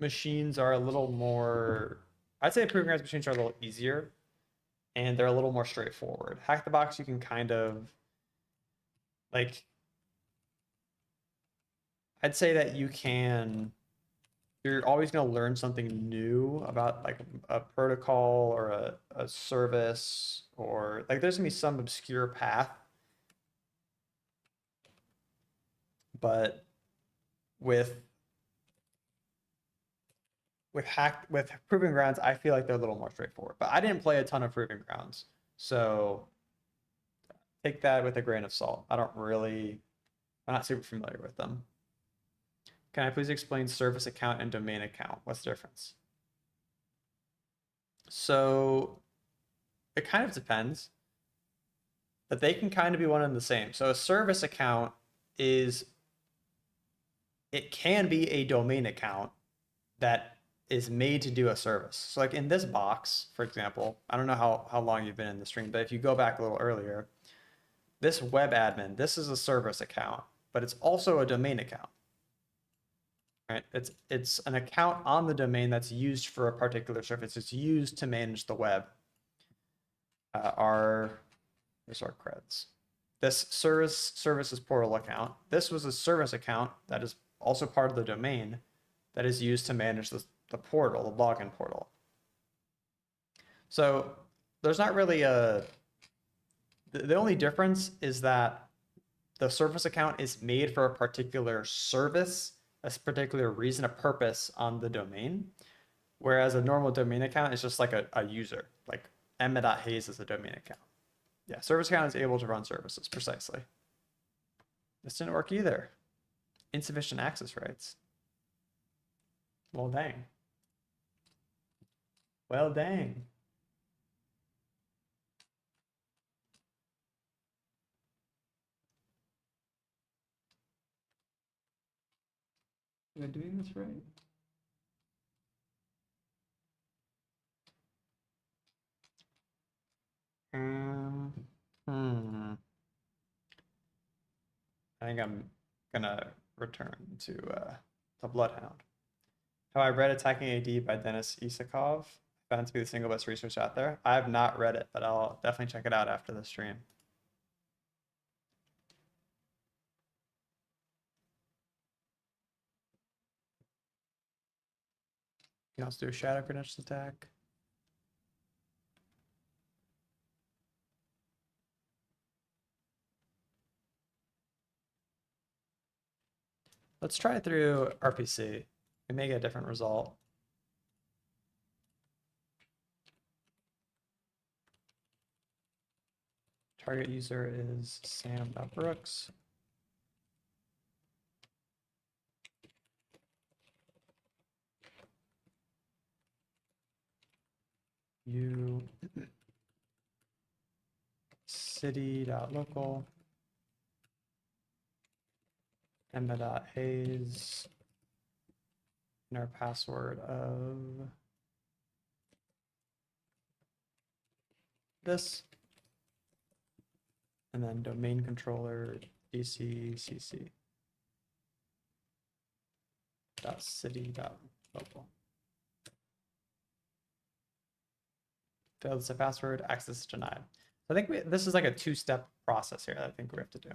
machines are a little more. I'd say proving grounds machines are a little easier, and they're a little more straightforward. Hack the Box, you can kind of like. I'd say that you can. You're always going to learn something new about like a protocol or a service, or like there's going to be some obscure path. But with proving grounds, I feel like they're a little more straightforward. But I didn't play a ton of proving grounds, so take that with a grain of salt. I'm not super familiar with them. Can I please explain service account and domain account? What's the difference? So it kind of depends, but they can kind of be one and the same. So a service account it can be a domain account that is made to do a service. So like in this box, for example, I don't know how long you've been in the stream, but if you go back a little earlier, this web admin, this is a service account, but it's also a domain account. Right? It's an account on the domain that's used for a particular service. It's used to manage the web. Here's our creds. This services portal account. This was a service account that is also part of the domain that is used to manage the portal, the login portal. So there's not really the only difference is that the service account is made for a particular service, a particular reason, a purpose on the domain, whereas a normal domain account is just like a user, like emma.hayes is a domain account. Yeah, service account is able to run services, precisely. This didn't work either. Insufficient access rights. Well, dang. Well, dang. Am I doing this right? I think I'm gonna return to Bloodhound. Have I read Attacking AD by Denis Isakov? Found to be the single best research out there. I have not read it, but I'll definitely check it out after the stream. You can also do a shadow credentials attack. Let's try it through RPC. We may get a different result. Target user is sam.brooks. You city.local emma.hayes and our password of this, and then domain controller dccc .city.local. Failed to set password, access denied. I think this is like a two-step process here that I think we have to do.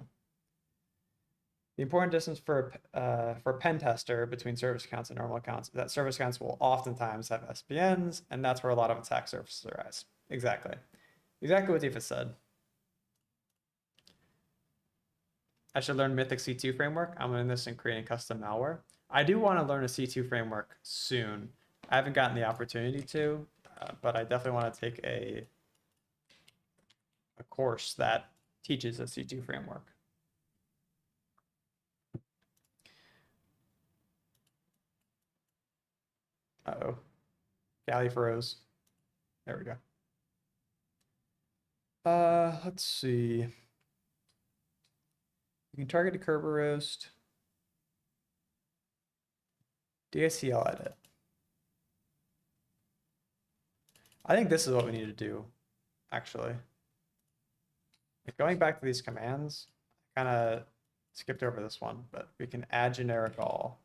The important distance for a pen tester between service accounts and normal accounts is that service accounts will oftentimes have SPNs, and that's where a lot of attack surfaces arise. Exactly. Exactly what Tifa said. I should learn Mythic C2 framework. I'm learning this and creating custom malware. I do want to learn a C2 framework soon. I haven't gotten the opportunity to, but I definitely want to take a course that teaches a C2 framework. Uh-oh. Galley froze. There we go. Let's see. You can target a Kerberost. DSCL edit. I think this is what we need to do, actually. Going back to these commands, I kind of skipped over this one, but we can add generic all.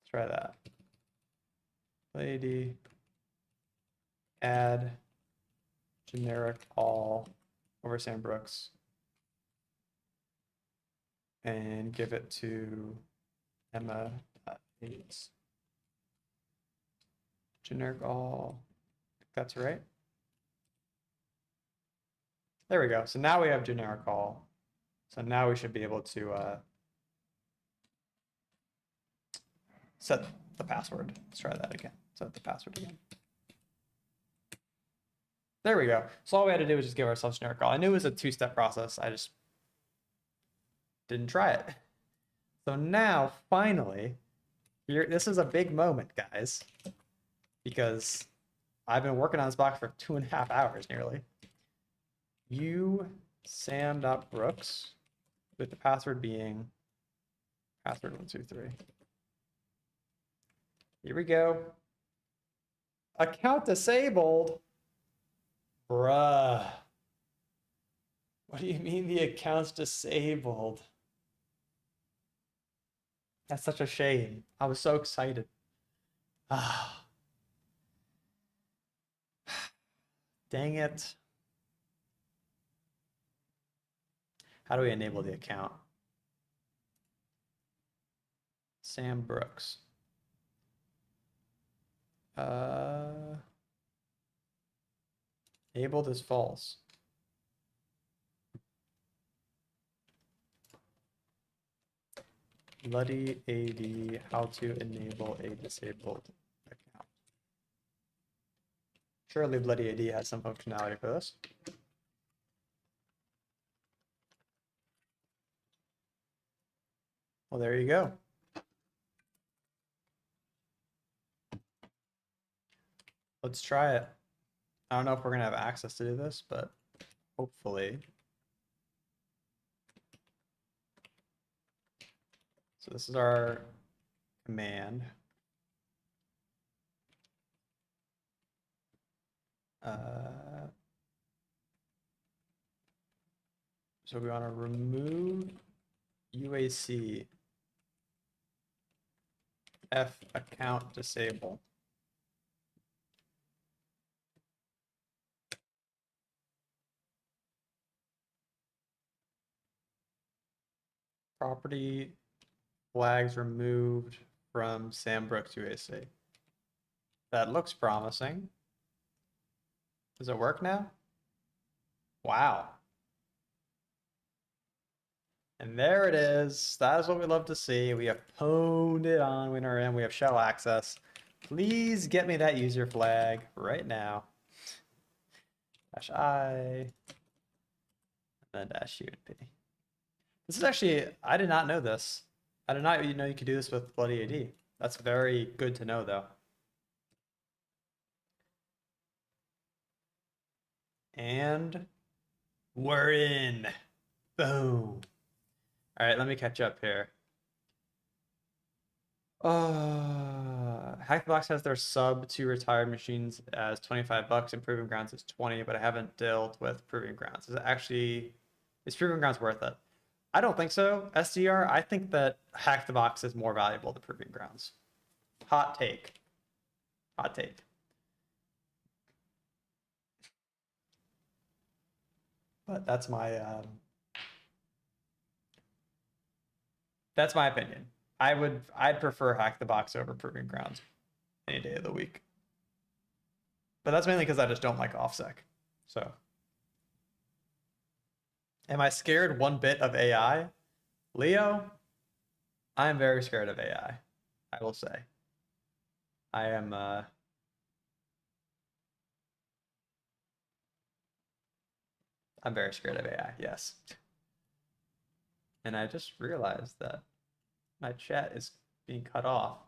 Let's try that. Lady, add generic all over Sam Brooks, and give it to Emma Yates. Generic all, that's right. There we go. So now we have generic all. So now we should be able to set the password. Let's try that again. Set the password again. There we go. So all we had to do was just give ourselves generic all. I knew it was a two-step process. I just didn't try it. So now, finally, here, this is a big moment, guys, because I've been working on this box for 2.5 hours nearly. You sam.brooks with the password being password123. Here we go. Account disabled. Bruh. What do you mean the account's disabled? That's such a shame. I was so excited. Ah. Dang it. How do we enable the account? Sam Brooks. Enabled is false. Bloody AD, how to enable a disabled account. Surely Bloody AD has some functionality for this. Well, there you go. Let's try it. I don't know if we're gonna have access to do this, but hopefully. So this is our command. So we want to remove UAC F account disable. Property flags removed from Sam Brooks UAC. That looks promising. Does it work now? Wow. And there it is. That is what we love to see. We have pwned it on WinRM. We have shell access. Please get me that user flag right now. -I and then -UNP. This is actually, I did not know this. I did not know you could do this with Bloody AD. That's very good to know, though. And we're in. Boom. All right, let me catch up here. Hackbox has their sub to retired machines as $25 and Proving Grounds is 20, but I haven't dealt with Proving Grounds. Is Proving Grounds worth it? I don't think so. SDR, I think that Hack the Box is more valuable than Proving Grounds. Hot take. Hot take. But that's my opinion. I'd prefer Hack the Box over Proving Grounds any day of the week. But that's mainly because I just don't like OffSec. So, am I scared one bit of AI? Leo, I am very scared of AI. I will say. I am I'm very scared of AI, yes. And I just realized that my chat is being cut off.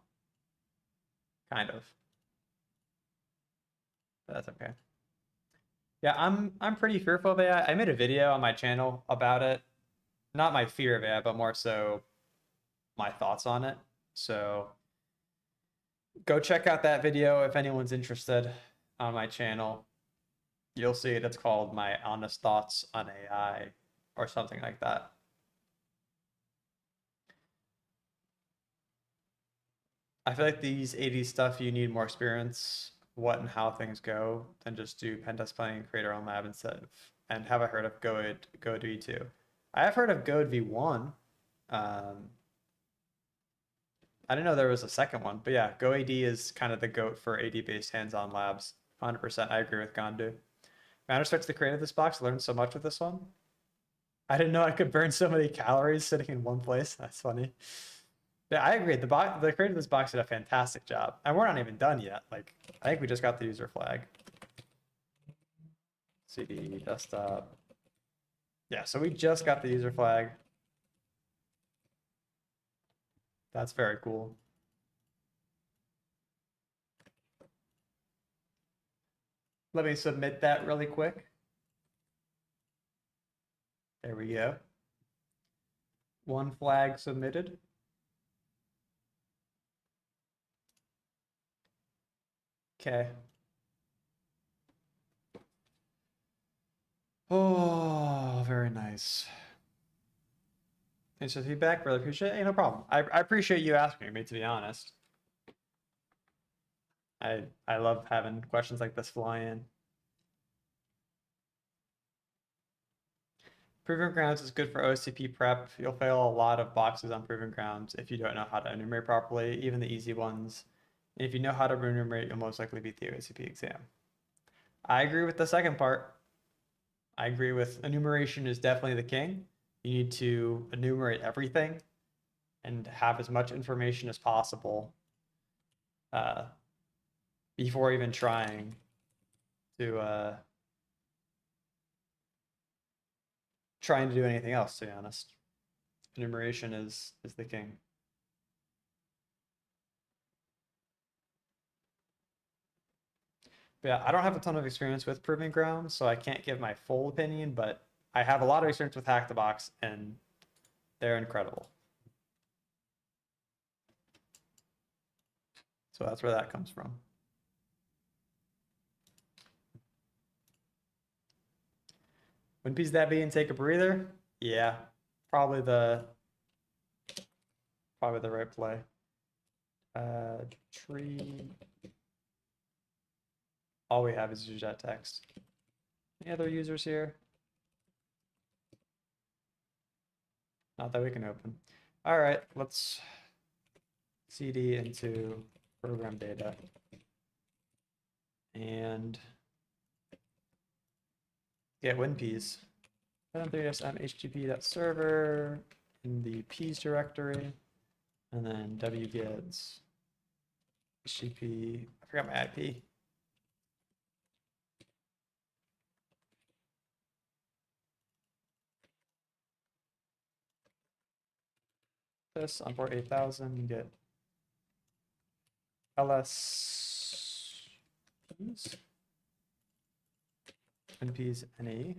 Kind of. But that's okay. Yeah, I'm pretty fearful of AI. I made a video on my channel about it. Not my fear of AI, but more so my thoughts on it. So go check out that video if anyone's interested on my channel. You'll see it. It's called My Honest Thoughts on AI or something like that. I feel like these 80 stuff, you need more experience, what and how things go, than just do pen test planning and create our own lab instead of, and have I heard of Goad V2? I have heard of Goad V1. I didn't know there was a second one, but yeah, GoAD is kind of the GOAT for AD-based hands-on labs. 100%, I agree with Gandu. Matter starts the creator of this box. Learned so much with this one. I didn't know I could burn so many calories sitting in one place. That's funny. Yeah, I agree. The creator of this box did a fantastic job, and we're not even done yet. Like, I think we just got the user flag. CD desktop. Yeah, so we just got the user flag. That's very cool. Let me submit that really quick. There we go. One flag submitted. Okay. Oh, very nice. Thanks for the feedback. Really appreciate it. Hey, no problem. I appreciate you asking me, to be honest. I love having questions like this fly in. Proving grounds is good for OCP prep. You'll fail a lot of boxes on proving grounds if you don't know how to enumerate properly, even the easy ones. And if you know how to enumerate, you'll most likely beat the OCP exam. I agree with the second part. I agree with enumeration is definitely the king. You need to enumerate everything and have as much information as possible before even trying to do anything else, to be honest. Enumeration is the king. But yeah, I don't have a ton of experience with proving grounds, so I can't give my full opinion, but I have a lot of experience with Hack the Box, and they're incredible. So that's where that comes from. When piece that be and take a breather? Yeah, probably the right play. Tree. All we have is user text. Any other users here? Not that we can open. All right, let's CD into program data and get WinPeas. Python3sm http.server in the peas directory, and then wget http. I forgot my IP. This on port 8000, get ls WinPeas NE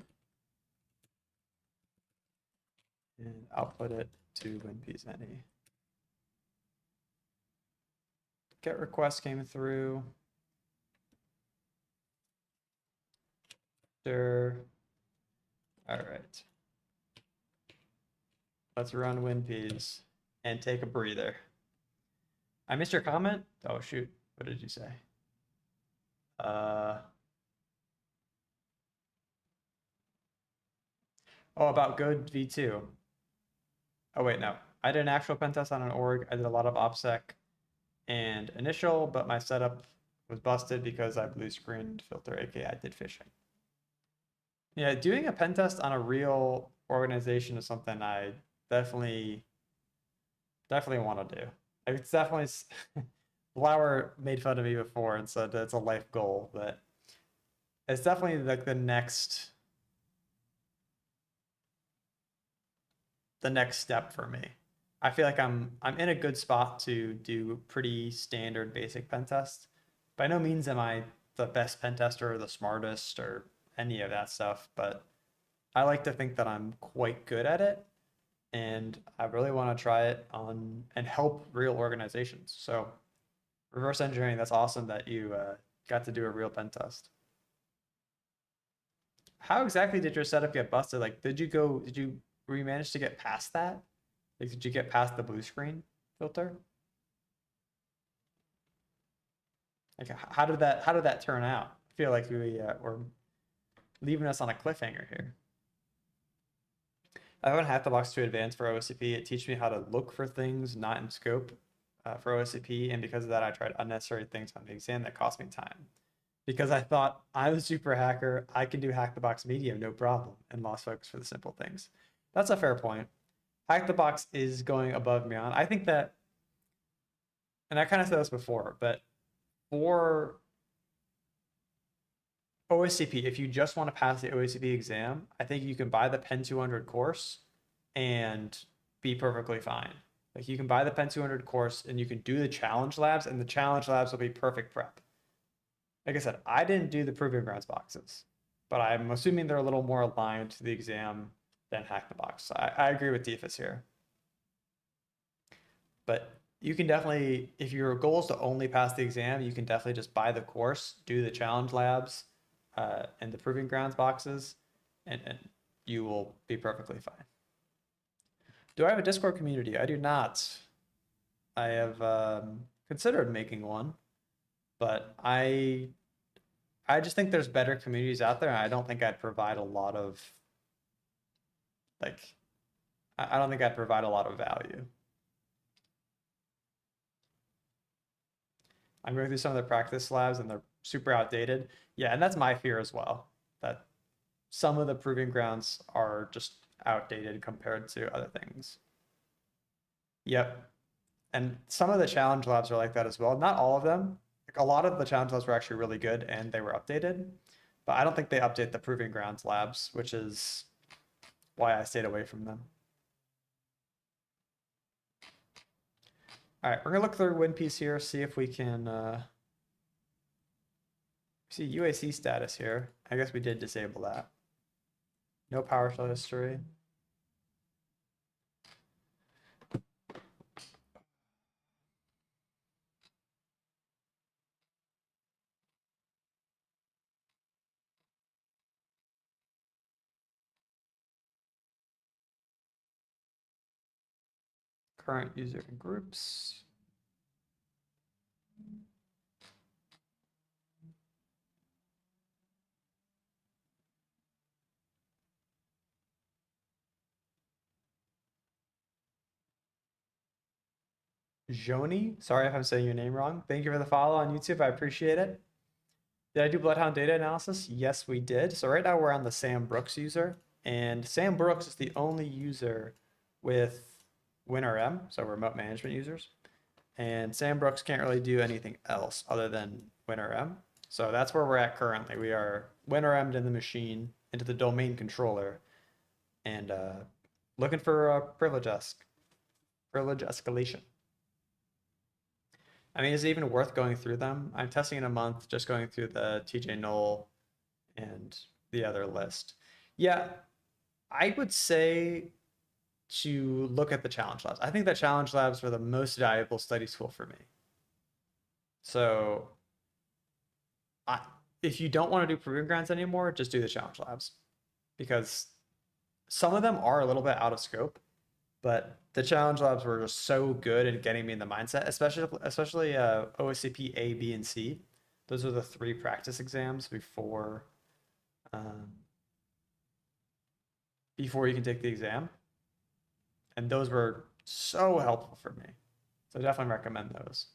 and output it to WinPeas NE. Get request came through. There. All right. Let's run WinPeas and take a breather. I missed your comment. Oh shoot! What did you say? Oh, about good v2. Oh wait, no. I did an actual pen test on an org. I did a lot of OPSEC and initial, but my setup was busted because I blue screened filter, aka I did phishing. Yeah, doing a pen test on a real organization is something I definitely want to do. It's definitely Lauer made fun of me before and said it's a life goal, but it's definitely like the next step for me. I feel like I'm in a good spot to do pretty standard basic pen tests. By no means am I the best pen tester or the smartest or any of that stuff, but I like to think that I'm quite good at it, and I really want to try it on and help real organizations. So reverse engineering, that's awesome that you got to do a real pen test. How exactly did your setup get busted? Like, were you manage to get past that? Like, did you get past the blue screen filter? Like, how did that turn out? I feel like we're leaving us on a cliffhanger here. I haven't hacked the box too advanced for OSCP. It teaches me how to look for things not in scope for OSCP, and because of that, I tried unnecessary things on the exam that cost me time. Because I thought I'm a super hacker, I can do hack the box medium, no problem, and lost focus for the simple things. That's a fair point. Hack the box is going above and beyond. I think that, and I kind of said this before, but for OSCP, if you just want to pass the OSCP exam, I think you can buy the Pen 200 course and be perfectly fine. Like, you can buy the Pen 200 course and you can do the challenge labs, and the challenge labs will be perfect prep. Like I said, I didn't do the proving grounds boxes, but I'm assuming they're a little more aligned to the exam than hack the box. So I agree with Defus here. But you can definitely, if your goal is to only pass the exam, you can definitely just buy the course, do the challenge labs, and the proving grounds boxes, and you will be perfectly fine. Do I have a Discord community? I do not. I have considered making one, but I just think there's better communities out there, and I don't think I'd provide a lot of, like, I don't think I'd provide a lot of value. I'm going through some of the practice labs and they're super outdated. Yeah, and that's my fear as well, that some of the proving grounds are just outdated compared to other things. Yep. And some of the challenge labs are like that as well. Not all of them. Like, a lot of the challenge labs were actually really good and they were updated, but I don't think they update the proving grounds labs, which is why I stayed away from them. All right, we're gonna look through WinPiece here, see if we can see UAC status here. I guess we did disable that. No PowerShell history. Current user and groups. Joni, sorry if I'm saying your name wrong. Thank you for the follow on YouTube. I appreciate it. Did I do Bloodhound data analysis? Yes, we did. So right now we're on the Sam Brooks user, and Sam Brooks is the only user with WinRM, so remote management users. And Sam Brooks can't really do anything else other than WinRM. So that's where we're at currently. We are WinRM'd in the machine into the domain controller, and looking for a privilege escalation. I mean, is it even worth going through them? I'm testing in a month, just going through the TJ Knoll and the other list. Yeah, I would say to look at the challenge labs. I think that challenge labs are the most valuable study tool for me. So if you don't want to do proving grounds anymore, just do the challenge labs, because some of them are a little bit out of scope, but the challenge labs were just so good at getting me in the mindset, especially OSCP A, B, and C. Those are the 3 practice exams before before you can take the exam. And those were so helpful for me. So definitely recommend those.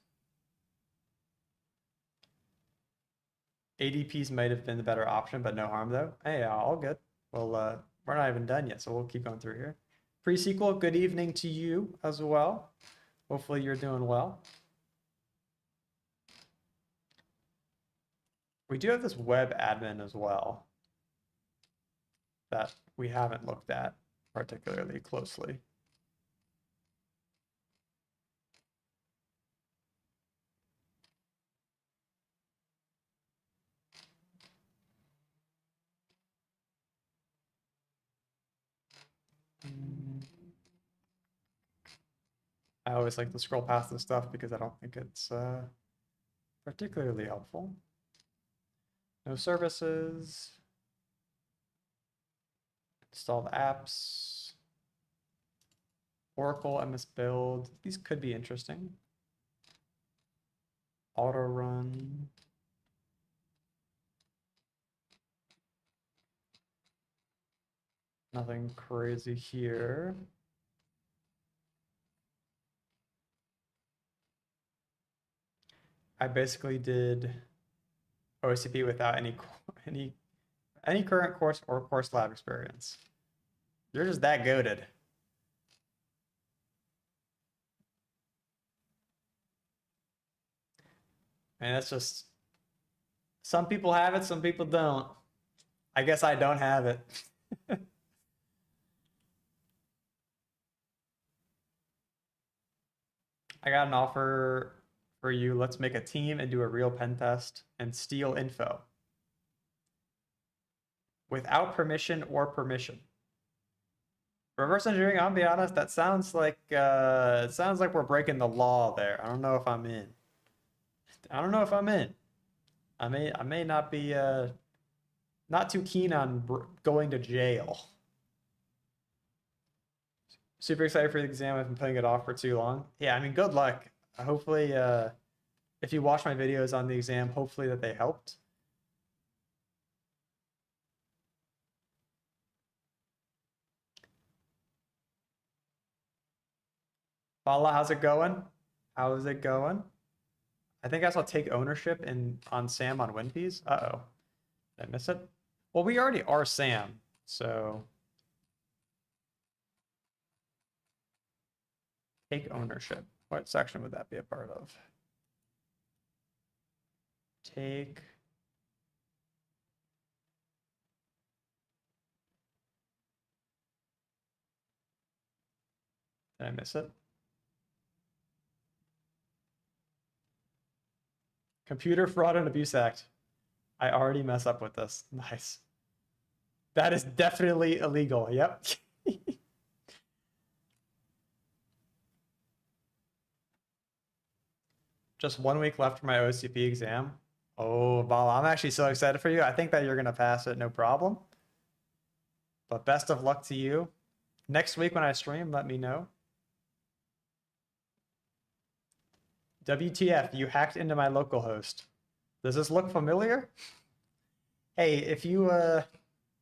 ADPs might have been the better option, but no harm though. Hey, all good. Well, we're not even done yet, so we'll keep going through here. Pre-sequel, good evening to you as well. Hopefully you're doing well. We do have this web admin as well that we haven't looked at particularly closely. I always like to scroll past this stuff because I don't think it's particularly helpful. No services. Installed apps. Oracle MS build. These could be interesting. Auto run. Nothing crazy here. I basically did OCP without any current course or course lab experience. You're just that goated. And that's just, some people have it, some people don't. I guess I don't have it. I got an offer for you. Let's make a team and do a real pen test and steal info. Without permission or permission. Reverse engineering, I'll be honest, that sounds like we're breaking the law there. I don't know if I'm in. I don't know if I'm in. I may not be not too keen on going to jail. Super excited for the exam. I've been putting it off for too long. Yeah, I mean, good luck. Hopefully, if you watch my videos on the exam, hopefully that they helped. Fala, how's it going? How is it going? I think I saw take ownership on Sam on WinPeas. Uh-oh. Did I miss it? Well, we already are Sam, so take ownership. What section would that be a part of? Take. Did I miss it? Computer Fraud and Abuse Act. I already mess up with this. Nice. That is definitely illegal. Yep. Just 1 week left for my OCP exam. Oh, Vala, I'm actually so excited for you. I think that you're going to pass it, no problem. But best of luck to you. Next week when I stream, let me know. WTF, you hacked into my localhost. Does this look familiar? Hey, if you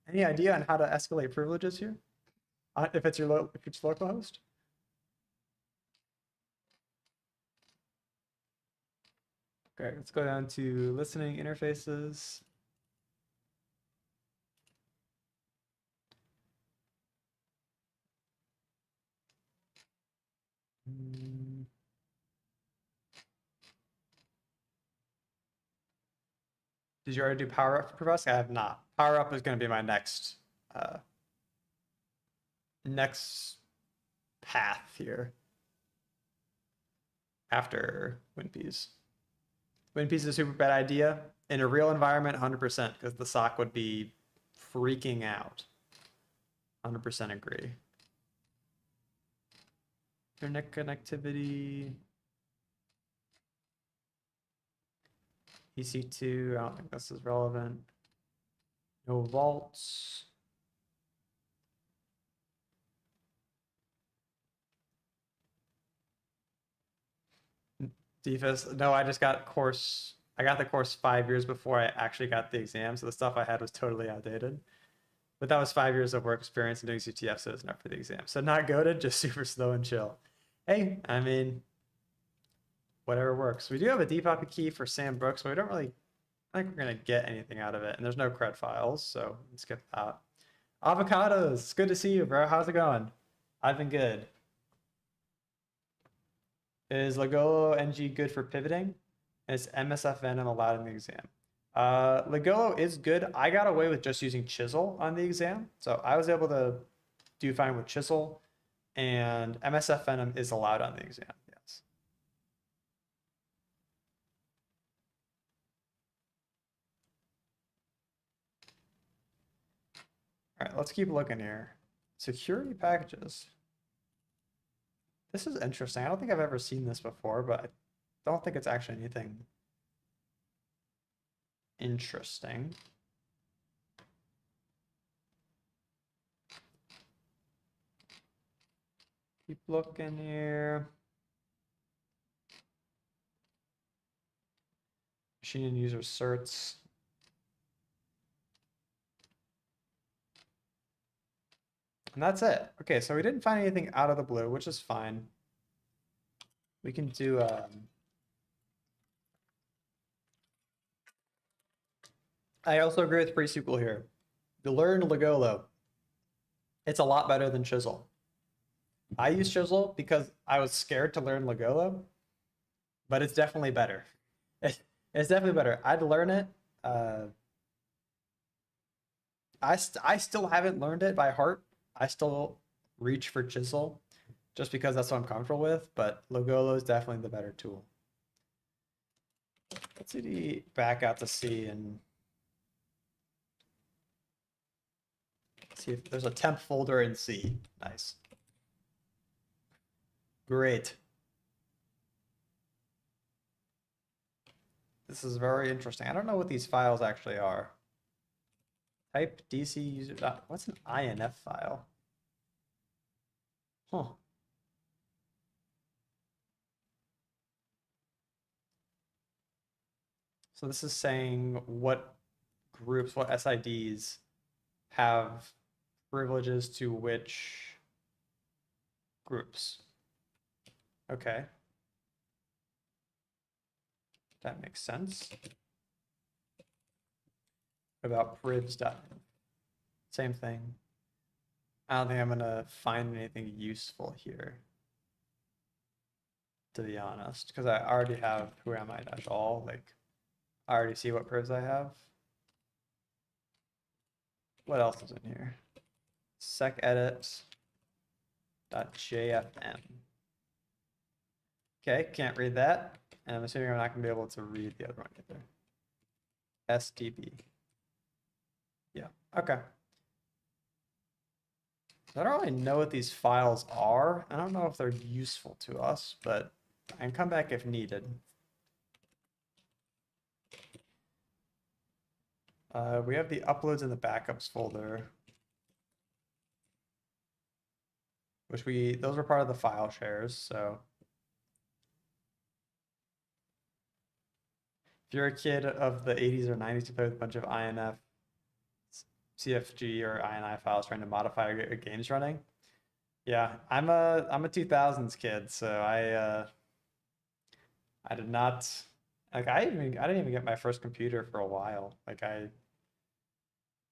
any idea on how to escalate privileges here? If it's localhost? Okay, let's go down to listening interfaces. Did you already do power up for Kerberosting? I have not. Power up is going to be my next path here after WinPeas. WinPeas is a super bad idea. In a real environment, 100%, because the SOC would be freaking out. 100% agree. Internet connectivity. EC2, I don't think this is relevant. No vaults. DFIS, no, I just got course. I got the course 5 years before I actually got the exam, so the stuff I had was totally outdated. But that was 5 years of work experience and doing CTF, so it's enough for the exam. So not goated, just super slow and chill. Hey, I mean, whatever works. We do have a depop key for Sam Brooks, but we don't really I think we're gonna get anything out of it. And there's no cred files, so let's skip that. Avocados, it's good to see you, bro. How's it going? I've been good. Is Legolo NG good for pivoting? And is MSF Venom allowed in the exam? Legolo is good. I got away with just using Chisel on the exam, so I was able to do fine with Chisel, and MSF Venom is allowed on the exam. Yes. All right, let's keep looking here. Security packages. This is interesting. I don't think I've ever seen this before, but I don't think it's actually anything interesting. Keep looking here. Machine and user certs. And that's it. Okay, so we didn't find anything out of the blue, which is fine. We can do I also agree with pre-sequel here. To learn Legolo, it's a lot better than Chisel. I use Chisel because I was scared to learn Legolo, but it's definitely better. It's definitely better. I'd learn it. I still haven't learned it by heart. I still reach for Chisel just because that's what I'm comfortable with, but Legolo is definitely the better tool. Let's see back out to C and see if there's a temp folder in C. Nice. Great. This is very interesting. I don't know what these files actually are. Type DC user. What's an INF file? Huh. So this is saying what groups, what SIDs have privileges to which groups. Okay. That makes sense. About privs.inf. Same thing. I don't think I'm gonna find anything useful here, to be honest, because I already have who am I dash all. Like, I already see what privs I have. What else is in here? secedit.jfm. Okay, can't read that. And I'm assuming I'm not gonna be able to read the other one either. STP. Yeah, okay. I don't really know what these files are. I don't know if they're useful to us, but I can come back if needed. We have the uploads and the backups folder, which those were part of the file shares. So if you're a kid of the 80s or 90s who played with a bunch of INF, CFG, or INI files trying to modify a game's running, yeah, I'm a 2000s kid, so I did not like I didn't even get my first computer for a while. Like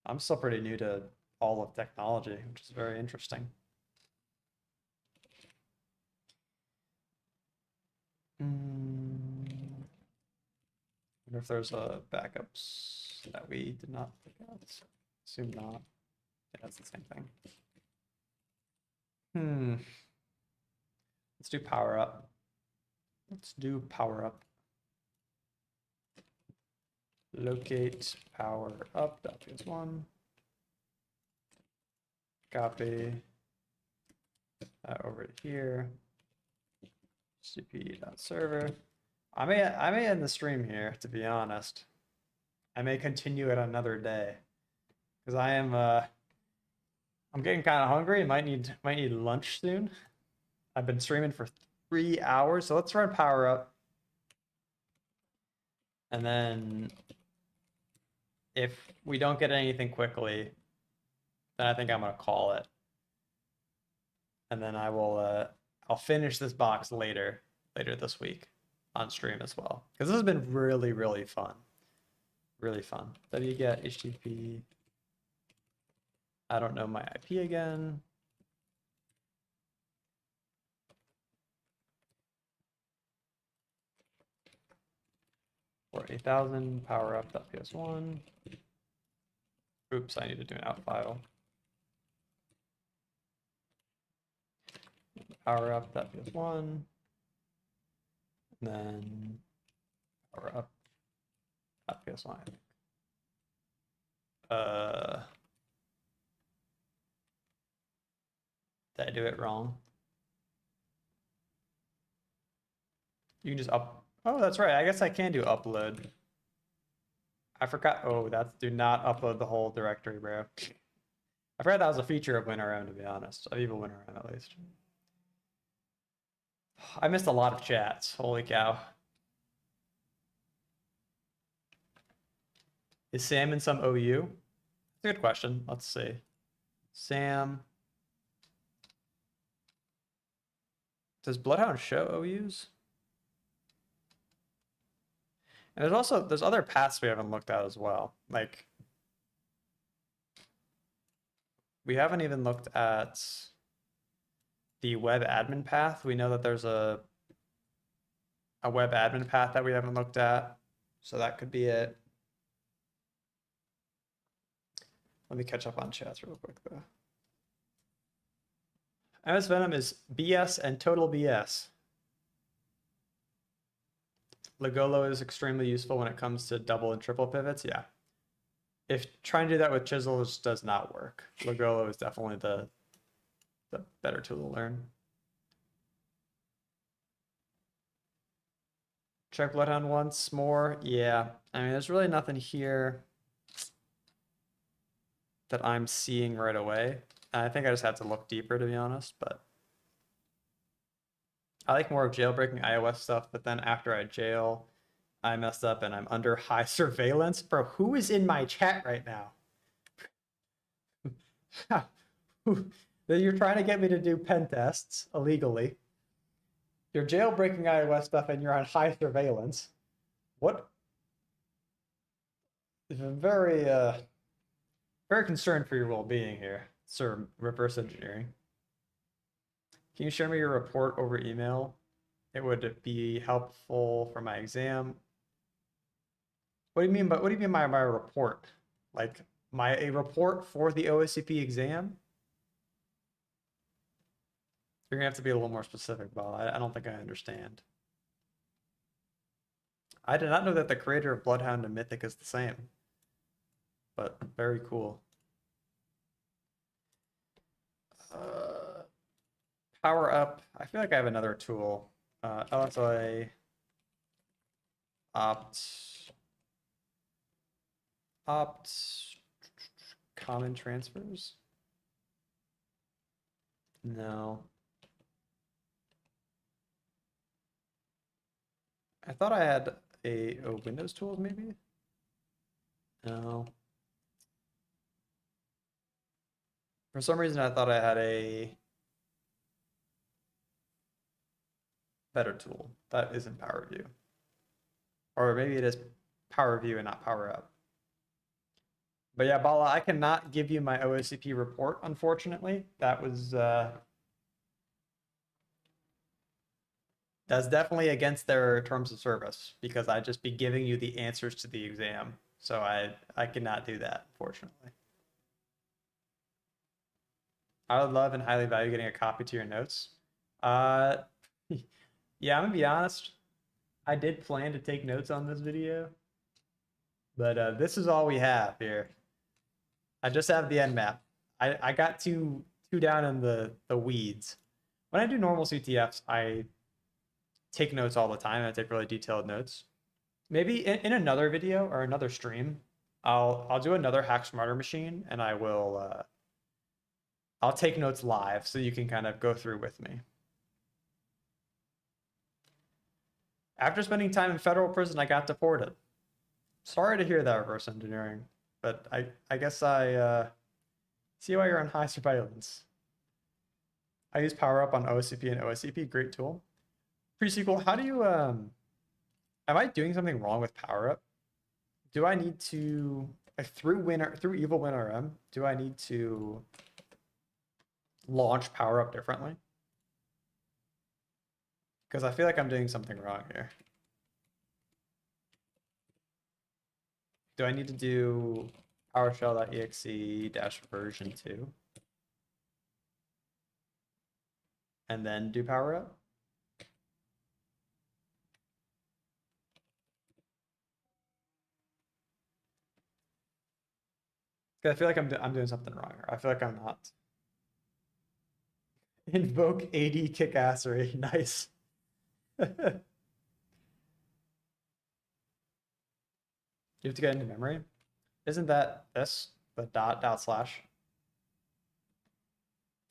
I'm still pretty new to all of technology, which is very interesting. I wonder if there's backups that we did not pick out. Assume not. Yeah, that's the same thing. Let's do power up. Let's do power up. Locate power up .ps1. Copy that over to here. cp.server. I may end the stream here, to be honest. I may continue it another day because I'm getting kind of hungry and might need lunch soon. I've been streaming for 3 hours, so let's run power up. And then if we don't get anything quickly, then I think I'm gonna call it. And then I will I'll finish this box later this week on stream as well. Because this has been really, really fun. Really fun. So you get HTTP. I don't know my IP again. For 8000 power up.ps1. Oops, I need to do an out file. Power up.ps1. And then power up.ps1, I think. Did I do it wrong? You can just up. Oh, that's right. I guess I can do upload. I forgot. Oh, that's do not upload the whole directory, bro. I forgot that was a feature of WinRM, to be honest. Of Evil WinRM, at least. I missed a lot of chats. Holy cow. Is Sam in some OU? That's a good question. Let's see. Sam. Does Bloodhound show OUs? And there's other paths we haven't looked at as well. Like, we haven't even looked at the web admin path. We know that there's a web admin path that we haven't looked at. So that could be it. Let me catch up on chats real quick though. MS Venom is BS and total BS. Legolo is extremely useful when it comes to double and triple pivots. Yeah. If trying to do that with Chisel just does not work. Legolo is definitely the better tool to learn. Check Bloodhound once more. Yeah. I mean, there's really nothing here that I'm seeing right away. I think I just have to look deeper, to be honest, but I like more of jailbreaking iOS stuff, but then after I jail, I messed up and I'm under high surveillance. Bro, who is in my chat right now? You're trying to get me to do pen tests illegally. You're jailbreaking iOS stuff and you're on high surveillance. What? I'm very concerned for your well-being here, Sir Reverse Engineering. Can you share me your report over email? It would be helpful for my exam. What do you mean by my report? Like a report for the OSCP exam? You're gonna have to be a little more specific, Ball. I don't think I understand. I did not know that the creator of Bloodhound and Mythic is the same. But very cool. Power up. I feel like I have another tool. LSI opt common transfers. No. I thought I had a Windows tools maybe. No. For some reason, I thought I had a better tool. That isn't PowerView. Or maybe it is PowerView and not Power Up. But yeah, Bala, I cannot give you my OSCP report, unfortunately. That's definitely against their terms of service because I'd just be giving you the answers to the exam. So I cannot do that, unfortunately. I would love and highly value getting a copy to your notes. Yeah, I'm gonna be honest. I did plan to take notes on this video, but this is all we have here. I just have the Nmap. I got too down in the weeds. When I do normal CTFs, I take notes all the time. I take really detailed notes. Maybe in another video or another stream, I'll do another HackSmarter machine and I will I'll take notes live so you can kind of go through with me. After spending time in federal prison, I got deported. Sorry to hear that, reverse engineering, but I guess I See why you're on high surveillance. I use power up on OSCP and OSCP. Great tool. Pre-sequel, how do you am I doing something wrong with power up? Do I need to like through evil WinRM, do I need to launch power up differently? Because I feel like I'm doing something wrong here. Do I need to do PowerShell.exe -version 2 and then do power up? Because I feel like I'm doing something wrong here. I feel like I'm not. Invoke AD kickassery. Nice. You have to get into memory. Isn't that this? The dot slash?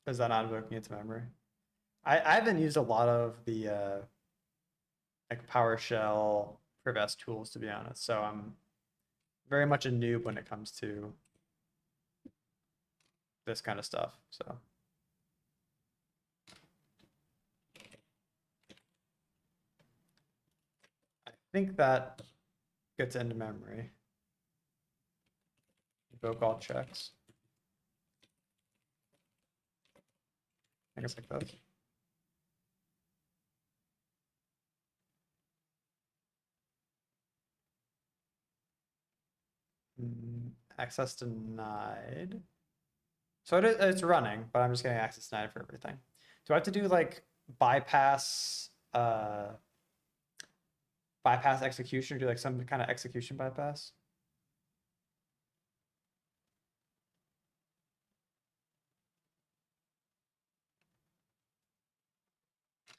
Is that not invoking into memory? I haven't used a lot of the like PowerShell prevest tools, to be honest. So I'm very much a noob when it comes to this kind of stuff. So I think that gets into memory. Invoke all checks. I guess like this. Access denied. So it's running, but I'm just getting access denied for everything. Do I have to do like bypass bypass execution or do like some kind of execution bypass?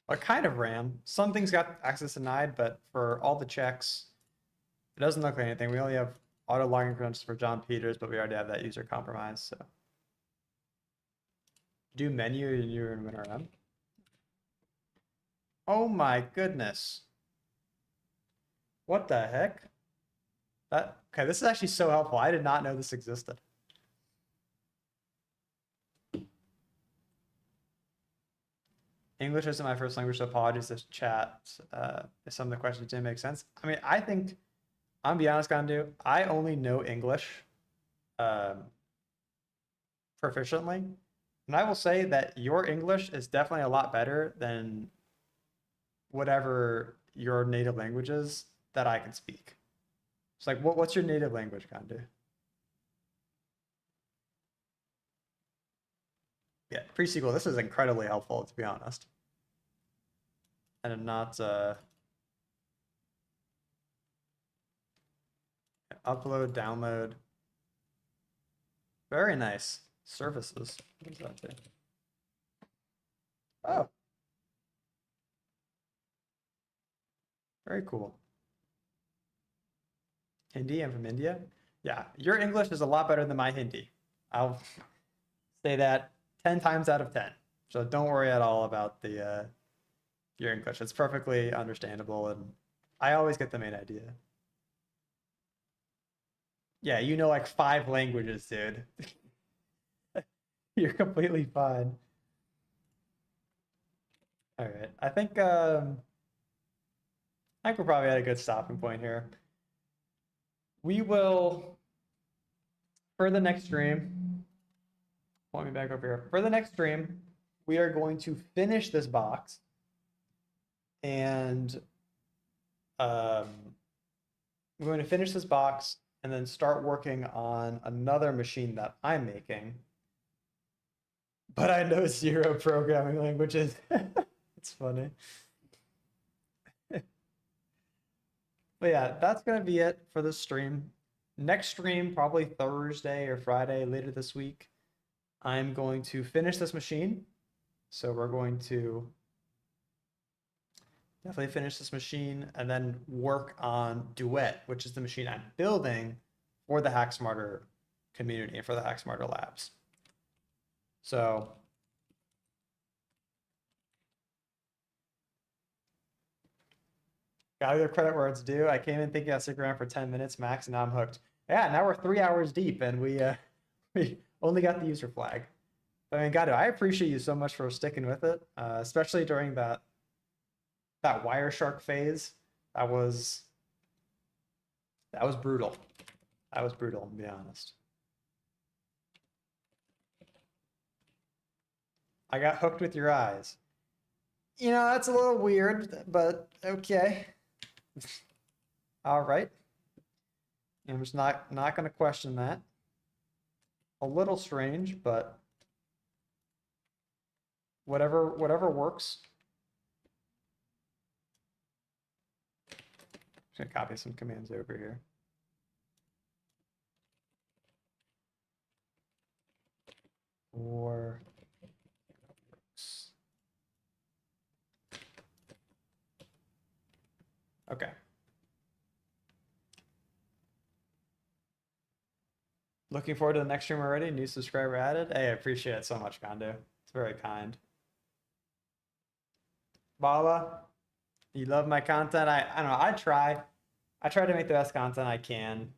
What kind of RAM? Some things got access denied, but for all the checks, it doesn't look like anything. We only have auto login credentials for John Peters, but we already have that user compromised. So do menu and you're in WinRM. Oh my goodness. What the heck? Okay, this is actually so helpful. I did not know this existed. English isn't my first language, so apologies if chat if some of the questions didn't make sense. I mean, I think, I'm gonna be honest, Gandu, I only know English proficiently. And I will say that your English is definitely a lot better than whatever your native language is that I can speak. It's like, what's your native language, Gandu? Yeah, pre-sequel, this is incredibly helpful, to be honest. And I'm not upload, download. Very nice. Services. What does that do? Oh. Very cool. Hindi, I'm from India. Yeah, your English is a lot better than my Hindi. I'll say that 10 times out of 10. So don't worry at all about the your English. It's perfectly understandable, and I always get the main idea. Yeah, you know like 5 languages, dude. You're completely fine. All right. I think we're probably at a good stopping point here. We will, for the next stream, want me back over here. For the next stream, we are going to finish this box and we're going to finish this box and then start working on another machine that I'm making. But I know 0 programming languages. It's funny. But yeah, that's going to be it for this stream. Next stream, probably Thursday or Friday later this week, I'm going to finish this machine. So we're going to definitely finish this machine and then work on Duet, which is the machine I'm building for the HackSmarter community and for the HackSmarter labs. So gotta give credit where it's due. I came in thinking I'd stick around for 10 minutes max, and now I'm hooked. Yeah, now we're 3 hours deep, and we Only got the user flag. I mean, Gato, I appreciate you so much for sticking with it, especially during that Wireshark phase. That was brutal. That was brutal, to be honest. I got hooked with your eyes. You know, that's a little weird, but okay. All right. I'm just not going to question that. A little strange, but whatever works. Just gonna copy some commands over here. Or works. Okay. Looking forward to the next stream already. New subscriber added. Hey, I appreciate it so much, Gondo. It's very kind. Bala, you love my content. I don't know. I try to make the best content I can,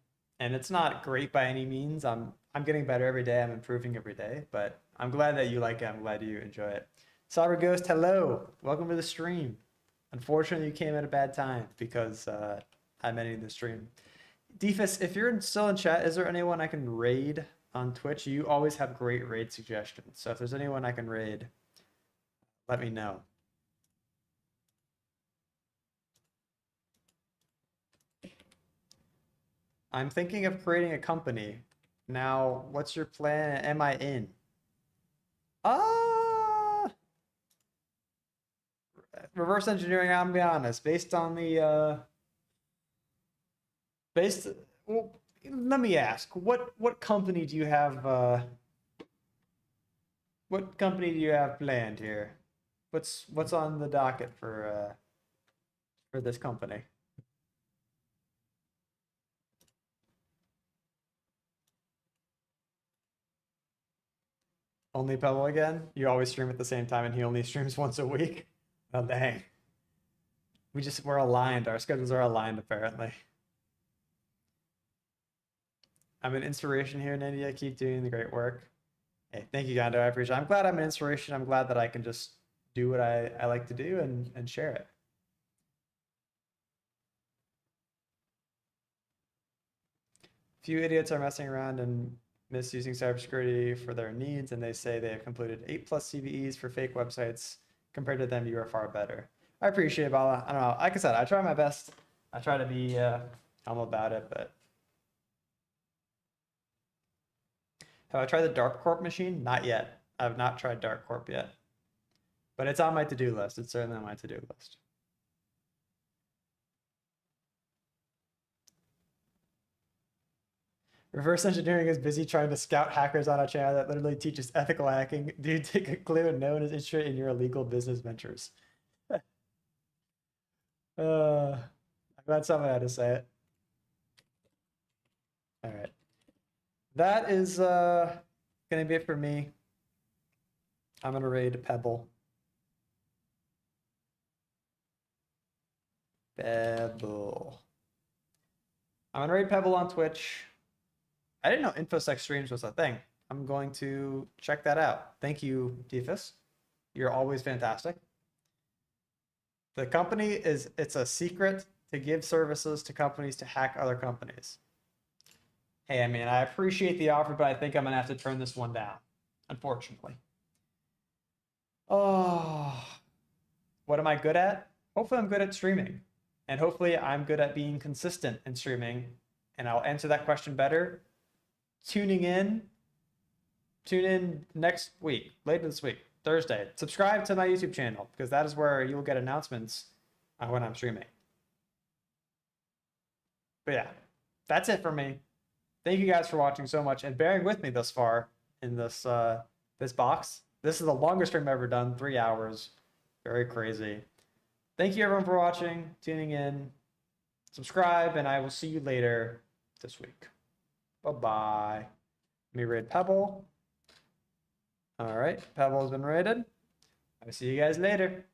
and it's not great by any means. I'm getting better every day. I'm improving every day, but I'm glad that you like it. I'm glad you enjoy it. Cyber Ghost, hello. Welcome to the stream. Unfortunately, you came at a bad time because I'm ending the stream. Defus, if you're still in chat, is there anyone I can raid on Twitch? You always have great raid suggestions. So if there's anyone I can raid, let me know. I'm thinking of creating a company. Now, what's your plan? Am I in? Reverse engineering, I'm gonna be honest, based on the well, let me ask, what company do you have planned here? What's on the docket for this company? Only Pebble again? You always stream at the same time and he only streams once a week? Oh, dang. We're aligned. Our schedules are aligned, apparently. I'm an inspiration here in India. Keep doing the great work. Hey, thank you, Gondo. I appreciate it. I'm glad I'm an inspiration. I'm glad that I can just do what I like to do and share it. Few idiots are messing around and misusing cybersecurity for their needs, and they say they have completed 8+ CVEs for fake websites. Compared to them, you are far better. I appreciate it, Bala. I don't know. Like I said, I try my best. I try to be humble about it, but have I tried the Dark Corp machine? Not yet. I've not tried Dark Corp yet, but it's on my to-do list. It's certainly on my to-do list. Reverse engineering is busy trying to scout hackers on a channel that literally teaches ethical hacking. Dude, take a clue and no one is interested in your illegal business ventures. I'm glad someone had to say it. All right. That is gonna be it for me. I'm gonna raid Pebble. Pebble. I'm gonna raid Pebble on Twitch. I didn't know InfoSec streams was a thing. I'm going to check that out. Thank you, Defus. You're always fantastic. The company it's a secret to give services to companies to hack other companies. Hey, I mean, I appreciate the offer, but I think I'm gonna have to turn this one down, unfortunately. Oh, what am I good at? Hopefully I'm good at streaming, and hopefully I'm good at being consistent in streaming, and I'll answer that question better. Tune in next week, later this week, Thursday. Subscribe to my YouTube channel because that is where you will get announcements when I'm streaming. But yeah, that's it for me. Thank you guys for watching so much and bearing with me thus far in this this box. This is the longest stream I've ever done, 3 hours. Very crazy. Thank you everyone for watching, tuning in. Subscribe, and I will see you later this week. Bye-bye. Let me raid Pebble. All right, Pebble has been raided. I'll see you guys later.